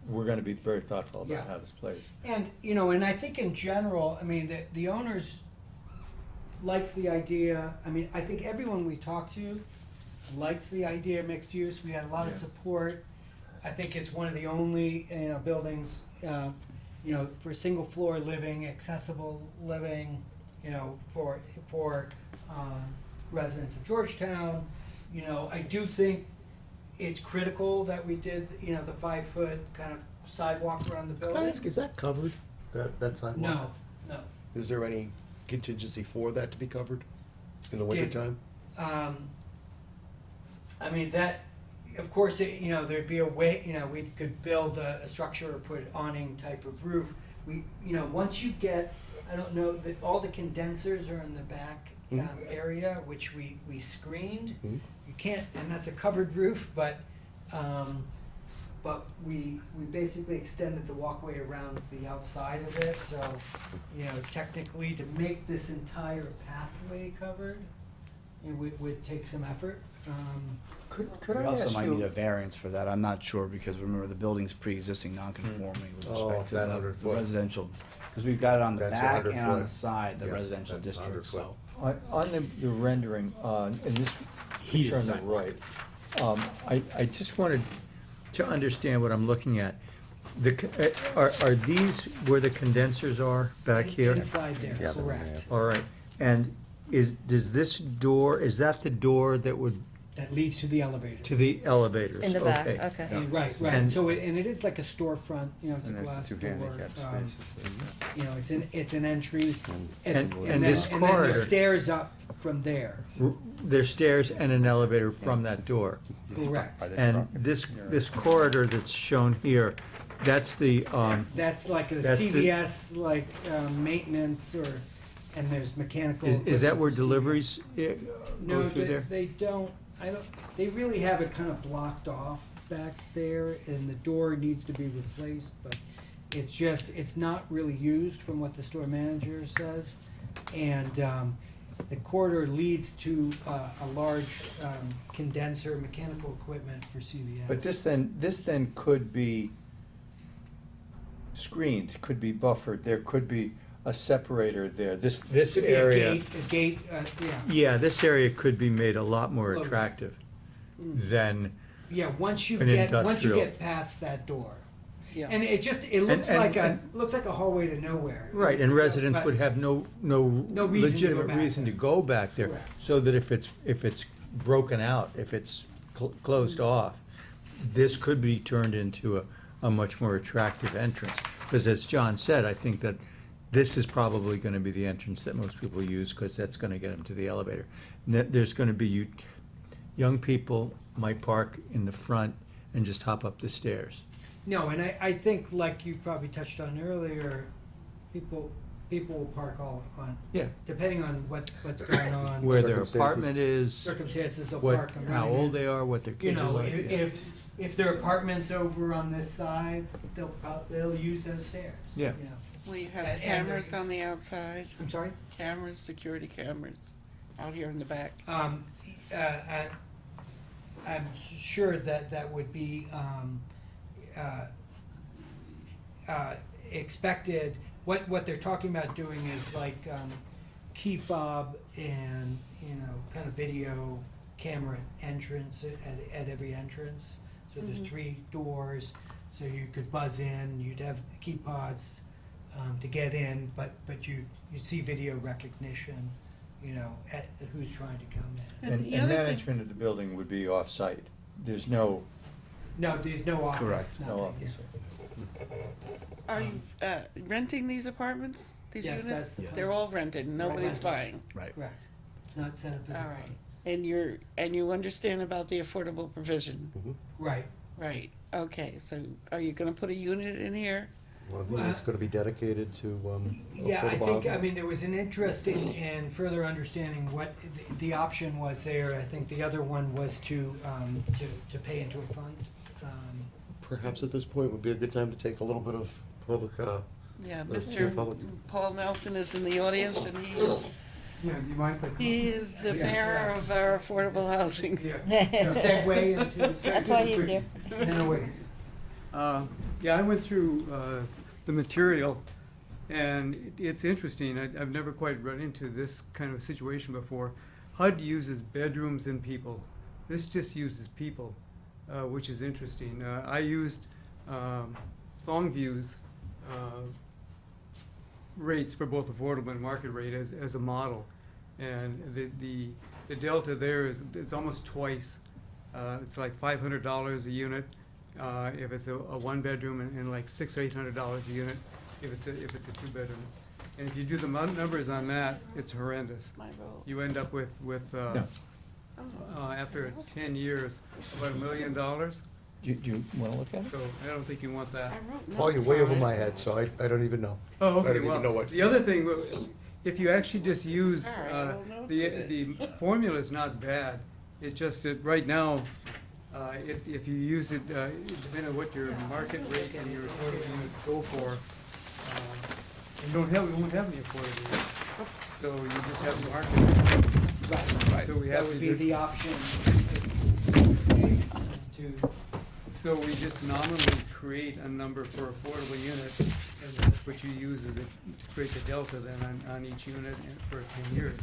we're gonna be very thoughtful Yeah. about how this plays. And, and I think in general, the owners likes the idea, I think everyone we talk to likes the idea of mixed use. We had a lot of Yeah. support. I think it's one of the only, buildings, for single floor living, accessible living, for residents of Georgetown. I do think it's critical that we did, the 5-foot kind of sidewalk around the Can I building. ask, is that covered, that sidewalk? No. Is there any contingency for that to be covered in the wintertime? That, of course, thered be a way, we could build a structure or put awning type of roof. We, once you get, I don't know, all the condensers are in the back area, which we screened. Mhm. You can't, and that's a covered roof, but we basically extended the walkway around the outside of it, so, technically to make this entire pathway covered, it would take some effort. Could We I also ask might need a you, variance for that, I'm not sure, because remember, the building's pre-existing non-conforming with Oh, respect to that the 100 the foot. residential, because we've got it on the That's back 100 and on the foot. side, the Yeah, residential that's 100 district, foot. so. on the rendering, in this Heated picture on the sidewalk. right, I just wanted to understand what I'm looking at. Are these where the condensers are back here? Inside there, Yeah, they're in correct. All right, and does this door, is that the door that would, That leads to the elevator. to the elevators? In the back, okay. Right, And- so, it is like a storefront, it's a And there's glass the two door. handicap spaces. It's an entry, And then this the corridor- stairs up from there, There's stairs and an elevator from that door. correct. By the And truck. this corridor that's shown here, that's the, That's like a That's the- CVS, maintenance, and there's mechanical. is that where equipment for CVS. deliveries No, go through there? they don't, I don't, they really have it kind of blocked off back there, and the door needs to be replaced, but it's just, it's not really used from what the store manager says. And, the corridor leads to, a large, condenser, mechanical equipment for CVS. But this then could be screened, could be buffered, there could be a separator there, this Could be area. a gate, yeah. Yeah, this area could be made a lot more Close. attractive Mm. than, Yeah, once you An get, once you industrial. get past that door. Yeah. And it just, it looks and- like a, and- looks like a hallway to nowhere. right, and residents But- would have no reason to go legitimate back reason to there. go back there. Correct. So that if it's broken out, if it's closed off, this could be turned into a much more attractive entrance. Because as John said, I think that this is probably gonna be the entrance that most people use, because that's gonna get them to the elevator. And that there's gonna be, young people might park in the front and just hop up the stairs. No, and I think, like you probably touched on earlier, people will park all on, Yeah. depending on what's going on. Where their Circumstances. apartment is, Circumstances, they'll what, park and how run in. old they are, what their You kids are know, like. yeah. if their apartment's over on this side, they'll use those stairs. Yeah. You know. Will you have And cameras on the outside? I'm sorry? Cameras, security cameras out here in the back? I'm sure that would be, expected. What they're talking about doing is like, key fob and, you know, kind of video camera entrance at every entrance. So there's 3 doors, so you could buzz in, you'd have key pods, to get in, but you'd see video recognition, you know, at who's trying to come in. And the And other thing- management of the building would be off-site. There's no, No, there's no office, correct, no nothing, yeah. office. Are you renting these apartments, these Yes, units? that's- They're all rented, nobody's Right. buying? Right. Correct. It's not set up as a All club. right. And you understand about the affordable provision? Right. Right, okay, so are you gonna put a unit in here? One of these is gonna be dedicated to, Yeah, I affordable think, I housing. mean, there was an interest in further understanding what the option was there. I think the other one was to pay into a fund. Perhaps at this point would be a good time to take a little bit of public, Yeah, Let's Mr. see, public- Paul Nelson is in the audience, and Yeah, do you mind if I? he is the Yeah. mayor of our affordable housing. Segue into. That's why he's here. No, wait. Yeah, I went through the material, and it's interesting. I've never quite run into this kind of situation before. HUD uses bedrooms and people. This just uses people, which is interesting. I used Longview's rates for both affordable and market rate as a model. And the delta there is, it's almost twice. It's like $500 a unit if it's a one-bedroom, and like $600 or $800 a unit if it's a two-bedroom. And if you do the numbers on that, it's horrendous. My vote. You end up with after 10 years, about $1 million. So Do you wanna look at it? I don't think you want that. I wrote Paul, you're notes way on over it. my head, so I don't even know. Oh, I okay, don't even well, know what. the other thing, if you actually just use, All right, well, notes the it. formula is not bad. It just, that right now, if you use it, depending on what your market rate and your affordable units go for, you won't have any affordable units. So you just have market. Right. So we That have would to be do- the option to. So we just nominally create a number for affordable unit, and that's what you use to create the delta then on each unit for 10 years.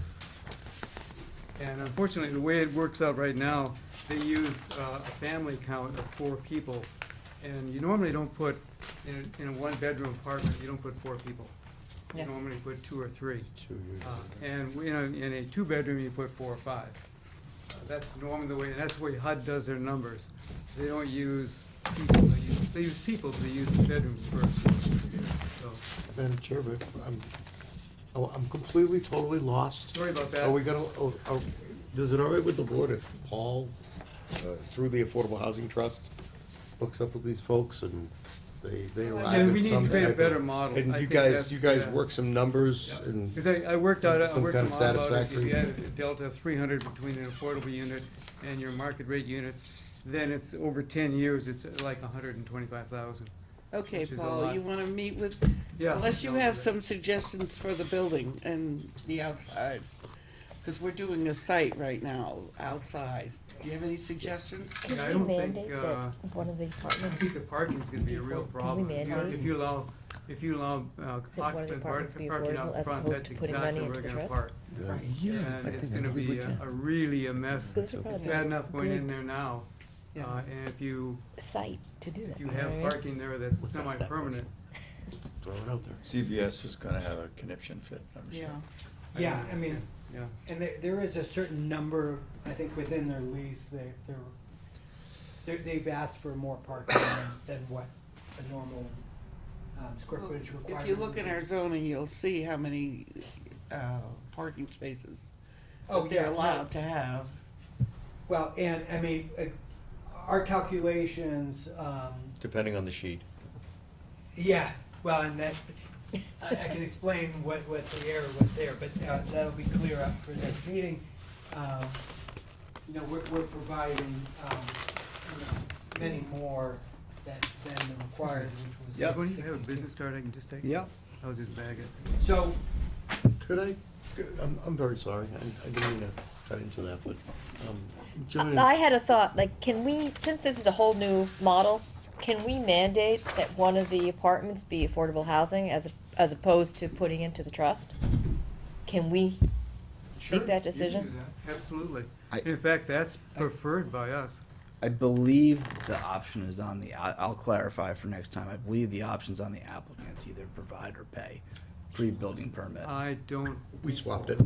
And unfortunately, the way it works out right now, they use a family count of 4 people. And you normally don't put, in a one-bedroom apartment, you don't put 4 people. You Yeah. normally put 2 or 3. And And in a two-bedroom, you put 4 or 5. That's normally the way, and that's the way HUD does their numbers. They don't use people, they use people, they use bedrooms first. So, Madam Chair, but I'm completely, totally lost. sorry about that. Are we gonna, is it all right with the board if Paul, through the Affordable Housing Trust, hooks up with these folks and they arrive Yeah, at we need some to create a type better of- model. And I you think guys, that's- you guys yeah. work some numbers and. Because I worked out, I Some worked kind a of model out, if satisfactory- you had a delta of 300 between an affordable unit and your market rate units, then it's over 10 years, it's like 125,000. Okay, Which is a Paul, lot. you wanna meet with, Yeah. unless you no, have but- some suggestions for the building and the outside. Cause we're doing a site right now, outside. Do you have any suggestions? Yeah, I we don't think, mandate that one of the I apartments, think the parking's gonna be a real Can we problem. mandate If you allow one of the occupant apartments be parking affordable out as front, opposed that's to putting exactly money where into they're the gonna trust? park. Yeah, And I it's think I gonna believe be we a can. really a mess. This would It's probably bad be enough going in there now. Yeah. And if you, Site to do that. if you know what have I mean? parking there that's What size that was? semi-permanent, Throw it out there. CVS is gonna have a conniption fit, I'm sure. Yeah. Yeah, I mean, yeah. and there is a certain number, I think, within their lease, they've asked for more parking than what a normal, square Well, footage requirement. If you look would in be. our zoning, you'll see how many, parking spaces Oh, that they're yeah, no. allowed to have. Well, and, I mean, our calculations, Depending on the sheet. yeah, well, and that, I can explain what the error was there, but, that'll be clear up for this meeting. You know, we're providing, many more than the required, which was When you have a 62. business card, I can just take it? Yep. I'll just bag it. So, Could I, I'm very sorry, I didn't mean to cut into that, but, Joanne. I had a thought, like, can we, since this is a whole new model, can we mandate that one of the apartments be affordable housing as opposed to putting into the trust? Can we Sure, make that you can decision? do that. Absolutely. I- In fact, that's preferred by us. I believe the option is on the, I'll clarify for next time, I believe the option's on the applicant to either provide or pay, pre-building permit. I don't. We think so. swapped it.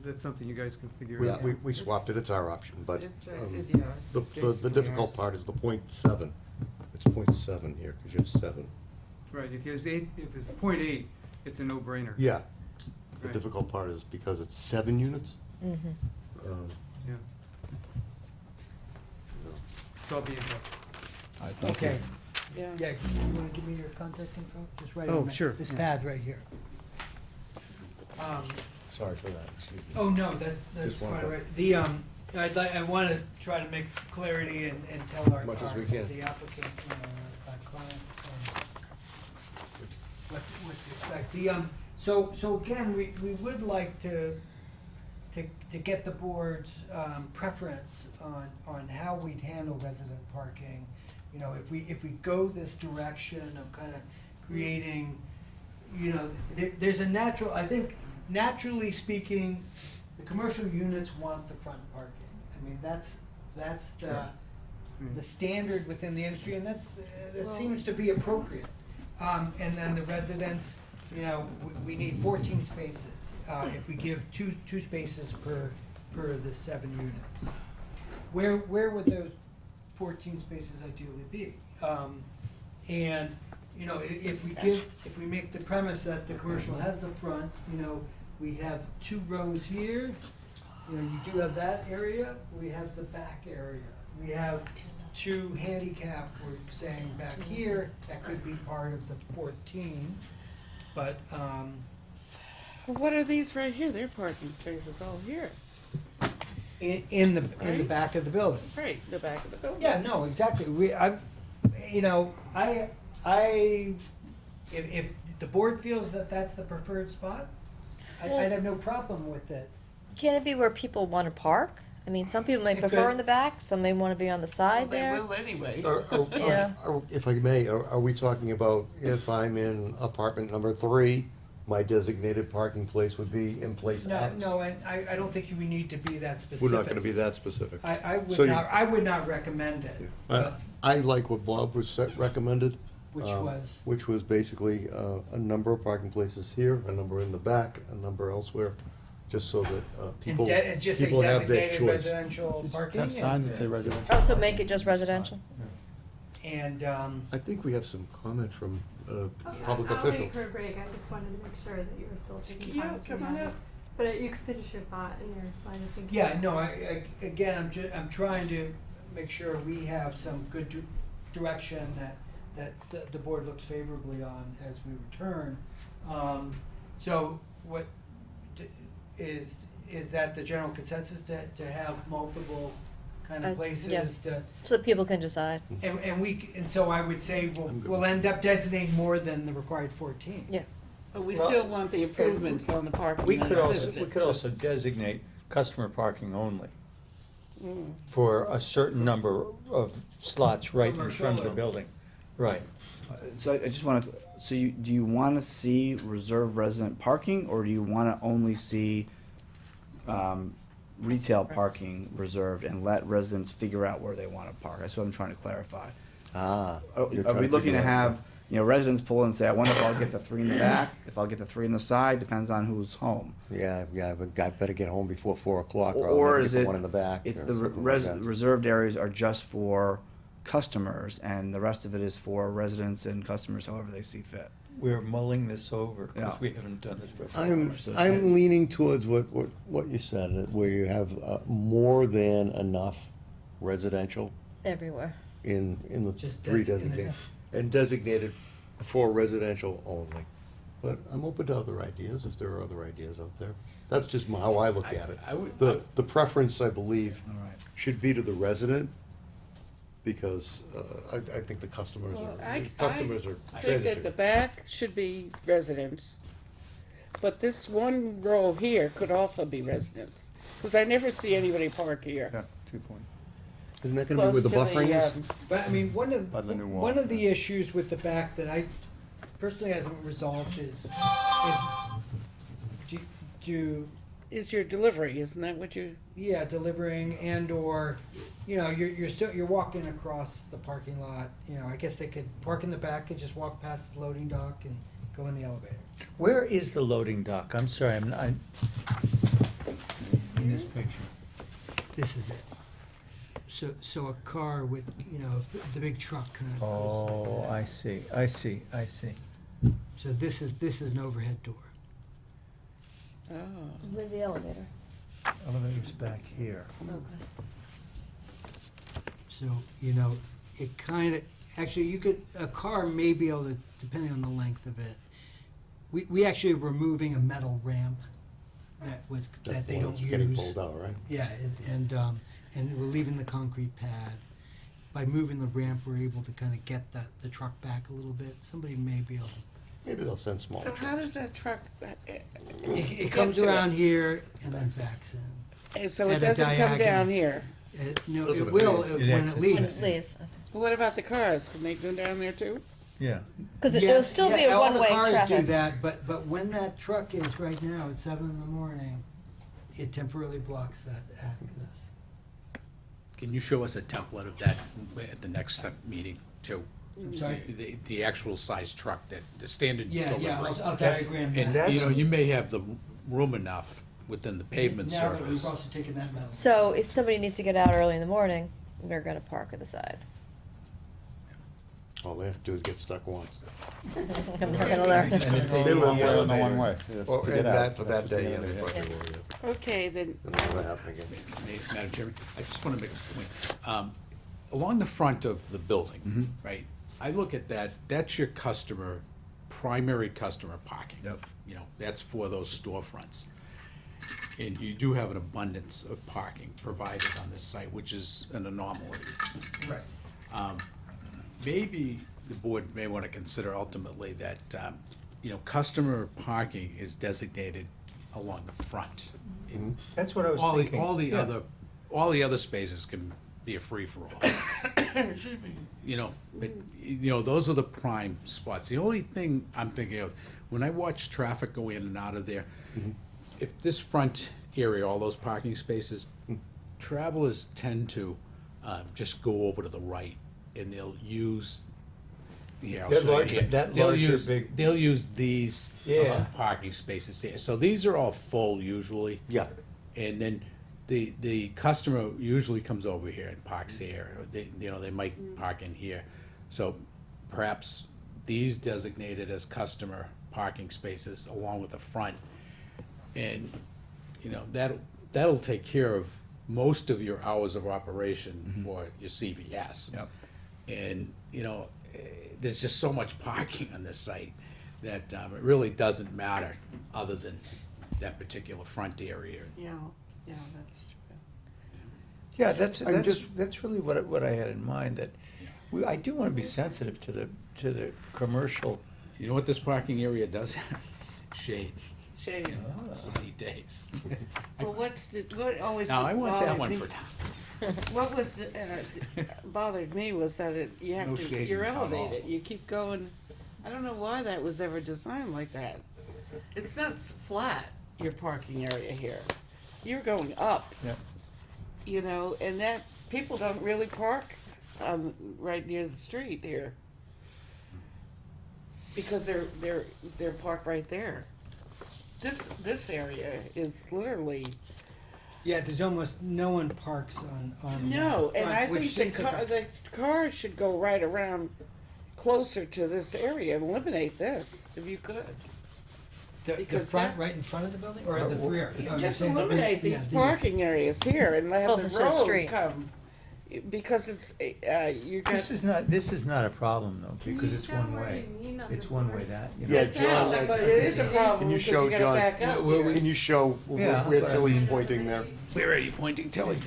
That's something you guys can figure We, out. we swapped it, it's our option, but, It's, yeah, the, it's the basically difficult ours. part is the .7. It's .7 here, because you have 7. Right, if it's 0.8, it's a no-brainer. Yeah. The Right. difficult part is because it's 7 units. Mm-hmm. Yeah, so I'll be in touch. okay, Yeah. yeah, you wanna give me your contact info? Just write it Oh, on sure, this yeah. pad right here. Sorry for that, excuse me. Oh, no, that's Just one quite all vote. right. The, I wanna try to make clarity and tell our, Much as we can. the applicant, client, what to expect. The, so again, we would like to get the board's, preference on how we'd handle resident parking. You know, if we go this direction of kind of creating, you know, there's a natural, I think, naturally speaking, the commercial units want the front parking. I mean, that's the standard within the industry, and that Well- seems to be appropriate. And then the residents, you know, we need 14 spaces, if we give two spaces per the 7 units. Where would those 14 spaces ideally be? And, you know, if we make the premise that the commercial has the front, you know, we have 2 rows here, you know, you do have that area, we have the back area. We have 2 handicap, we're saying back here, that could be part of the 14, but, Well, what are these right here? They're parking spaces all here. in the Right. back of the building. Right, the back of the building. Yeah, no, exactly. If the board feels that that's the preferred spot, I'd have no problem with it. Can it be where people wanna park? I mean, some people may It prefer could. in the back, some may wanna be on the Well, side they there. will anyway. Yeah. If I may, are we talking about if I'm in apartment number 3, my designated parking place would be in place X? No, and I don't think we need to be that specific. We're not gonna be that specific. I So would not recommend it. I like what Bob recommended. Which was? Which was basically a number of parking places here, a number in the back, a number elsewhere, just so that people Just a people have their designated choice. residential parking. Have signs that say residential. Oh, so make it just residential? And, I think we have some comment from public I'll official. wait for a break. I just wanted to make sure that you were still taking Yeah, comments from come on that. up. But you can finish your thought and your line of thinking. yeah, no, again, I'm trying to make sure we have some good direction that the board looks favorably on as we return. So what is that the general consensus to have multiple kind of places to, So that people can decide. and so I would say we'll end up designating more than the required 14. Yeah. But we Well, still want the improvements on the parking We that could also, existed. we could also designate customer parking only Mm. for a certain number of slots right in front of the Commercial. building. Right. So I just want to, so do you want to see reserved resident parking, or do you want to only see retail parking reserved and let residents figure out where they want to park? That's what I'm trying to clarify. Ah. Are you're are trying we looking figure to out- have, residents pull and say, I wonder if I'll get the 3 in the back, if I'll get the 3 in the side, depends on who's home. Yeah, but I better get home before 4 o'clock, or I'll Or never is get the it, one in the back. it's or the something like that. reserved areas are just for customers, and the rest of it is for residents and customers however they see fit. We're mulling this over Yeah. because we haven't done this before. I'm leaning towards what you said, where you have more than enough residential Everywhere. in the Just 3 designated. designated, and designated for residential only. But I'm open to other ideas, if there are other ideas out there. That's just how I look at it. I would- The preference, I believe, All right. should be to the resident, because I think the customers Well, are, I are think that the back should be residents, but this one row here could also be residents, because I never see anybody park here. Yeah, 2 point. Isn't that gonna be where Close the to buffering is? But I mean, By the new wall. one of the issues with the back that I personally hasn't resolved is, Is your delivery, isn't that what you? yeah, delivering and or, you're still, you're walking across the parking lot, I guess they could park in the back and just walk past the loading dock and go in the elevator. Where is the loading dock? I'm sorry, in this picture. This is it. So a car would, the big truck kind of. Oh, I see. So this is an overhead door. Oh. Where's the elevator? Elevator's back here. So, it kind of, actually, a car may be able to, depending on the length of it. We actually were removing a metal ramp That's that they the one don't that's getting use. pulled out, right? Yeah, and we're leaving the concrete pad. By moving the ramp, we're able to kind of get the truck back a little bit. Somebody may be able to. Maybe they'll send small So trucks. how does that truck? It comes around here and then backs in. And so at it a doesn't come diagonal. down here? No, Those are it the will base. when It it exits. leaves. When it leaves. What about the cars? Can they go down there too? Yeah. Because Yes, there'll still be a all the one-way cars traffic. do that, but when that truck is right now at 7 in the morning, it temporarily blocks that access. Can you show us a template of that at the next meeting too? I'm sorry? The actual size truck, the standard Yeah, delivery. I'll diagram that. And, you may have the room enough within the pavement Now that we've surface. also taken that metal. So if somebody needs to get out early in the morning, they're gonna park at the side. All they have to do is get stuck once. And they're gonna learn. And if they They go live there on the later. one way, it's Or- to and get out. that for That's that what day, they yeah, gotta they do. probably will, yeah. Okay, then. That'll never happen again. Madam Chairman, I just want to make a point. Along the front of the building, right, I look at that, that's your primary customer parking. Yep. That's for those storefronts. And you do have an abundance of parking provided on this site, which is an anomaly. Right. Maybe the board may want to consider ultimately that, customer parking is designated along the front. That's what I was All thinking. Yeah. all the other spaces can be a free-for-all. But, those are the prime spots. The only thing I'm thinking of, when I watch traffic go in and out of there, if this front area, all those parking spaces, travelers tend to just go over to the right, and they'll use, I'll That show you large- here. that They'll larger use- big- They'll use these Yeah. parking spaces here. So these are all full usually. Yeah. And then the customer usually comes over here and parks here, or they might park in here. So perhaps these designated as customer parking spaces along with the front. And, that'll take care of most of your hours of operation for your CVS. Yep. And, there's just so much parking on this site that it really doesn't matter other than that particular front area. Yeah, that's true. Yeah, I'm just- that's really what I had in mind, that I do wanna be sensitive to the commercial. You know what this parking area does have? Shade. Shade. Sunny days. Well, what always Now, I want that bothered one me- for town. What was, bothered me was that you have No to, shade you're in town hall. elevated, you keep going, I don't know why that was ever designed like that. It's not flat, your parking area here. You're going up. Yep. You know, and that, people don't really park, right near the street here. Because they're parked right there. This area is literally, Yeah, there's almost no one parks on. no, and front, I which think seems like the cars should go right around closer to this area and eliminate this, if you could. The because front, that- right in front of the building, or the rear? Oh, you're Just saying the rear, eliminate yeah, these parking areas here and let Closest the to the road street. come. Because it's, you got. This is not a problem though, because it's one way. It's one way that, you know. Yeah, John, But it is a problem can you because show you gotta John, back up. can you show Yeah. where Tilly's pointing there? Where are you pointing, Tilly?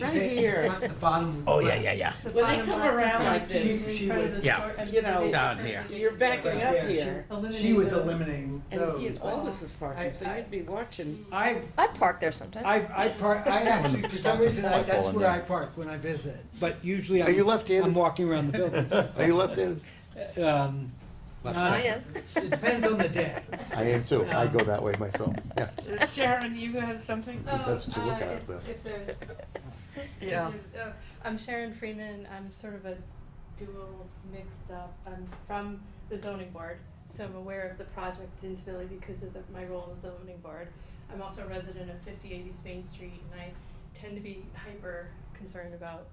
Right here. Front, the bottom. Oh, left. yeah. When they come around like this, She was, you know, Down here. you're backing up Yeah, here. she was eliminating And those. you know, all this is parking, so you'd be watching. I park there sometimes. I actually, for some reason, flagpole that's in where there. I park when I visit, but usually Are you I'm left-handed? walking around the building. Are you left-handed? Left I side. am. It depends on the day. I am too. I go that way myself. Yeah. Sharon, you have something? That's what you're looking at, though. If there's, Yeah. I'm Sharon Freeman, I'm sort of a dual mixed up, I'm from the zoning board, so I'm aware of the project in Tilly because of my role in the zoning board. I'm also a resident of 5080 Main Street, and I tend to be hyper concerned about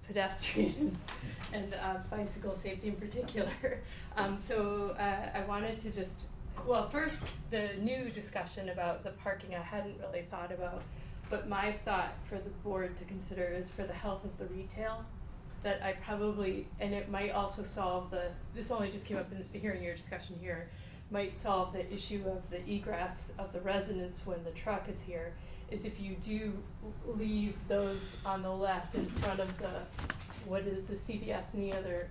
pedestrian and bicycle safety in particular. So I wanted to just, well, first, the new discussion about the parking I hadn't really thought about, but my thought for the board to consider is for the health of the retail, that I probably, and it might also solve this only just came up in hearing your discussion here, might solve the issue of the egress of the residents when the truck is here, is if you do leave those on the left in front of what is the CVS and the other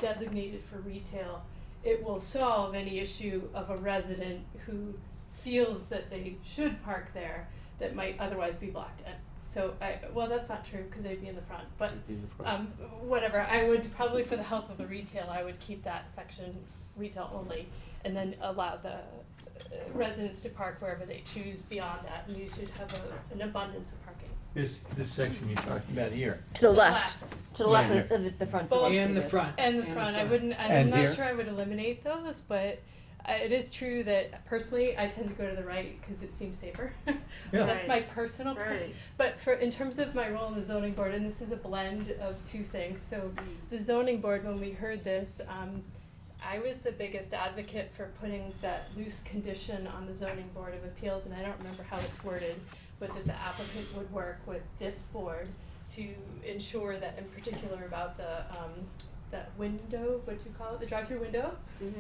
designated for retail, it will solve any issue of a resident who feels that they should park there that might otherwise be blocked in. So well, that's not true because they'd be in the front, but whatever, I would probably, for the health of the retail, I would keep that section retail only and then allow the residents to park wherever they choose beyond that, and you should have an abundance of parking. This section you're talking about here. To the left. To the left Yeah. of the front Both. door. And the front. And the front, I wouldn't, I'm And not here? sure I would eliminate those, but it is true that personally, I tend to go to the right because it seems safer. But Yeah. that's my personal, Right. but in terms of my role in the zoning board, and this is a blend of two things, so the zoning board, when we heard this, I was the biggest advocate for putting that loose condition on the zoning board of appeals, and I don't remember how it's worded, but that the applicant would work with this board to ensure that, in particular about that window, what do you call it, the drive-through window?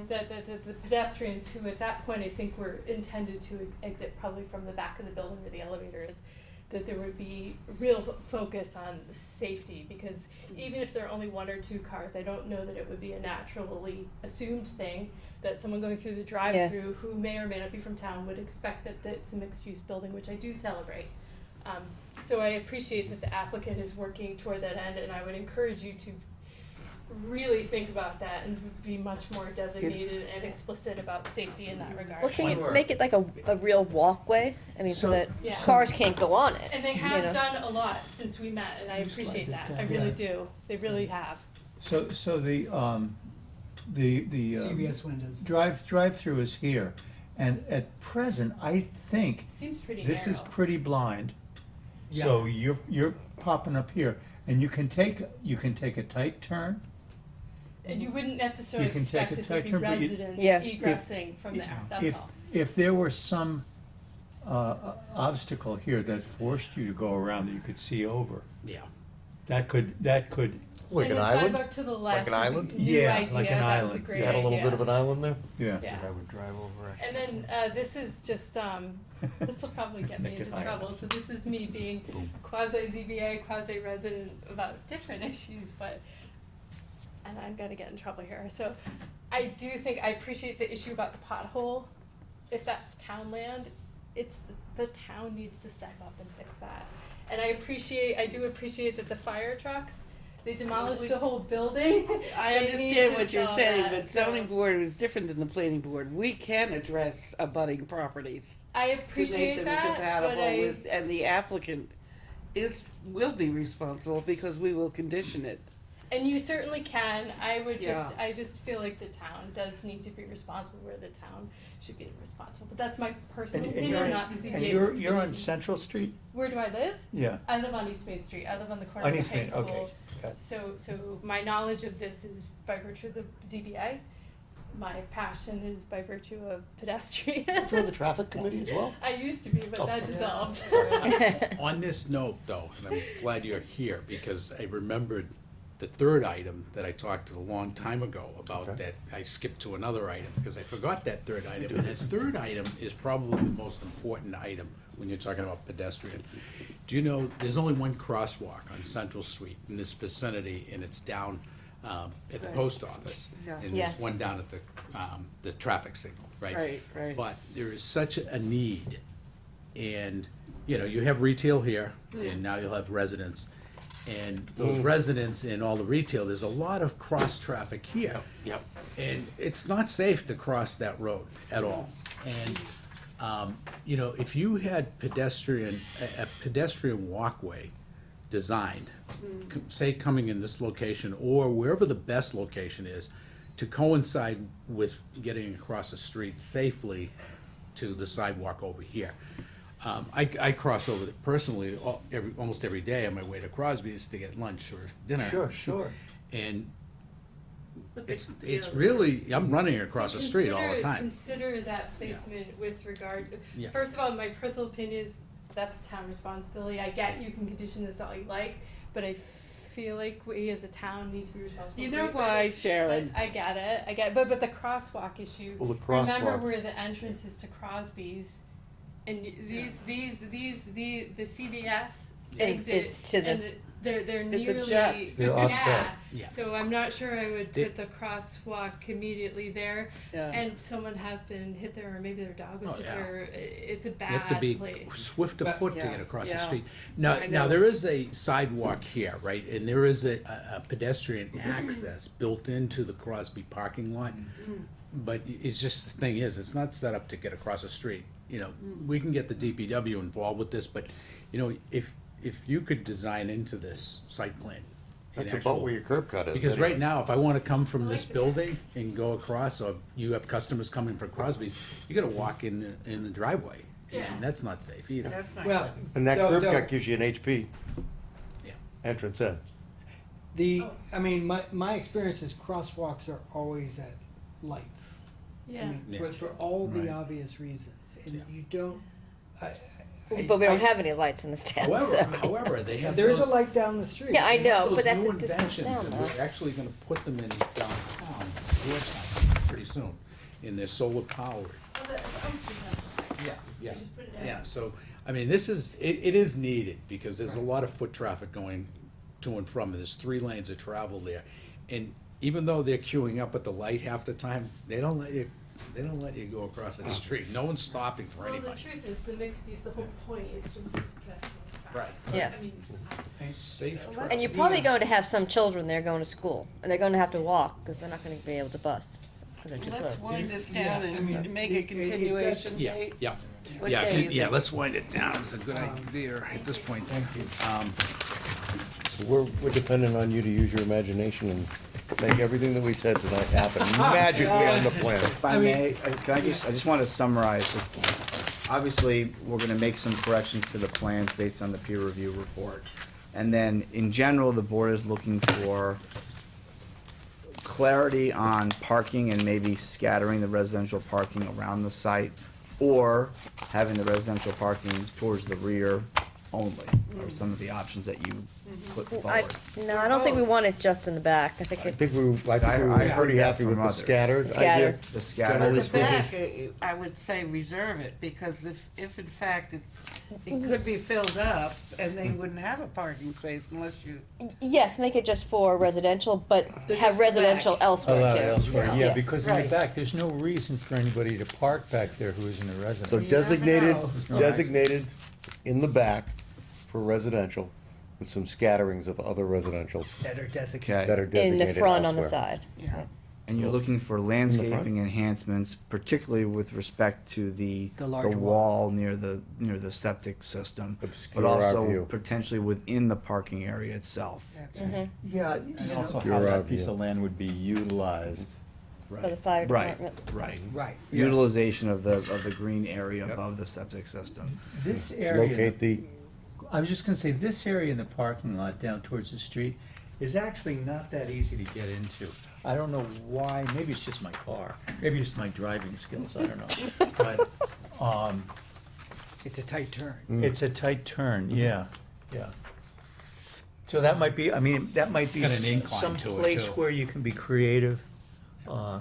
That the pedestrians who at that point I think were intended to exit probably from the back of the building where the elevator is, that there would be real focus on safety, because even if there are only one or two cars, I don't know that it would be a naturally assumed thing that someone going through the drive-through who may or may not be from town would expect that it's a mixed-use building, which I do celebrate. So I appreciate that the applicant is working toward that end, and I would encourage you to really think about that and be much more designated and explicit about safety in that regard. Well, can you make it like a real walkway? I mean, so that Yeah. cars can't go on it. And they you have know? done a lot since we met, and I appreciate that. I really do. They really have. So the CVS windows. drive-through is here, and at present, I think Seems pretty this is narrow. pretty blind. So you're popping up here, and you can take a tight turn. And you wouldn't necessarily You can take expect a that there'd be tight turn, but you- residents Yeah. egressing from there, that's If all. if there were some obstacle here that forced you to go around that you could see over, Yeah. that could Like And an the island? sidewalk to the left. an is a island? new Yeah, idea. like an That was a island. great You had a little idea. bit of an island there? Yeah. Yeah. I would drive over actually. And then this is just this will probably get me Make it into higher. trouble. So this is me being quasi ZBA, quasi resident about different issues, but and I'm gonna get in trouble here. So I do think I appreciate the issue about the pothole. If that's town land, it's the town needs to step up and fix that. And I do appreciate that the fire trucks, they demolished a whole building. I They need understand to what you're solve saying, that, but so- zoning board is different than the planning board. We can address abutting properties I to make appreciate them that, but compatible with, and the applicant will be responsible because we will condition it. and you certainly can. Yeah. I just feel like the town does need to be responsible where the town should be responsible. But that's my personal opinion, not the ZBA's And you're on opinion. Central Street? Where do I live? Yeah. I live on East Main Street. I live on the corner On of East the high Main, school. okay. Got it. So my knowledge of this is by virtue of the ZBA. My passion is by virtue of pedestrians. You're on the traffic committee as well? I used to be, but Oh. that dissolved. On this note, though, and I'm glad you're here, because I remembered the third item that I talked a long time ago about Okay. that I skipped to another item, because I forgot that third item. And that third item is probably the most important item when you're talking about pedestrian. Do you know, there's only one crosswalk on Central Street in this vicinity, and it's down at the Right. post office. Yeah. And Yeah. there's one down at the traffic signal, right? Right. But there is such a need, and, you know, you have retail here, and now you'll have residents. And those residents and all the retail, there's a lot of cross-traffic here. Yep. And it's not safe to cross that road at all. And, you know, if you had a pedestrian walkway designed, say coming in this location, or wherever the best location is, to coincide with getting across the street safely to the sidewalk over here. I cross over it personally almost every day on my way to Crosby's to get lunch or dinner. Sure. And But it's really, I'm running across the street all the time. Consider that placement with regard to, Yeah. first of all, my personal opinion is that's town responsibility. I get you can condition this all you like, but I feel like we as a town need to be responsible. You for know it. why, But Sharon? I get it, but the crosswalk issue. Well, the Remember crosswalk- where the entrance is to Crosby's, and the CVS Is- exit, is to the- and they're It's nearly, adjust. They're offset. Yeah. So I'm not sure I would They- put the crosswalk immediately there. Yeah. And someone has been hit there, or maybe their dog was Oh, hit yeah. there. It's a You have to bad be place. swift of foot to Yeah, get across the yeah. street. I Now, know. there is a sidewalk here, right, and there is a pedestrian access built into the Crosby parking lot. But it's just, the thing is, it's not set up to get across the street. You know, we can get the DPW involved with this, but, you know, if you could design into this site plan. an That's actual- about where your curb cut is. Because anyway. right now, if I wanna come from I this like that. building and go across, or you have customers coming from Crosby's, you gotta walk in the driveway. Yeah. And that's not safe either. That's not Well, And that though- curb though- cut gives you an HP Yeah. entrance in. I mean, my experience is crosswalks are always at lights. I Yeah. mean, Yeah. for all the Right. obvious reasons, and you don't, But we don't have any lights in this town, so. However, they have There's a those- light down the street. Yeah, I they have know, those but that's new a distance inventions, down and though. we're actually gonna put them in downtown, Georgetown, pretty soon, and they're solar powered. Oh, the Elm Street one. Yeah, yeah. You just put it in. Yeah, so, I mean, it is needed, because there's a lot of foot traffic going to and from, and there's 3 lanes of travel there. And even though they're queuing up at the light half the time, they don't let you go across the street. No one's stopping for Well, the anybody. truth is, the mixed use, the whole point is to reduce pedestrian traffic. Right. Yes. I mean, Safe. And you're probably going to have some children there going to school, and they're going to have to walk, because they're not gonna be able to bus, because they're too Let's close. wind this Yeah, down I and mean, make a continuation Yeah, date. yeah. What Yeah, day is it? let's wind it down. It's a good idea at this point. Thank you. We're dependent on you to use your imagination and make everything that we said tonight happen magically on the plan. If I may, I just want to summarize, just, obviously, we're gonna make some corrections to the plans based on the peer review report. And then, in general, the board is looking for clarity on parking and maybe scattering the residential parking around the site, or having the residential parking towards the rear only, or some of the options that you put I, forward. no, I don't think we want it just in the back. I think I it, think we were I heard pretty that happy with from the others. scattered idea. Scattered. The scatter. Generally The speaking. back, I would say reserve it, because if in fact it could be filled up, and they wouldn't have a parking space unless you, yes, make it just for residential, but Just have the residential back. elsewhere Allow too. it elsewhere, yeah, because in the Right. back, there's no reason for anybody to park back there who isn't a resident. So never designated, know. designated in the back for residential, with some scatterings of other residentials That are designated. Okay. that are In designated the front on the elsewhere. side. yeah. And you're looking for front? landscaping enhancements, particularly with respect to the The large wall near the septic system, Obscure but our also view. potentially within the parking area itself. That's Mhm. right. Yeah, and also Obscure how our that piece view. of land would be utilized. For the fire Right, department. right. Right. yeah. Utilization of the green area above the septic system. This area. Locate the, I was just gonna say, this area in the parking lot down towards the street is actually not that easy to get into. I don't know why, maybe it's just my car, maybe it's my driving skills, I don't know. But, It's a tight turn. it's a tight turn, yeah, yeah. So that might be, I mean, that might be got an incline some to it, place too. where you can be creative. Or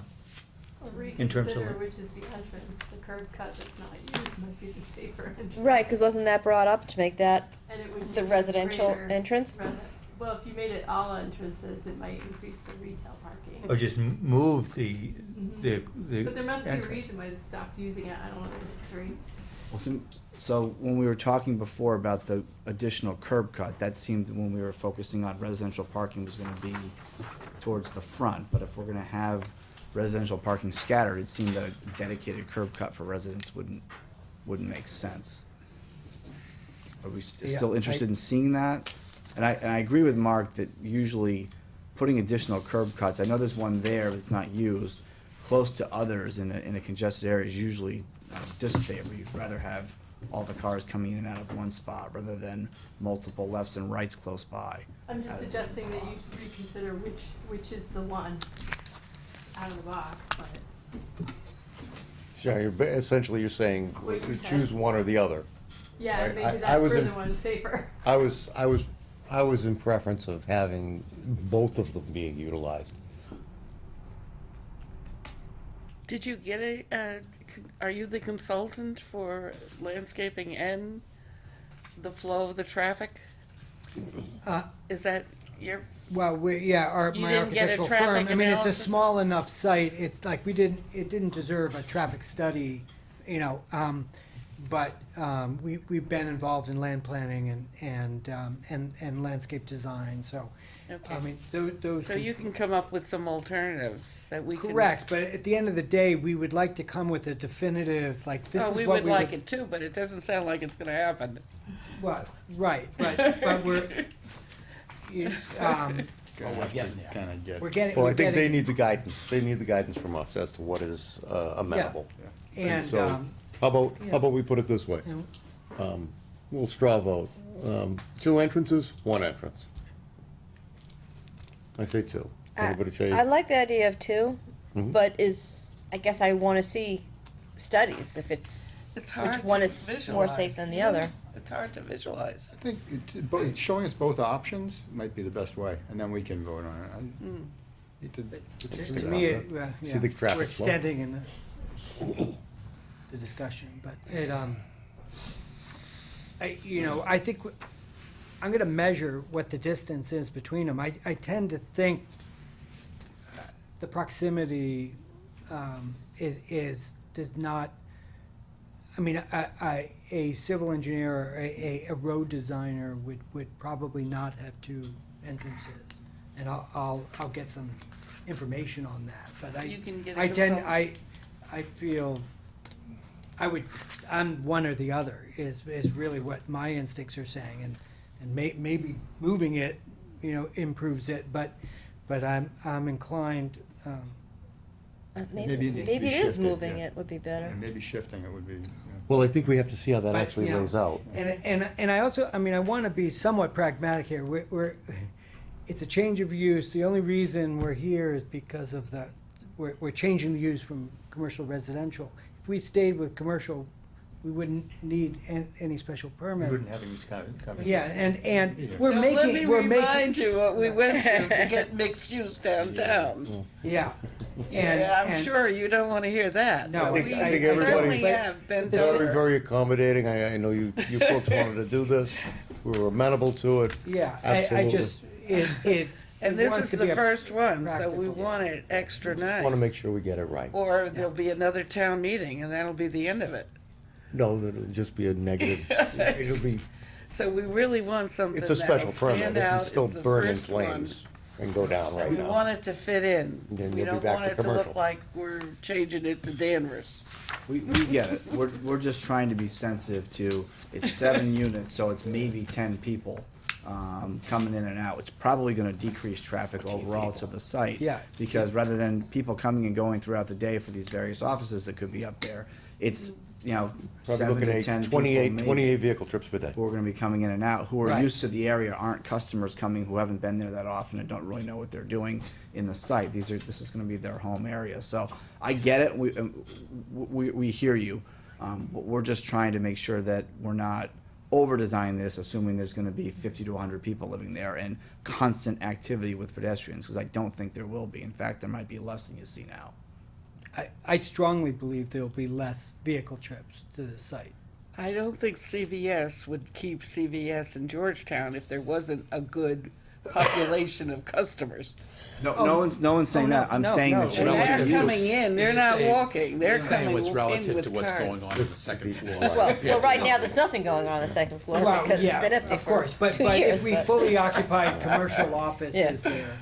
In terms of reconsider like- which is the entrance, the curb cut that's not used might be the safer entrance. Right, because wasn't that brought up to make that And it would the give residential greater entrance? Well, if you made it all entrances, it might increase the retail parking. Or just move the But there must be a entrance. reason why they stopped using it, I don't know the history. Well, so when we were talking before about the additional curb cut, that seemed when we were focusing on residential parking was gonna be towards the front, but if we're gonna have residential parking scattered, it seemed that a dedicated curb cut for residents wouldn't make sense. Are we Yeah, still interested in seeing that? And I agree with Mark that usually putting additional curb cuts, I know there's one there that's not used, close to others in a congested area is usually disfavored. You'd rather have all the cars coming in and out of one spot rather than multiple lefts and rights close by. I'm just suggesting that you reconsider which is the one out of the box, but, so essentially you're saying, What you you said. choose one or the other. yeah, Right, maybe I that was in- further one is safer. I was in preference of having both of them being utilized. Did you get are you the consultant for landscaping and the flow of the traffic? Uh, Is that your, Well, my You didn't get a architectural traffic firm, I mean, it's a analysis? small enough site, it's like, it didn't deserve a traffic study, you know, but, we've been involved in land planning and landscape design, so, okay. I mean, those. So you can come up with some alternatives that we can. Correct, but at the end of the day, we would like to come with a definitive, like, this is Oh, what we would like it too, but it doesn't sound like it's gonna happen. Well, right, but we're, Gonna have to kinda get. we're getting, Well, we're I think they getting, need the guidance, they need the guidance from us as to what is amenable. and, So, how about we put it this way? and We'll straw vote. 2 entrances, 1 entrance. I say 2. Anybody say? I like the idea of two, Mhm. but I guess I wanna see studies if it's, It's hard which one to is more safe visualize. than the other. It's hard to visualize. I think showing us both options might be the best way, and then we can vote on it. Need to think To about me, that. See the traffic we're flow. extending in the discussion, but I think, I'm gonna measure what the distance is between them. I tend to think the proximity, does not, I mean, a civil engineer or a road designer would probably not have 2 entrances. And I'll get some information on that, but You can get a I tend, consultant. I feel, I'm one or the other is really what my instincts are saying, and maybe moving it, improves it, but I'm inclined, Maybe it needs to be Maybe it is shifted, moving yeah. it would be better. And maybe shifting it would be, Well, I think we have to see how that But, actually lays out. And I also, I mean, I want to be somewhat pragmatic here. It's a change of use. The only reason we're here is because of we're changing the use from commercial residential. If we stayed with commercial, we wouldn't need any special We permit. wouldn't have these conversations. Yeah, and we're Don't let me making, we're remind making, you what we went through to get mixed use downtown. yeah. Yeah, I'm and- sure you don't wanna hear that. No, but I think- we I think certainly everybody's have been Very, tougher. very accommodating. I know you folks wanted to do this. We were amenable to it. Yeah, I Absolutely. just, it. And it this wants is to be the a first one, so we practical- want it extra nice. Want to make sure we get it right. Or there'll be another town meeting and that'll be the end of it. No, it'll just be a negative. It'll be, So we really want something it's a special that'll permit. stand It can out. still It's the burn in first one. flames and go down right We now. want it to fit in. And then We you'll be don't back want to it to look commercial. like we're changing it to Danvers. We get it. We're just trying to be sensitive to, it's 7 units, so it's maybe 10 people coming in and out. It's probably gonna decrease traffic overall to the site. Yeah. Because rather than people coming and going throughout the day for these various offices that could be up there, it's, you know, Probably 7 looking to at 10 people 28 maybe vehicle trips per day. who are gonna be coming in and out, who are Right. used to the area, aren't customers coming who haven't been there that often and don't really know what they're doing in the site. This is gonna be their home area. So I get it. We hear you. But we're just trying to make sure that we're not over-designing this, assuming there's gonna be 50 to 100 people living there and constant activity with pedestrians, because I don't think there will be. In fact, there might be less than you see now. I strongly believe there'll be less vehicle trips to the site. I don't think CVS would keep CVS in Georgetown if there wasn't a good population of customers. No one's saying that. I'm saying no. the And they're change. coming in, they're not walking, they're Saying coming what's in relative with to what's going cars. on in the second floor. Well, right now, there's nothing going on on the second floor Well, because yeah, it's been empty of for course, but 2 if years. we but- fully occupied commercial offices Yeah. there,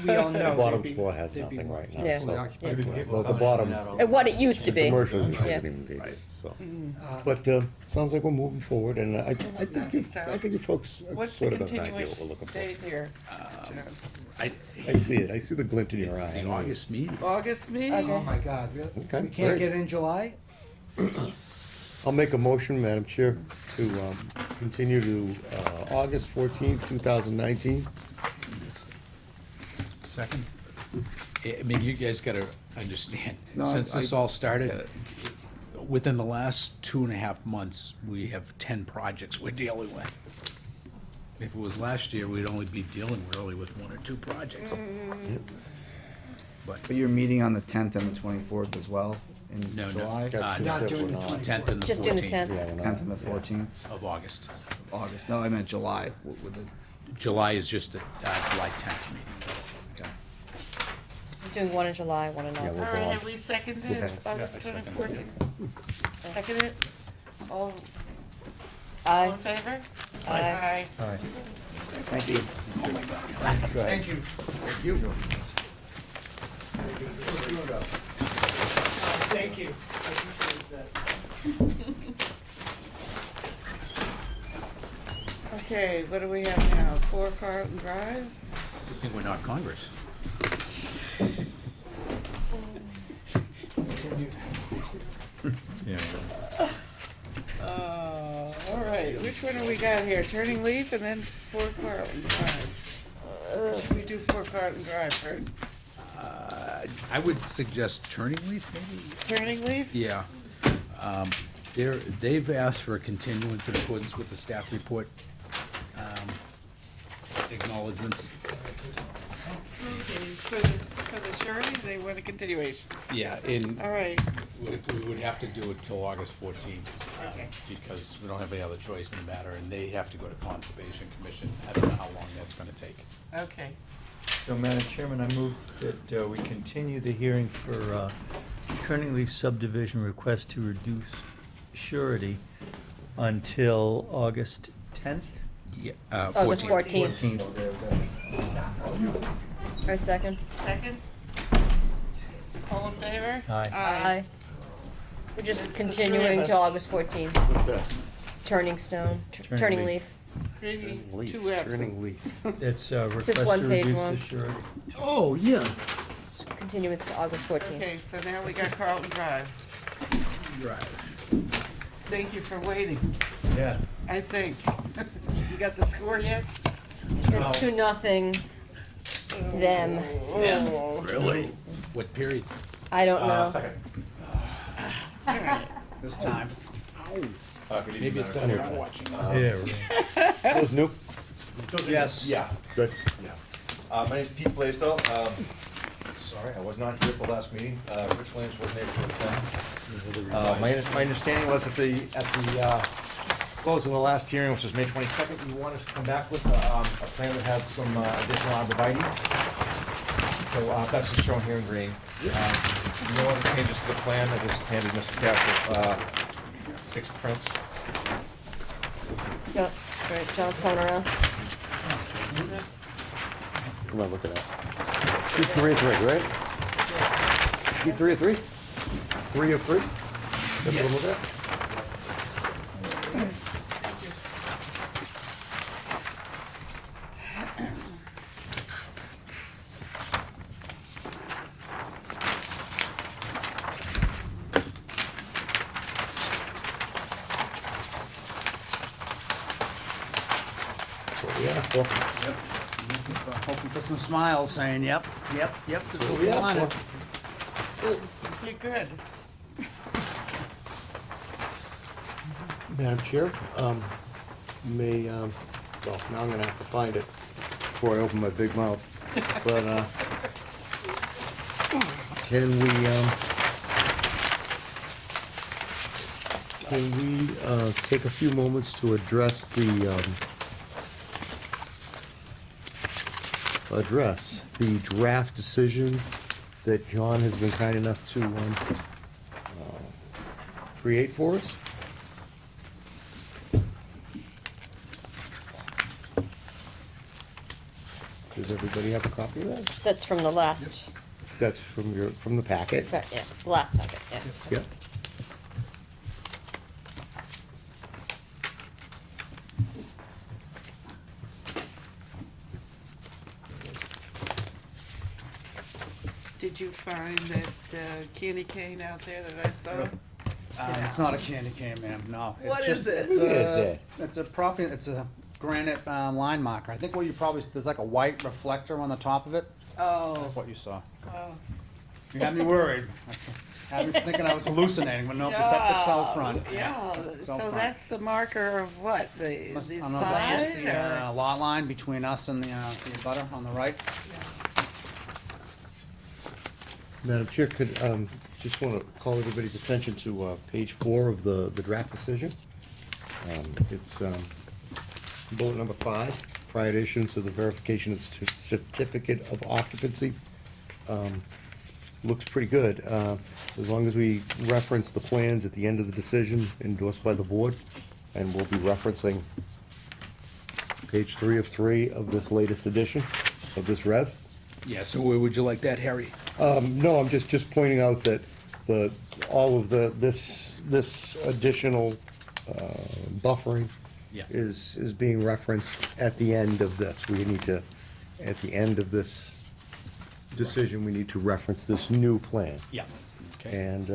we all know. The there'd bottom be- floor has there'd be nothing more. right now. Yeah. so- Yeah. Well, the bottom, And what it used to be. commercial Yeah. isn't even big, so. Uh, But, sounds like we're moving forward, and I think you folks What's the sort of have an idea what we're continuation looking for. date here? I I see it, I see the glint in your eye. The August meeting. August meeting? Oh my God, really? Okay, We can't great. get in July? I'll make a motion, Madam Chair, to continue to August 14th, 2019. Second. I mean, you guys gotta understand, No, since I this all get started, it. within the last 2.5 months, we have 10 projects we're dealing with. If it was last year, we'd only be dealing really with 1 or 2 projects. But But you're meeting on the 10th and the 24th as well in no, July? That's Not just doing we're the not. 10th and the 14th. Just doing the 10th. Yeah, we're not. 10th and the 14th Of August. of August. No, I meant July. With the, July is just the July 10th meeting. okay. We're doing one in July, one in Yeah, August. we'll All go right, on. have we seconded Okay. August Yeah, I seconded 2014? Second it? All in Aye. favor? Aye. All right. Thank you. Go ahead. Thank you. Thank you. Thank you. I appreciate that. Okay, what do we have now? 4 Carlton Drive? Good thing we're not Congress. Yeah. All right, which one do we got here? Turning Leaf and then 4 Carlton Drive. Should we do 4 Carlton Drive first? I would suggest Turning Leaf, maybe? Turning Leaf? Yeah. They've asked for a continuance in accordance with the staff report acknowledgements. For the surety, they want a continuation. Yeah, in, All right, we would have to do it till August 14th. Okay. Because we don't have any other choice in the matter, and they have to go to Conservation Commission. I don't know how long that's gonna take. okay. So, Madam Chairman, I move that we continue the hearing for Turning Leaf subdivision request to reduce surety until August 10th? Yeah, August 14th. 14th. Or second? Second? All in favor? Aye. Aye. We're just It's the continuing three of till us. August 14th. What's that? Turning Stone, Turning Turning Leaf. Leaf. Three, Leaf, 2 absent. turning leaf. It's request one to page reduce long. the surety. Oh, yeah. Continuance to August 14th. Okay, so now we got Carlton Drive. Thank you for waiting, Yeah. I think. You got the score yet? 2-0 them. Oh. Really? What period? I don't know. All right. this time. Good Maybe evening, it's Madam done Chair. here. Those new? Yes. Yeah, Good. yeah. My name's Pete Blaisdell. Sorry, I was not here at the last meeting. Rich Williams wasn't able to attend. My understanding was at the close of the last hearing, which was May 22nd, you wanted to come back with a plan that had some additional arborvitae. So that's what's shown here in green. No other changes to the plan. I just handed Mr. Capper 6 prints. Yeah, great, John's coming around. What am I looking at? Sheet 3 of 3, right? Sheet 3 of 3? 3 of 3? That's what I'm looking at? That's what we asked for. Hoping for some smiles saying, yep, yep, that's That's what what we we asked wanted. for. You're good. Madam Chair, well, now I'm gonna have to find it before I open my big mouth. But, can we take a few moments to address the draft decision that John has been kind enough to, create for us? Does everybody have a copy of that? That's from the last, That's from the packet? yeah, the last packet, yeah. Yep. Did you find that candy cane out there that I saw? It's not a candy cane, ma'am, no. It's What just- is it? It's What is it? it's a property, it's a granite line marker. I think what you probably, there's like a white reflector on the top of it. Oh. That's what you saw. Oh. You had me worried. Had me thinking I was hallucinating, but no, the septic's out front. Yeah, It's out so front. that's the marker of what, the I don't know, that's side? just the lot line between us and the butter on the right. Madam Chair, could, just want to call everybody's attention to page 4 of the draft decision. It's bullet number 5, prior to issuance of the verification of certificate of occupancy. Looks pretty good, as long as we reference the plans at the end of the decision endorsed by the board, and we'll be referencing page 3 of 3 of this latest edition of this rev. Yeah, so where would you like that, Harry? No, I'm just pointing out that all of this additional buffering Yeah. is being referenced at the end of this. We need to, at the end of this decision, we need to reference this new plan. Yeah. Okay. And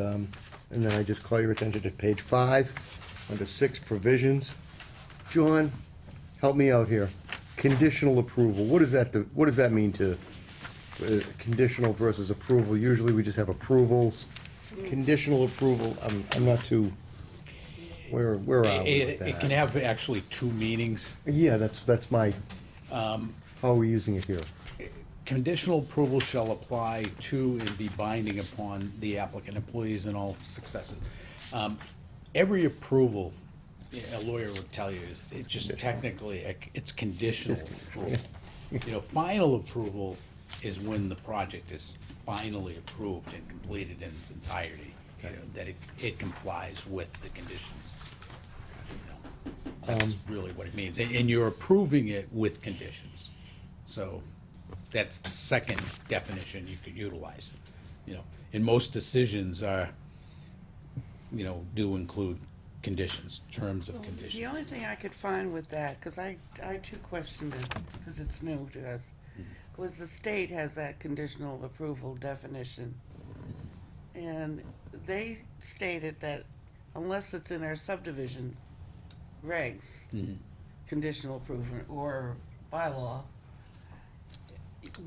then I just call your attention to page 5, under 6 provisions. John, help me out here. Conditional approval, what does that mean to, conditional versus approval? Usually we just have approvals. Conditional approval, I'm not too, where are we with It that? can have actually 2 meanings. Yeah, that's my, how are we using it here? Conditional approval shall apply to and be binding upon the applicant, employees, and all successors. Every approval, a lawyer would tell you, is it's just technically, it's conditional approval. You know, final approval is when the project is finally approved and completed in its entirety, you know, that it complies with the conditions. You know, That's really what it means, and you're approving it with conditions. So, that's the second definition you could utilize. You know, and most decisions are, you know, do include conditions, terms of conditions. The only thing I could find with that, because I too questioned it, because it's new to us, was the state has that conditional approval definition. And they stated that unless it's in our subdivision regs, conditional approval or bylaw,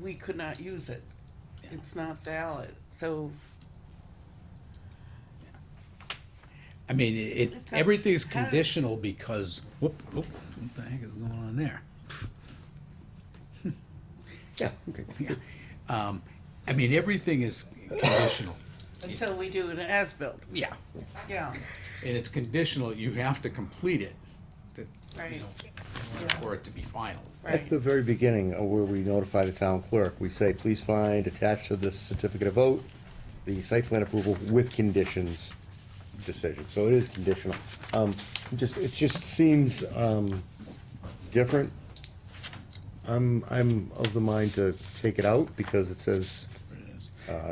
we could not use it. It's not valid. So I mean, It's a- everything's has- conditional because, whoop, what the heck is going on there? Yeah, okay. Yeah. I mean, everything is conditional. Until we do an as-built, Yeah, yeah, and it's conditional, you have to complete it right, for it to be final. At the very beginning, where we notify the town clerk, we say, please find attached to this certificate of vote, the site plan approval with conditions decision, so it is conditional. It just seems, different. I'm of the mind to take it out because it says,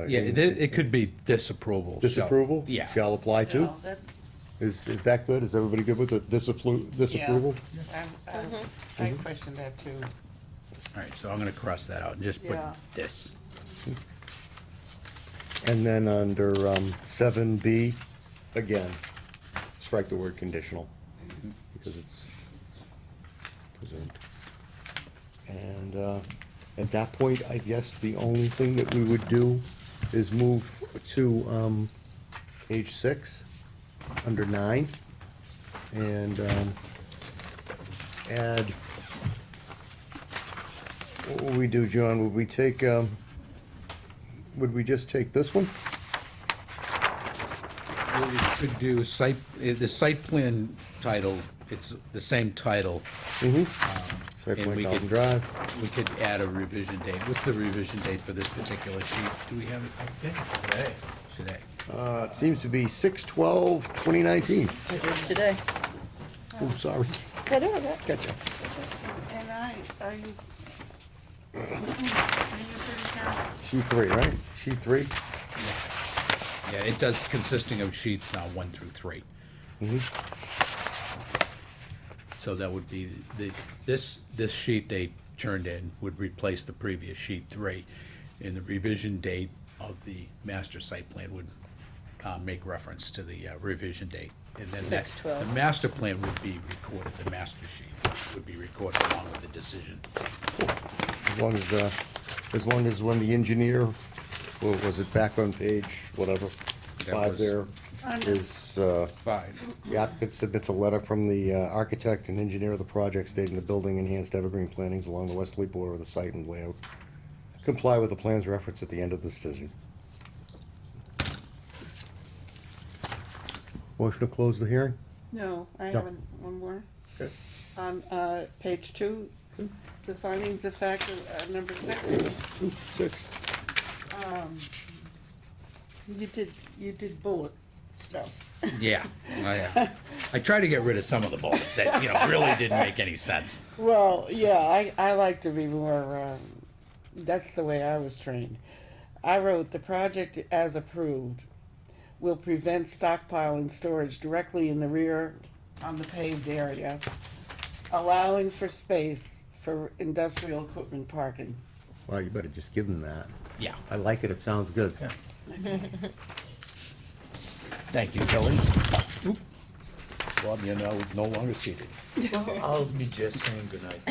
Yeah, it could be disapproval. shall- disapproval? Yeah. Shall apply to? no, that's, Is that good? Is everybody good with the disapproval? I questioned that too. All right, so I'm gonna cross that out and just put Yeah. this. And then under 7B, again, strike the word conditional, because it's presumed. And at that point, I guess the only thing that we would do is move to page 6, under 9, and add, what would we do, John? Would we take, would we just take this one? What we could do is the site plan title, it's the same title. Site And plan, we Carlton could- Drive. We could add a revision date. What's the revision date for this particular sheet? Do we have it? I think it's today. Today. It seems to be 6/12/2019. It is today. Oh, sorry. No, no, no. Gotcha. And are you pretty sure? Sheet 3, right? Sheet 3? Yeah, it does consisting of sheets now 1 through 3. So that would be this sheet they turned in would replace the previous sheet 3. And the revision date of the master site plan would make reference to the revision date. And then the 6/12. master plan would be recorded, the master sheet would be recorded along with the decision. As long as when the engineer, what was it, back on page, whatever, That 5 was- there, is, 5. the applicant submits a letter from the architect and engineer of the project stating the building enhanced evergreen plantings along the westerly border of the site and layout comply with the plans referenced at the end of the decision. Motion to close the hearing? No, I No. haven't, one more. Okay. On, page 2, the findings of fact, number 6. 6. You did bullet stuff. Yeah, I try to get rid of some of the bullets that, really didn't make any sense. Well, yeah, I like to be more, that's the way I was trained. I wrote, the project as approved will prevent stockpiling storage directly in the rear on the paved area, allowing for space for industrial equipment parking. Well, you better just give them that. Yeah. I like it, it sounds good. Thank you, Kelly. Bob, you're now no longer seated. I'll be just saying goodnight.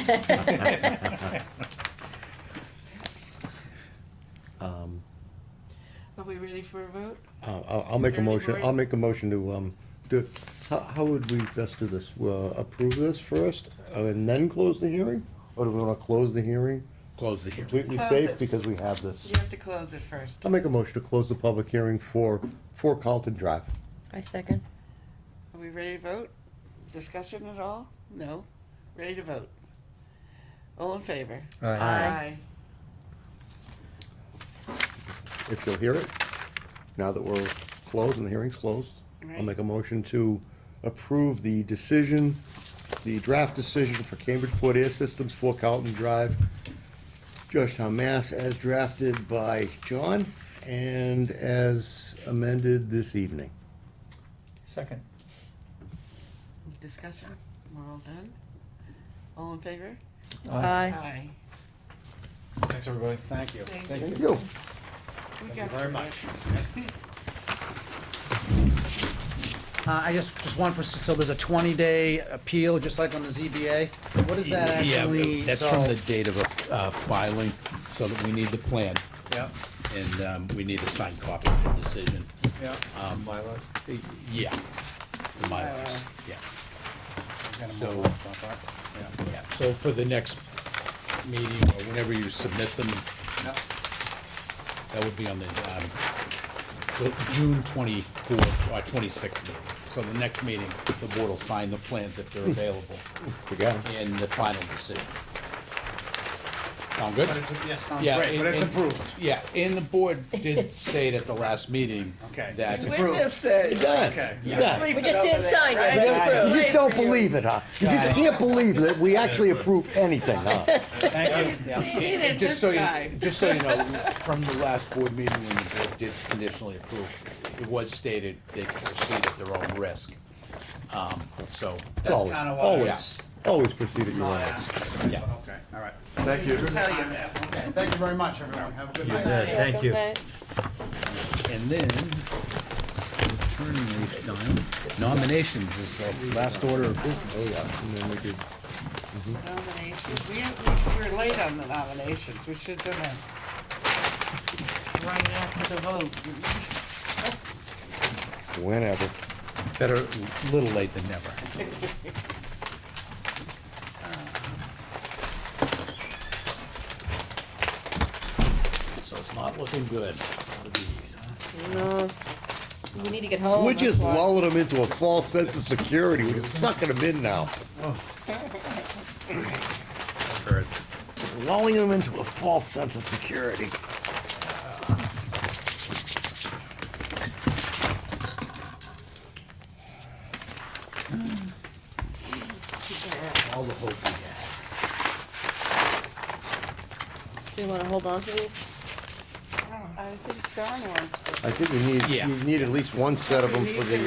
Are we ready for a vote? I'll make Is a there any motion, more- I'll make a motion to, do, how would we best do this? Approve this first, and then close the hearing? Or do we wanna close the hearing? Close the hearing. Completely Close safe, it. because we have this. You have to close it first. I'll make a motion to close the public hearing for Carlton Drive. I second. Are we ready to vote? Discussion at all? No? Ready to vote? All in favor? Aye. If you'll hear it, now that we're closed and the hearing's closed, I'll Right. make a motion to approve the decision, the draft decision for Cambridgeport Air Systems, 4 Carlton Drive, Georgetown, Mass, as drafted by John and as amended this evening. Second. Discussion? We're all done? All in favor? Aye. Aye. Thanks, everybody. Thank you. Thank you. We Thank got you very through much. I just want, so there's a 20-day appeal, just like on the ZBA? What is that actually? Yeah, that's from the date of filing, so that we need the plan. Yeah, And we need a signed copy of the decision. yeah. Mylar? Yeah. The Mylars, yeah. Gotta So, move that stuff up. yeah, so for the next meeting, or whenever you submit them, that would be on the, June 24th, or 26th meeting. So the next meeting, the board will sign the plans if they're available, You got it. and the final decision. Sound good? But it's, yeah, sounds Yeah, great, but it's and- approved. Yeah, and the board did state at the last meeting Okay. that. It's approved. You got Okay. it. You got it. We just didn't sign You it. just- you just don't believe it, huh? You just can't believe that we actually approve anything, huh? Thank you. See, he did Just this so guy. you, just so you know, from the last board meeting when the board did conditionally approve, it was stated they could proceed at their own risk. So that's Always, kind of always proceed at your own risk. Yeah. Okay, all right. Thank you. Tell you that. Okay, thank you very much, everyone. Have a good night. Yeah, thank you. Okay. And then, returning leaf time, nominations is the last order of business. Oh, yeah, and then we did, Nominations, we were late on the nominations, we should have done a right after the vote. whenever. Better little late than never. So it's not looking good for the bees, huh? No, we need to get home. We're that's just why. lulling them into a false sense of security. We're sucking them in now. Hurts. Lulling them into a false sense of security. All the hope we had. Do you wanna hold on to these? I think John wants to. I think we need, Yeah. you need at least one set of them for the,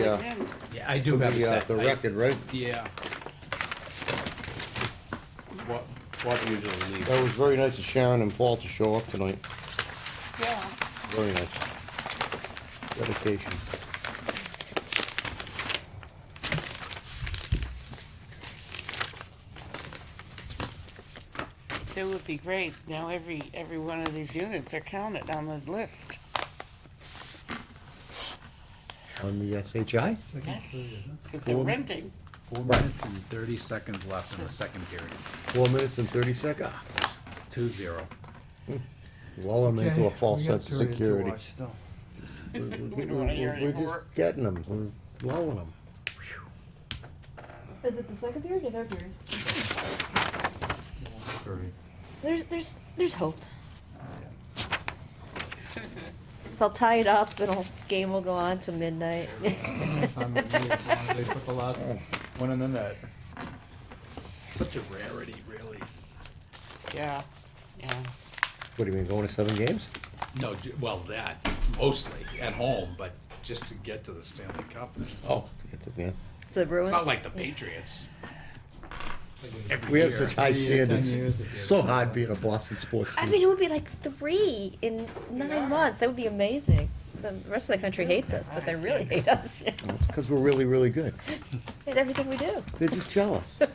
Yeah, I do have a set. the record, right? Yeah. What usually leaves? That was very nice of Sharon and Paul to show up tonight. Yeah. Very nice. Dedication. It would be great, now every one of these units are counted on the list. On the SHI? Yes, because they're Four- renting. 4 minutes and 30 seconds left in the second period. 4 minutes and 30 seconds. 2-0. Lull them into a false We got sense of three to security. watch still. We don't wanna hear We're anymore. just getting them, we're lulling them. Is it the second period or third period? Three. There's hope. If I'll tie it up, game will go on to midnight. Time of year, as long as they put the last one in the net. Such a rarity, really. Yeah, yeah. What do you mean, going to 7 games? No, well, that, mostly at home, but just to get to the Stanley Cup is, Oh, yeah. The Bruins? it's not like the Patriots. Every We have year. such high 10 years, standards. if you- So hard being a Boston sports I team. mean, it would be like 3 in 9 months. That would be amazing. The rest of the country hates us, but they really hate us. It's because we're really, really good. Hate everything we do. They're just jealous. That's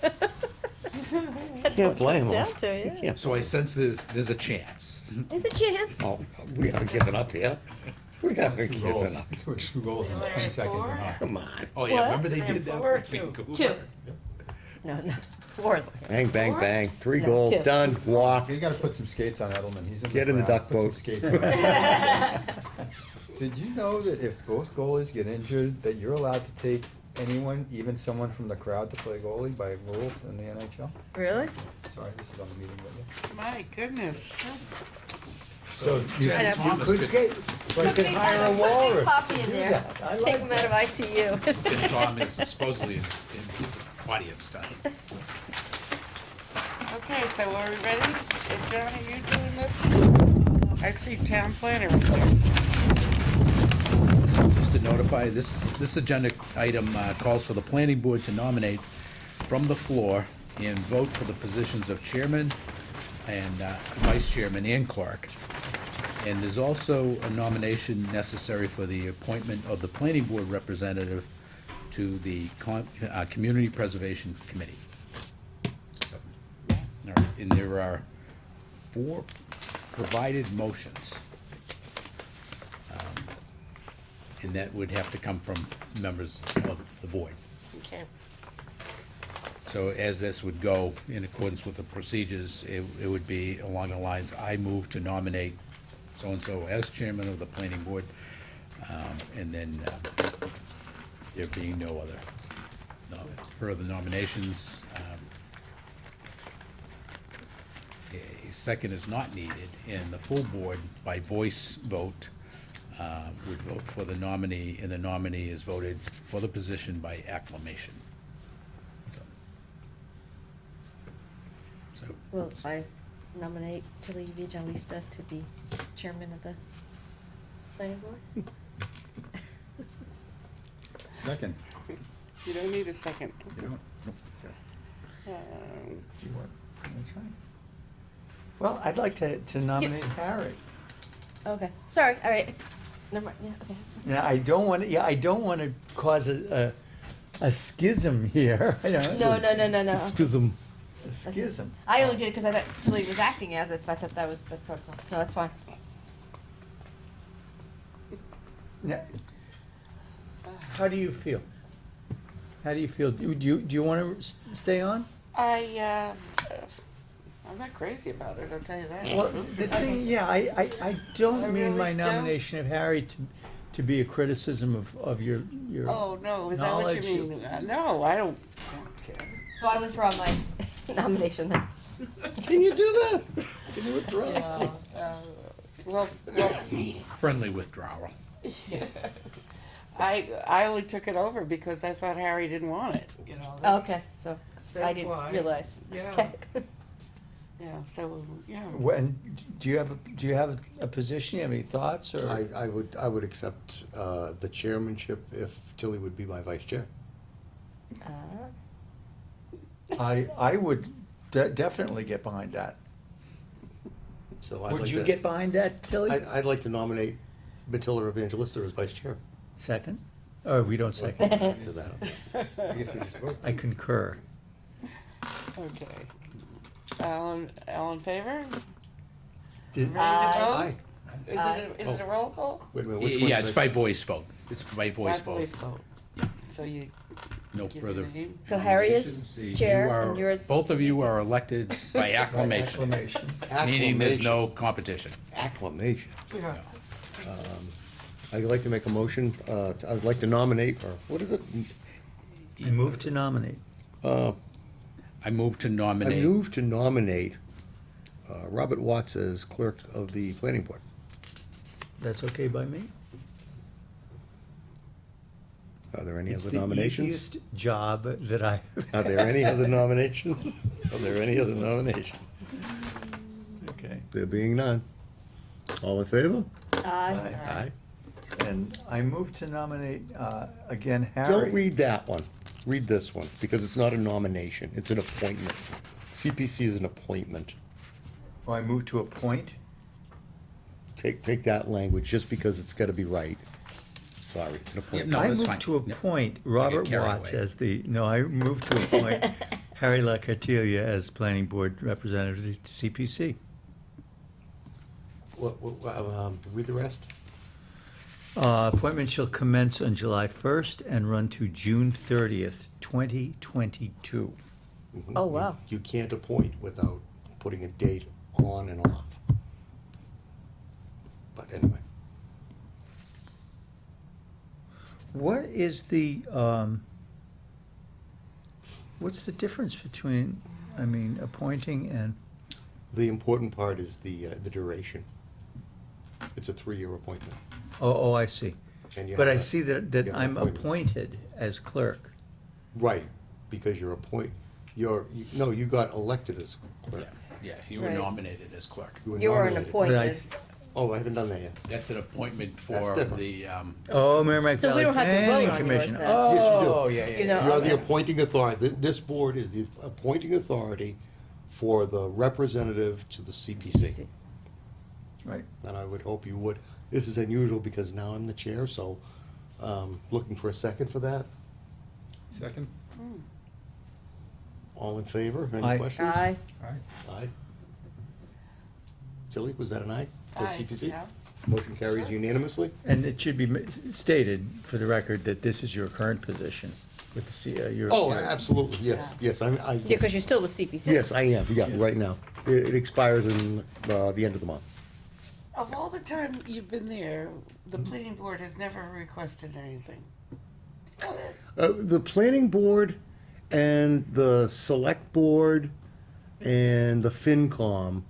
Can't what it blame comes 'em. down to, yeah. Yeah. So I sense there's a chance. There's a chance. Oh, we haven't given up yet. We haven't Two goals. given up. He scored 2 goals in 10 seconds and half. Come on. Oh, yeah, What? remember they did that with Vancouver? 2. No, 4 is Bang, bang, Four? bang. 3 No, goals, 2. done, walk. You gotta put some skates on Edelman, he's in the Get in the crowd. duck Put some boat. skates on. Did you know that if both goalies get injured, that you're allowed to take anyone, even someone from the crowd, to play goalie by rules in the NHL? Really? Sorry, this is on the meeting, but My goodness. So I Jen know. Thomas Could could, get, you could hire a walrus. Poppy in there. Take him out of ICU. Tim Thomas is supposedly in audience tonight. Okay, so are we ready? John, are you doing this? I see town planner up there. Just to notify, this agenda item calls for the planning board to nominate from the floor and vote for the positions of chairman and vice chairman and clerk. And there's also a nomination necessary for the appointment of the planning board representative to the Community Preservation Committee. All right, and there are 4 provided motions. And that would have to come from members of the board. Okay. So as this would go, in accordance with the procedures, it would be along the lines, I move to nominate so-and-so as chairman of the planning board, and then there being no other further nominations, a second is not needed, and the full board, by voice vote, would vote for the nominee, and the nominee is voted for the position by acclamation. So, Well, I nominate Tilly Vijalista to be chairman of the planning board. Second. You don't need a second. You don't? Nope. Okay. Do you want, that's fine. Well, I'd like to nominate Harry. Okay, sorry, all right. Never mind, yeah, okay, that's fine. Yeah, I don't want to cause a schism here. you know. No. Schism. A schism. I only did it because I thought Tilly was acting as it, so I thought that was the protocol. No, that's fine. Now, how do you feel? How do you feel? Do you want to stay on? I'm not crazy about it, I'll tell you that. Well, the thing, yeah, I don't I mean my really don't. nomination of Harry to be a criticism of your Oh, no, is that what you knowledge. mean? No, I don't care. So I withdraw my nomination then. Can you do that? Can you withdraw? Well, friendly withdrawal. I only took it over because I thought Harry didn't want it, you know. that's- Okay, so I that's didn't why. realize. Yeah. Okay. Yeah, so, yeah. When do you have a position? You have any thoughts or? I would accept the chairmanship if Tilly would be my vice chair. I would definitely get behind that. So I'd Would like you to- get behind that, Tilly? I'd like to nominate Matilda Evangelista as vice chair. Second? Or we don't second? To that. I guess we just vote. I concur. Okay. All in favor? Did- Ready to vote? Aye. Is it a roll call? Wait a minute, which one? Yeah, it's by voice vote. It's by voice By vote. voice vote. So you No give further. your name? So Harry is nominations. chair You are- and yours. Both of you are elected by acclamation, Acclamation. meaning there's Acclamation. no competition. Acclamation. Yeah. I'd like to make a motion, I'd like to nominate, or what is it? I move to nominate. I move to I nominate. move to nominate Robert Watts as clerk of the planning board. That's okay by me? Are there any It's other the nominations? easiest job that I. Are there any other nominations? Are there any other nominations? Okay. There being none. All in favor? Aye. Aye. And I move to nominate, again, Harry. Don't read that one. Read this one, because it's not a nomination, it's an appointment. CPC is an appointment. Oh, I move to appoint. Take that language, just because it's gotta be right. Sorry, it's an appointment. No, I that's move fine. to Yeah. appoint Robert carried Watts away. as the, no, I move to appoint Harry LaCartelia as planning board representative to CPC. Read the rest? Appointment shall commence on July 1st and run to June 30th, 2022. Mhm. Oh, wow. You can't appoint without putting a date on and off. But anyway, What is what's the difference between, I mean, appointing and, the important part is the duration. It's a 3-year appointment. oh, I see. And you But have I a- see that you have an I'm appointment. appointed as clerk. Right, because you got elected as clerk. Yeah, you were Right. nominated as clerk. You were You were an nominated. appointed. Oh, I haven't done that yet. That's an appointment That's for different. the, Oh, Merrimack So we Valley don't have to vote Planning on yours Commission. then? Yes, you do. Oh, yeah, yeah, You know, yeah. You're the okay. appointing authority. This board is the appointing authority for the representative to the CPC. Right. And I would hope you would. This is unusual because now I'm the chair, so looking for a second for that. Second? All in favor? Any Aye. questions? Aye. Aye. Tilly, was that an aye for Aye, CPC? yeah. Motion carries unanimously. And it should be stated for the record that this is your current position. with the your. Oh, your- absolutely, yes, yes, I. Yeah, because you're still with CPC. Yes, I am, yeah, right now. It expires in, the end of the month. Of all the time you've been there, the planning board has never requested anything. The planning board and the select board and the FinCom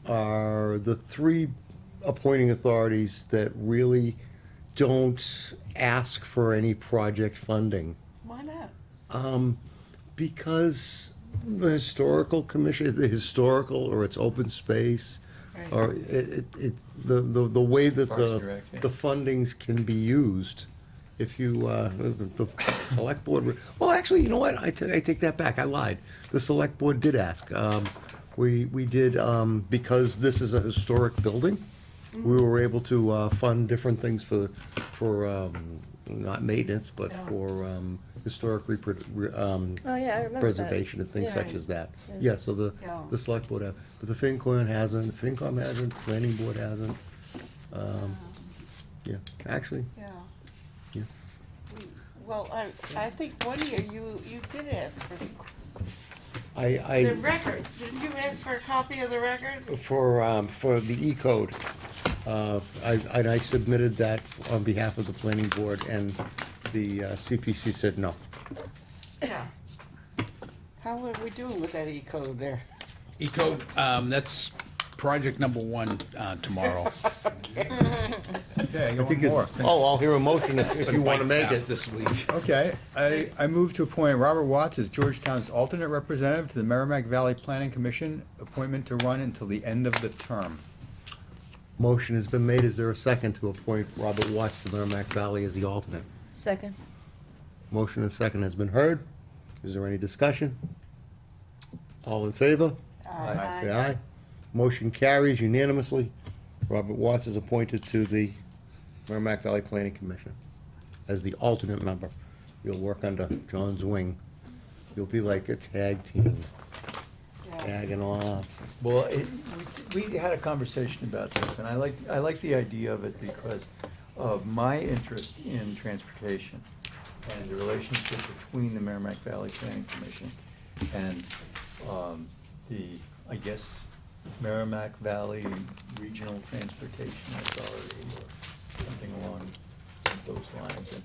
are the three appointing authorities that really don't ask for any project funding. Why not? Because the historical commission, the historical or it's open space, Right. or the way that Parks and Rec, yeah. the fundings can be used. If you, the select board, well, actually, you know what, I take that back, I lied. The select board did ask. We did, because this is a historic building, we were able to, fund different things for, not maintenance, but for, historic Oh, yeah, I remember that. preservation and things Yeah. such as that. Yeah. Yeah, so Yeah. the select board have, but the FinCom hasn't, planning board hasn't. Yeah, actually, Yeah. yeah. Well, I think one year you did ask for I, the records. Didn't you ask for a copy of the records? for the E-code, I submitted that on behalf of the planning board, and the CPC said no. Yeah. How are we doing with that E-code there? Eco, that's project number one, tomorrow. Okay, I I got think one more. I'll hear a motion if you wanna make it. This week. Okay, I move to appoint Robert Watts as Georgetown's alternate representative to the Merrimack Valley Planning Commission, appointment to run until the end of the term. Motion has been made, is there a second to appoint Robert Watts to Merrimack Valley as the alternate? Second. Motion and second has been heard, is there any discussion? All in favor? Aye. Say aye. Motion carries unanimously. Robert Watts is appointed to the Merrimack Valley Planning Commission as the alternate member. You'll work under John's wing. You'll be like a tag team, tagging off. Well, we had a conversation about this, and I like the idea of it because of my interest in transportation and the relationship between the Merrimack Valley Planning Commission and I guess, Merrimack Valley Regional Transportation Authority or something along those lines. And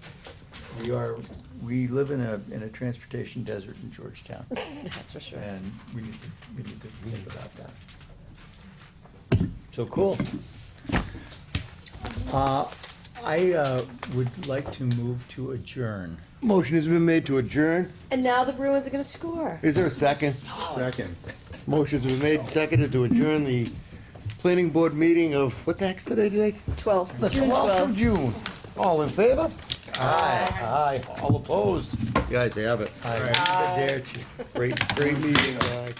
we live in a transportation desert in Georgetown. That's for sure. And we need to think about that. So cool. I would like to move to adjourn. Motion has been made to adjourn. And now the Bruins are gonna score. Is there a second? Second. Motion's been made, seconded to adjourn the planning board meeting of, what the heck's today, Jake? 12th, The June 12th of 12th. June. All in favor? Aye. All opposed? You guys have it. I dare you. Great meeting, guys.